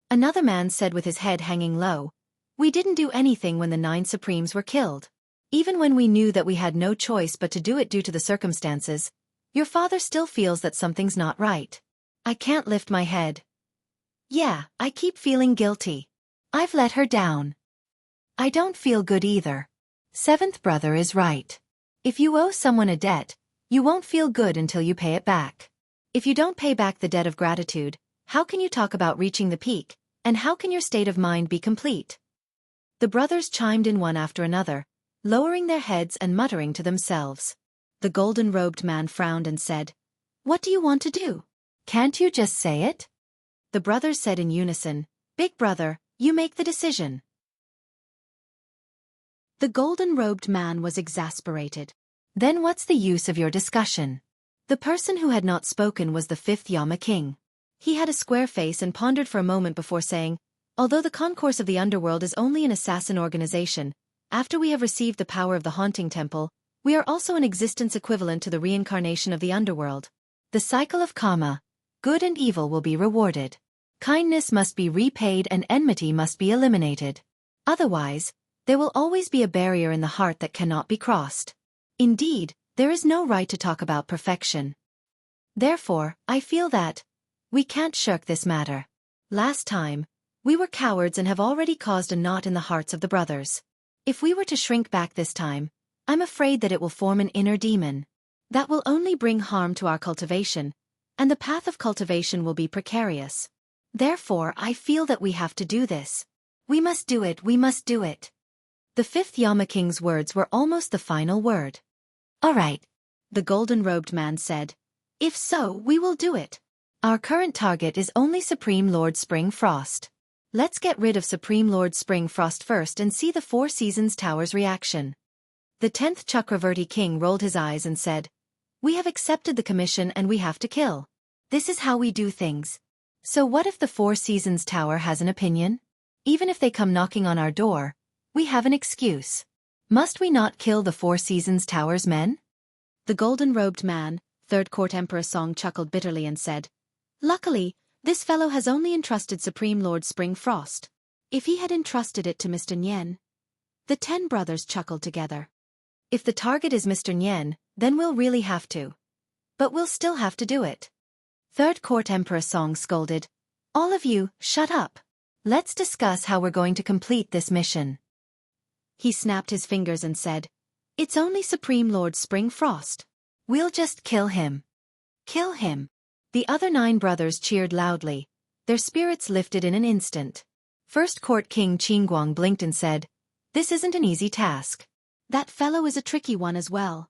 Another man said with his head hanging low, "We didn't do anything when the 9 Supremes were killed. Even when we knew that we had no choice but to do it due to the circumstances, your father still feels that something's not right. I can't lift my head. Yeah, I keep feeling guilty. I've let her down. I don't feel good either. 7th brother is right. If you owe someone a debt, you won't feel good until you pay it back. If you don't pay back the debt of gratitude, how can you talk about reaching the peak, and how can your state of mind be complete?" The brothers chimed in one after another, lowering their heads and muttering to themselves. The golden-robed man frowned and said, "What do you want to do? Can't you just say it?" The brothers said in unison, "Big brother, you make the decision." The golden-robed man was exasperated. "Then what's the use of your discussion?" The person who had not spoken was the 5th Yama King. He had a square face and pondered for a moment before saying, "Although the concourse of the underworld is only an assassin organization, after we have received the power of the Haunting Temple, we are also an existence equivalent to the reincarnation of the underworld. The cycle of karma, good and evil will be rewarded. Kindness must be repaid and enmity must be eliminated. Otherwise, there will always be a barrier in the heart that cannot be crossed. Indeed, there is no right to talk about perfection. Therefore, I feel that we can't shirk this matter. Last time, we were cowards and have already caused a knot in the hearts of the brothers. If we were to shrink back this time, I'm afraid that it will form an inner demon. That will only bring harm to our cultivation, and the path of cultivation will be precarious. Therefore, I feel that we have to do this. We must do it, we must do it." The 5th Yama King's words were almost the final word. "All right," the golden-robed man said. "If so, we will do it. Our current target is only Supreme Lord Springfrost. Let's get rid of Supreme Lord Springfrost first and see the Four Seasons Tower's reaction." The 10th Chakravarti King rolled his eyes and said, "We have accepted the commission and we have to kill. This is how we do things. So what if the Four Seasons Tower has an opinion? Even if they come knocking on our door, we have an excuse. Must we not kill the Four Seasons Tower's men?" The golden-robed man, 3rd Court Emperor Song, chuckled bitterly and said, "Luckily, this fellow has only entrusted Supreme Lord Springfrost. If he had entrusted it to Mr. Nyen..." The 10 brothers chuckled together. "If the target is Mr. Nyen, then we'll really have to. But we'll still have to do it." 3rd Court Emperor Song scolded, "All of you, shut up. Let's discuss how we're going to complete this mission." He snapped his fingers and said, It's only Supreme Lord Spring Frost. We'll just kill him. Kill him. The other 9 brothers cheered loudly. Their spirits lifted in an instant. First Court King Qingguang blinked and said, "This isn't an easy task. That fellow is a tricky one as well."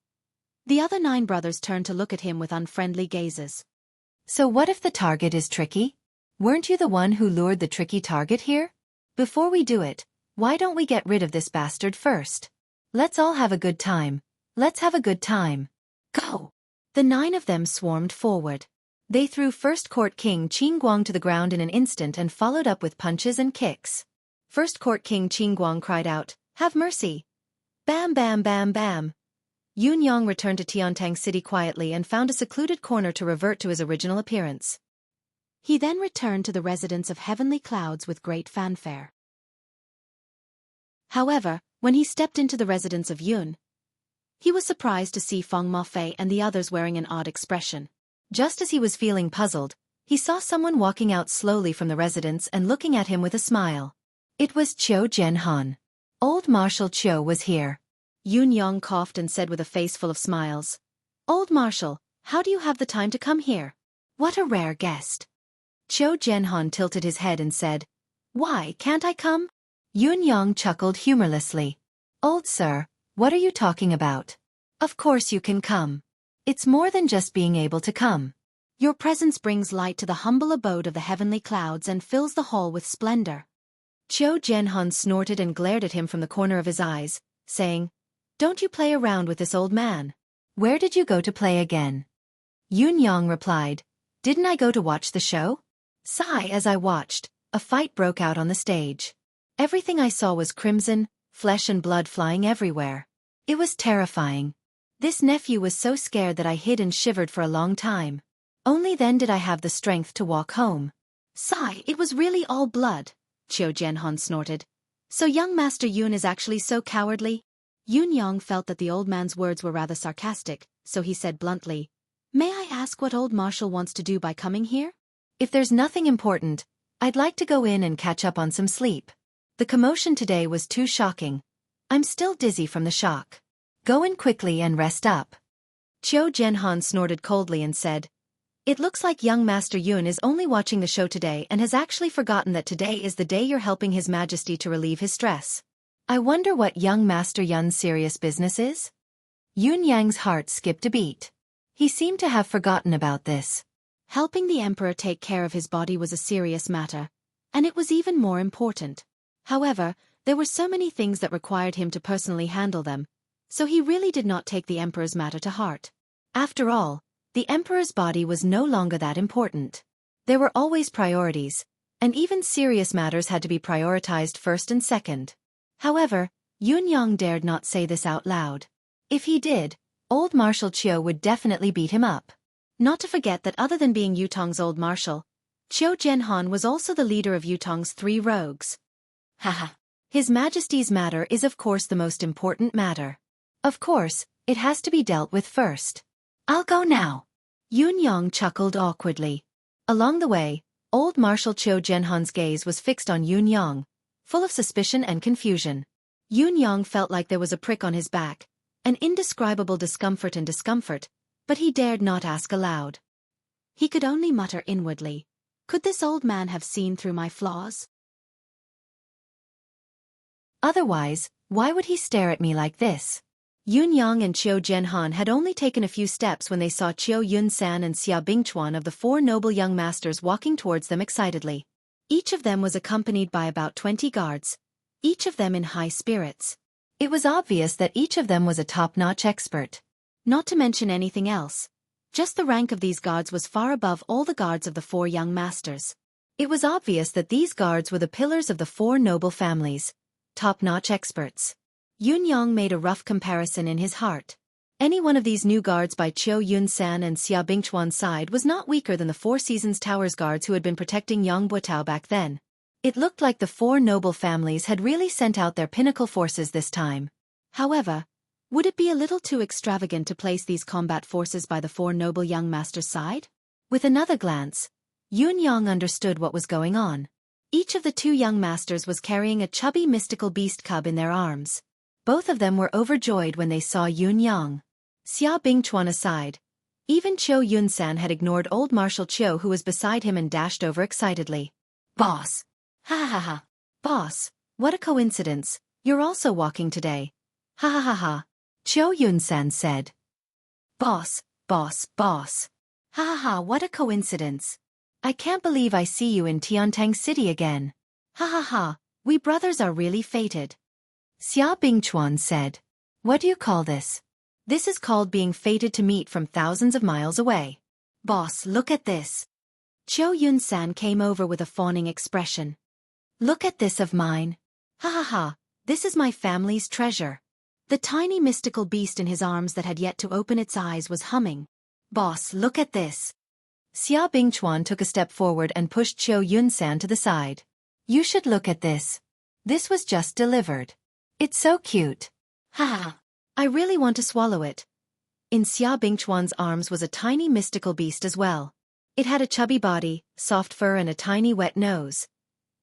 The other 9 brothers turned to look at him with unfriendly gazes. "So what if the target is tricky? Weren't you the one who lured the tricky target here? Before we do it, why don't we get rid of this bastard first? Let's all have a good time. Let's have a good time. Go!" The 9 of them swarmed forward. They threw First Court King Qingguang to the ground in an instant and followed up with punches and kicks. First Court King Qingguang cried out, "Have mercy!" Bam bam bam bam. Yun Yang returned to Tiantang City quietly and found a secluded corner to revert to his original appearance. He then returned to the residence of Heavenly Clouds with great fanfare. However, when he stepped into the residence of Yun, he was surprised to see Feng Mafei and the others wearing an odd expression. Just as he was feeling puzzled, he saw someone walking out slowly from the residence and looking at him with a smile. It was Qiu Jianhan. Old Marshal Qiu was here. Yun Yang coughed and said with a face full of smiles, "Old Marshal, how do you have the time to come here? What a rare guest." Qiu Jianhan tilted his head and said, "Why can't I come?" Yun Yang chuckled humorlessly. "Old sir, what are you talking about? Of course you can come. It's more than just being able to come. Your presence brings light to the humble abode of the heavenly clouds and fills the hall with splendor." Qiu Jianhan snorted and glared at him from the corner of his eyes, saying, "Don't you play around with this old man. Where did you go to play again?" Yun Yang replied, "Didn't I go to watch the show?" Sigh. As I watched, a fight broke out on the stage. Everything I saw was crimson, flesh and blood flying everywhere. It was terrifying. This nephew was so scared that I hid and shivered for a long time. Only then did I have the strength to walk home. Sigh. It was really all blood. Qiu Jianhan snorted. "So young Master Yun is actually so cowardly?" Yun Yang felt that the old man's words were rather sarcastic, so he said bluntly, "May I ask what old Marshal wants to do by coming here?" "If there's nothing important, I'd like to go in and catch up on some sleep. The commotion today was too shocking. I'm still dizzy from the shock. Go in quickly and rest up." Qiu Jianhan snorted coldly and said, "It looks like young Master Yun is only watching the show today and has actually forgotten that today is the day you're helping His Majesty to relieve his stress. I wonder what young Master Yun's serious business is?" Yun Yang's heart skipped a beat. He seemed to have forgotten about this. Helping the Emperor take care of his body was a serious matter, and it was even more important. However, there were so many things that required him to personally handle them, so he really did not take the Emperor's matter to heart. After all, the Emperor's body was no longer that important. There were always priorities, and even serious matters had to be prioritized first and second. However, Yun Yang dared not say this out loud. If he did, old Marshal Qiu would definitely beat him up. Not to forget that other than being Yutong's old marshal, Qiu Jianhan was also the leader of Yutong's 3 rogues. Haha. His Majesty's matter is of course the most important matter. Of course, it has to be dealt with first. I'll go now. Yun Yang chuckled awkwardly. Along the way, old Marshal Qiu Jianhan's gaze was fixed on Yun Yang, full of suspicion and confusion. Yun Yang felt like there was a prick on his back, an indescribable discomfort, but he dared not ask aloud. He could only mutter inwardly, "Could this old man have seen through my flaws? Otherwise, why would he stare at me like this?" Yun Yang and Qiu Jianhan had only taken a few steps when they saw Qiu Yunsan and Xia Bingchuan of the 4 noble young masters walking towards them excitedly. Each of them was accompanied by about 20 guards, each of them in high spirits. It was obvious that each of them was a top-notch expert. Not to mention anything else. Just the rank of these guards was far above all the guards of the 4 young masters. It was obvious that these guards were the pillars of the 4 noble families, top-notch experts. Yun Yang made a rough comparison in his heart. Any one of these new guards by Qiu Yunsan and Xia Bingchuan's side was not weaker than the 4 Seasons Towers guards who had been protecting Yang Buotao back then. It looked like the 4 noble families had really sent out their pinnacle forces this time. However, would it be a little too extravagant to place these combat forces by the 4 noble young masters' side? With another glance, Yun Yang understood what was going on. Each of the 2 young masters was carrying a chubby mystical beast cub in their arms. Both of them were overjoyed when they saw Yun Yang. Xia Bingchuan aside, even Qiu Yunsan had ignored old Marshal Qiu, who was beside him, and dashed over excitedly. "Boss! Ha ha ha ha! Boss, what a coincidence, you're also walking today. Ha ha ha ha!" Qiu Yunsan said. "Boss, boss, boss! Ha ha ha, what a coincidence! I can't believe I see you in Tiantang City again. Ha ha ha, we brothers are really fated." Xia Bingchuan said. "What do you call this?" "This is called being fated to meet from thousands of miles away. Boss, look at this." Qiu Yunsan came over with a fawning expression. "Look at this of mine. Ha ha ha, this is my family's treasure." The tiny mystical beast in his arms that had yet to open its eyes was humming. "Boss, look at this." Xia Bingchuan took a step forward and pushed Qiu Yunsan to the side. "You should look at this. This was just delivered. It's so cute. Ha ha. I really want to swallow it." In Xia Bingchuan's arms was a tiny mystical beast as well. It had a chubby body, soft fur, and a tiny wet nose.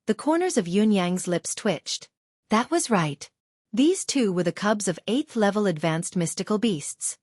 The corners of Yun Yang's lips twitched. That was right. These two were the cubs of 8th level advanced mystical beasts.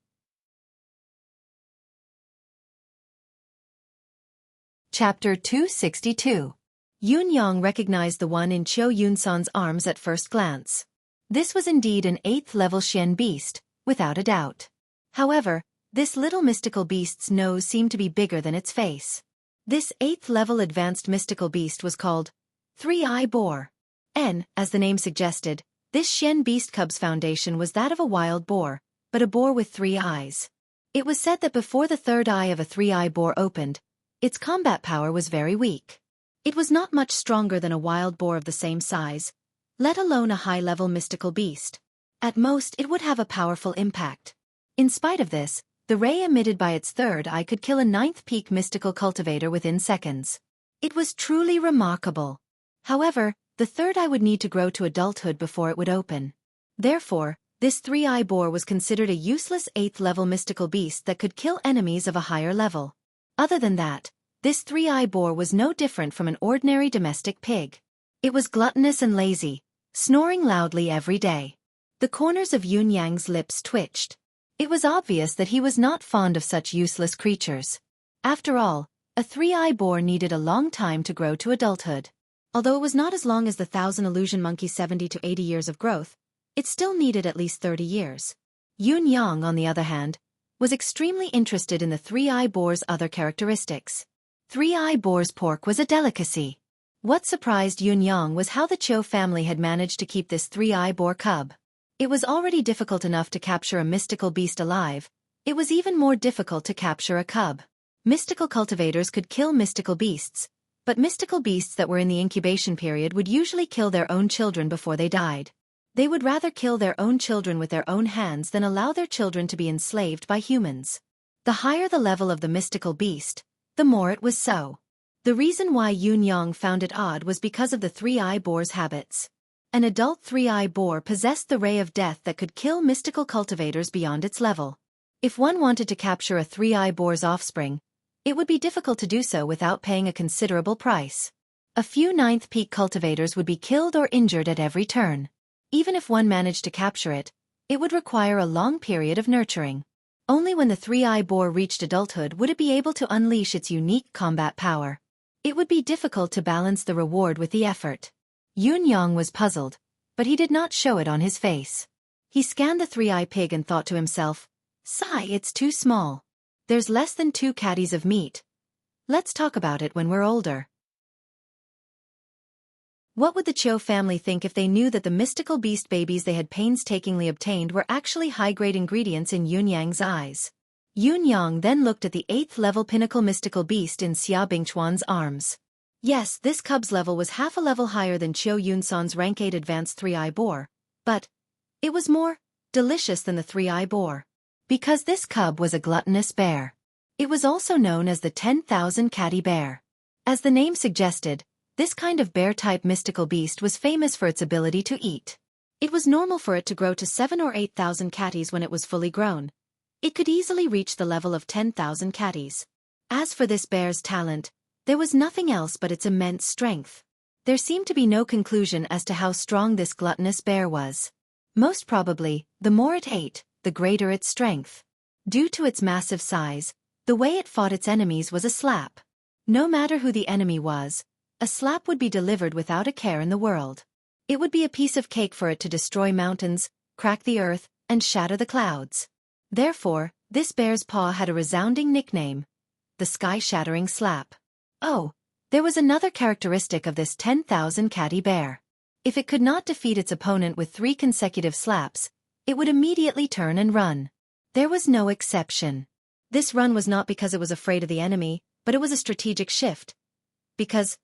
Chapter 262. Yun Yang recognized the one in Qiu Yunsan's arms at first glance. This was indeed an 8th level Xian beast, without a doubt. However, this little mystical beast's nose seemed to be bigger than its face. This 8th level advanced mystical beast was called Three-Eye Boar. And, as the name suggested, this Xian beast cub's foundation was that of a wild boar, but a boar with 3 eyes. It was said that before the third eye of a 3-eye boar opened, its combat power was very weak. It was not much stronger than a wild boar of the same size, let alone a high-level mystical beast. At most, it would have a powerful impact. In spite of this, the ray emitted by its third eye could kill a 9th peak mystical cultivator within seconds. It was truly remarkable. However, the third eye would need to grow to adulthood before it would open. Therefore, this 3-eye boar was considered a useless 8th level mystical beast that could kill enemies of a higher level. Other than that, this 3-eye boar was no different from an ordinary domestic pig. It was gluttonous and lazy, snoring loudly every day. The corners of Yun Yang's lips twitched. It was obvious that he was not fond of such useless creatures. After all, a 3-eye boar needed a long time to grow to adulthood. Although it was not as long as the 1,000 illusion monkey's 70 to 80 years of growth, it still needed at least 30 years. Yun Yang, on the other hand, was extremely interested in the 3-eye boar's other characteristics. 3-eye boar's pork was a delicacy. What surprised Yun Yang was how the Qiu family had managed to keep this 3-eye boar cub. It was already difficult enough to capture a mystical beast alive. It was even more difficult to capture a cub. Mystical cultivators could kill mystical beasts, but mystical beasts that were in the incubation period would usually kill their own children before they died. They would rather kill their own children with their own hands than allow their children to be enslaved by humans. The higher the level of the mystical beast, the more it was so. The reason why Yun Yang found it odd was because of the 3-eye boar's habits. An adult 3-eye boar possessed the ray of death that could kill mystical cultivators beyond its level. If one wanted to capture a 3-eye boar's offspring, it would be difficult to do so without paying a considerable price. A few 9th peak cultivators would be killed or injured at every turn. Even if one managed to capture it, it would require a long period of nurturing. Only when the 3-eye boar reached adulthood would it be able to unleash its unique combat power. It would be difficult to balance the reward with the effort. Yun Yang was puzzled, but he did not show it on his face. He scanned the 3-eye pig and thought to himself, "Sigh, it's too small. There's less than 2 catties of meat. Let's talk about it when we're older." What would the Qiu family think if they knew that the mystical beast babies they had painstakingly obtained were actually high-grade ingredients in Yun Yang's eyes? Yun Yang then looked at the 8th level pinnacle mystical beast in Xia Bingchuan's arms. Yes, this cub's level was half a level higher than Qiu Yunsan's rank 8 advanced 3-eye boar, but it was more delicious than the 3-eye boar. Because this cub was a gluttonous bear. It was also known as the 10,000 catty bear. As the name suggested, this kind of bear-type mystical beast was famous for its ability to eat. It was normal for it to grow to 7 or 8,000 catties when it was fully grown. It could easily reach the level of 10,000 catties. As for this bear's talent, there was nothing else but its immense strength. There seemed to be no conclusion as to how strong this gluttonous bear was. Most probably, the more it ate, the greater its strength. Due to its massive size, the way it fought its enemies was a slap. No matter who the enemy was, a slap would be delivered without a care in the world. It would be a piece of cake for it to destroy mountains, crack the earth, and shatter the clouds. Therefore, this bear's paw had a resounding nickname: the sky-shattering slap. Oh, there was another characteristic of this 10,000 catty bear. If it could not defeat its opponent with 3 consecutive slaps, it would immediately turn and run. There was no exception. This run was not because it was afraid of the enemy, but it was a strategic shift. Because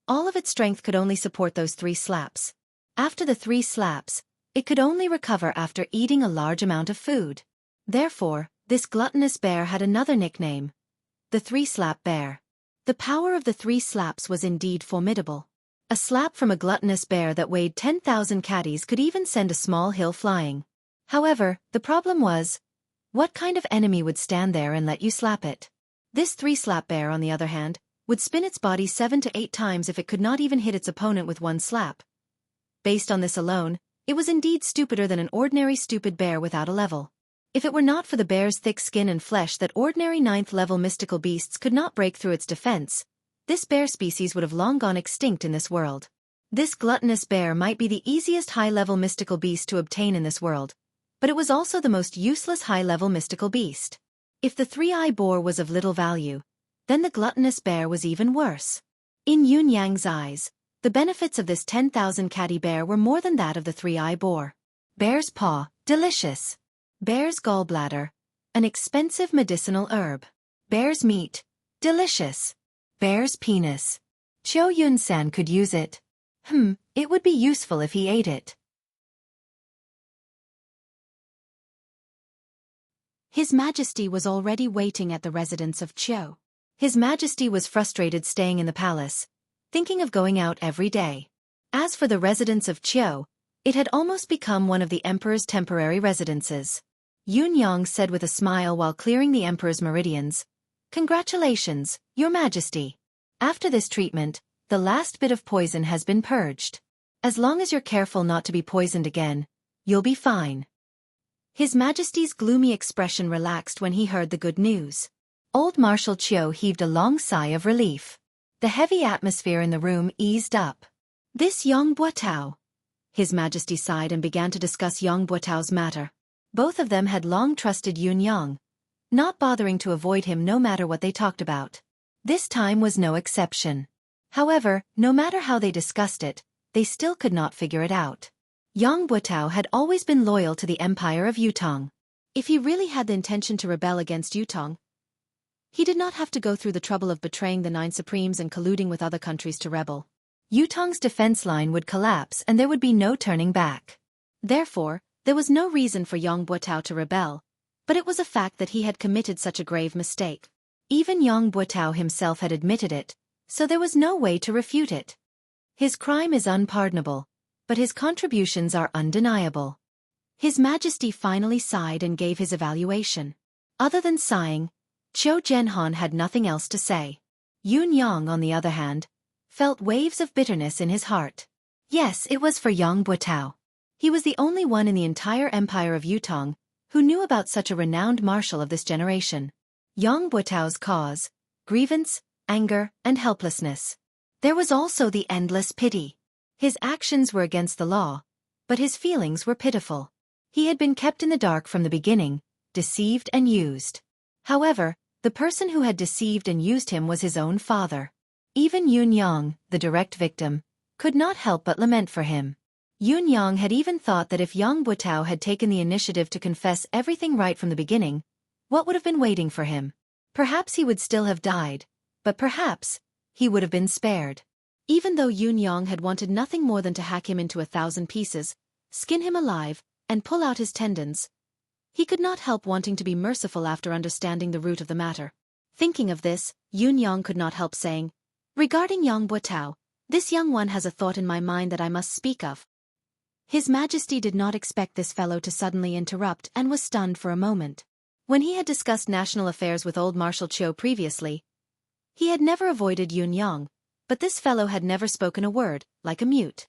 all of its strength could only support those 3 slaps. After the 3 slaps, it could only recover after eating a large amount of food. Therefore, this gluttonous bear had another nickname: the 3-slap bear. The power of the 3 slaps was indeed formidable. A slap from a gluttonous bear that weighed 10,000 catties could even send a small hill flying. However, the problem was, what kind of enemy would stand there and let you slap it? This 3-slap bear, on the other hand, would spin its body 7 to 8 times if it could not even hit its opponent with 1 slap. Based on this alone, it was indeed stupider than an ordinary stupid bear without a level. If it were not for the bear's thick skin and flesh that ordinary 9th-level mystical beasts could not break through its defense, this bear species would have long gone extinct in this world. This gluttonous bear might be the easiest high-level mystical beast to obtain in this world, but it was also the most useless high-level mystical beast. If the 3-eye boar was of little value, then the gluttonous bear was even worse. In Yun Yang's eyes, the benefits of this 10,000 catty bear were more than that of the 3-eye boar. Bear's paw, delicious. Bear's gallbladder, an expensive medicinal herb. Bear's meat, delicious. Bear's penis. Qiu Yun-san could use it. It would be useful if he ate it. His Majesty was already waiting at the residence of Qiu. His Majesty was frustrated staying in the palace, thinking of going out every day. As for the residence of Qiu, it had almost become one of the emperor's temporary residences. Yun Yang said with a smile while clearing the emperor's meridians, "Congratulations, Your Majesty. After this treatment, the last bit of poison has been purged. As long as you're careful not to be poisoned again, you'll be fine." His Majesty's gloomy expression relaxed when he heard the good news. Old Marshal Qiu heaved a long sigh of relief. The heavy atmosphere in the room eased up. This Yang Buotao. His Majesty sighed and began to discuss Yang Buotao's matter. Both of them had long trusted Yun Yang, not bothering to avoid him no matter what they talked about. This time was no exception. However, no matter how they discussed it, they still could not figure it out. Yang Buotao had always been loyal to the Empire of Yutong. If he really had the intention to rebel against Yutong, he did not have to go through the trouble of betraying the 9 Supremes and colluding with other countries to rebel. Yutong's defense line would collapse and there would be no turning back. Therefore, there was no reason for Yang Buotao to rebel, but it was a fact that he had committed such a grave mistake. Even Yang Buotao himself had admitted it, so there was no way to refute it. His crime is unpardonable, but his contributions are undeniable. His Majesty finally sighed and gave his evaluation. Other than sighing, Qiu Zhenhan had nothing else to say. Yun Yang, on the other hand, felt waves of bitterness in his heart. Yes, it was for Yang Buotao. He was the only one in the entire Empire of Yutong who knew about such a renowned marshal of this generation. Yang Buotao's cause, grievance, anger, and helplessness. There was also the endless pity. His actions were against the law, but his feelings were pitiful. He had been kept in the dark from the beginning, deceived and used. However, the person who had deceived and used him was his own father. Even Yun Yang, the direct victim, could not help but lament for him. Yun Yang had even thought that if Yang Buotao had taken the initiative to confess everything right from the beginning, what would have been waiting for him? Perhaps he would still have died, but perhaps he would have been spared. Even though Yun Yang had wanted nothing more than to hack him into 1,000 pieces, skin him alive, and pull out his tendons, he could not help wanting to be merciful after understanding the root of the matter. Thinking of this, Yun Yang could not help saying, "Regarding Yang Buotao, this young one has a thought in my mind that I must speak of." His Majesty did not expect this fellow to suddenly interrupt and was stunned for a moment. When he had discussed national affairs with old Marshal Qiu previously, he had never avoided Yun Yang, but this fellow had never spoken a word, like a mute.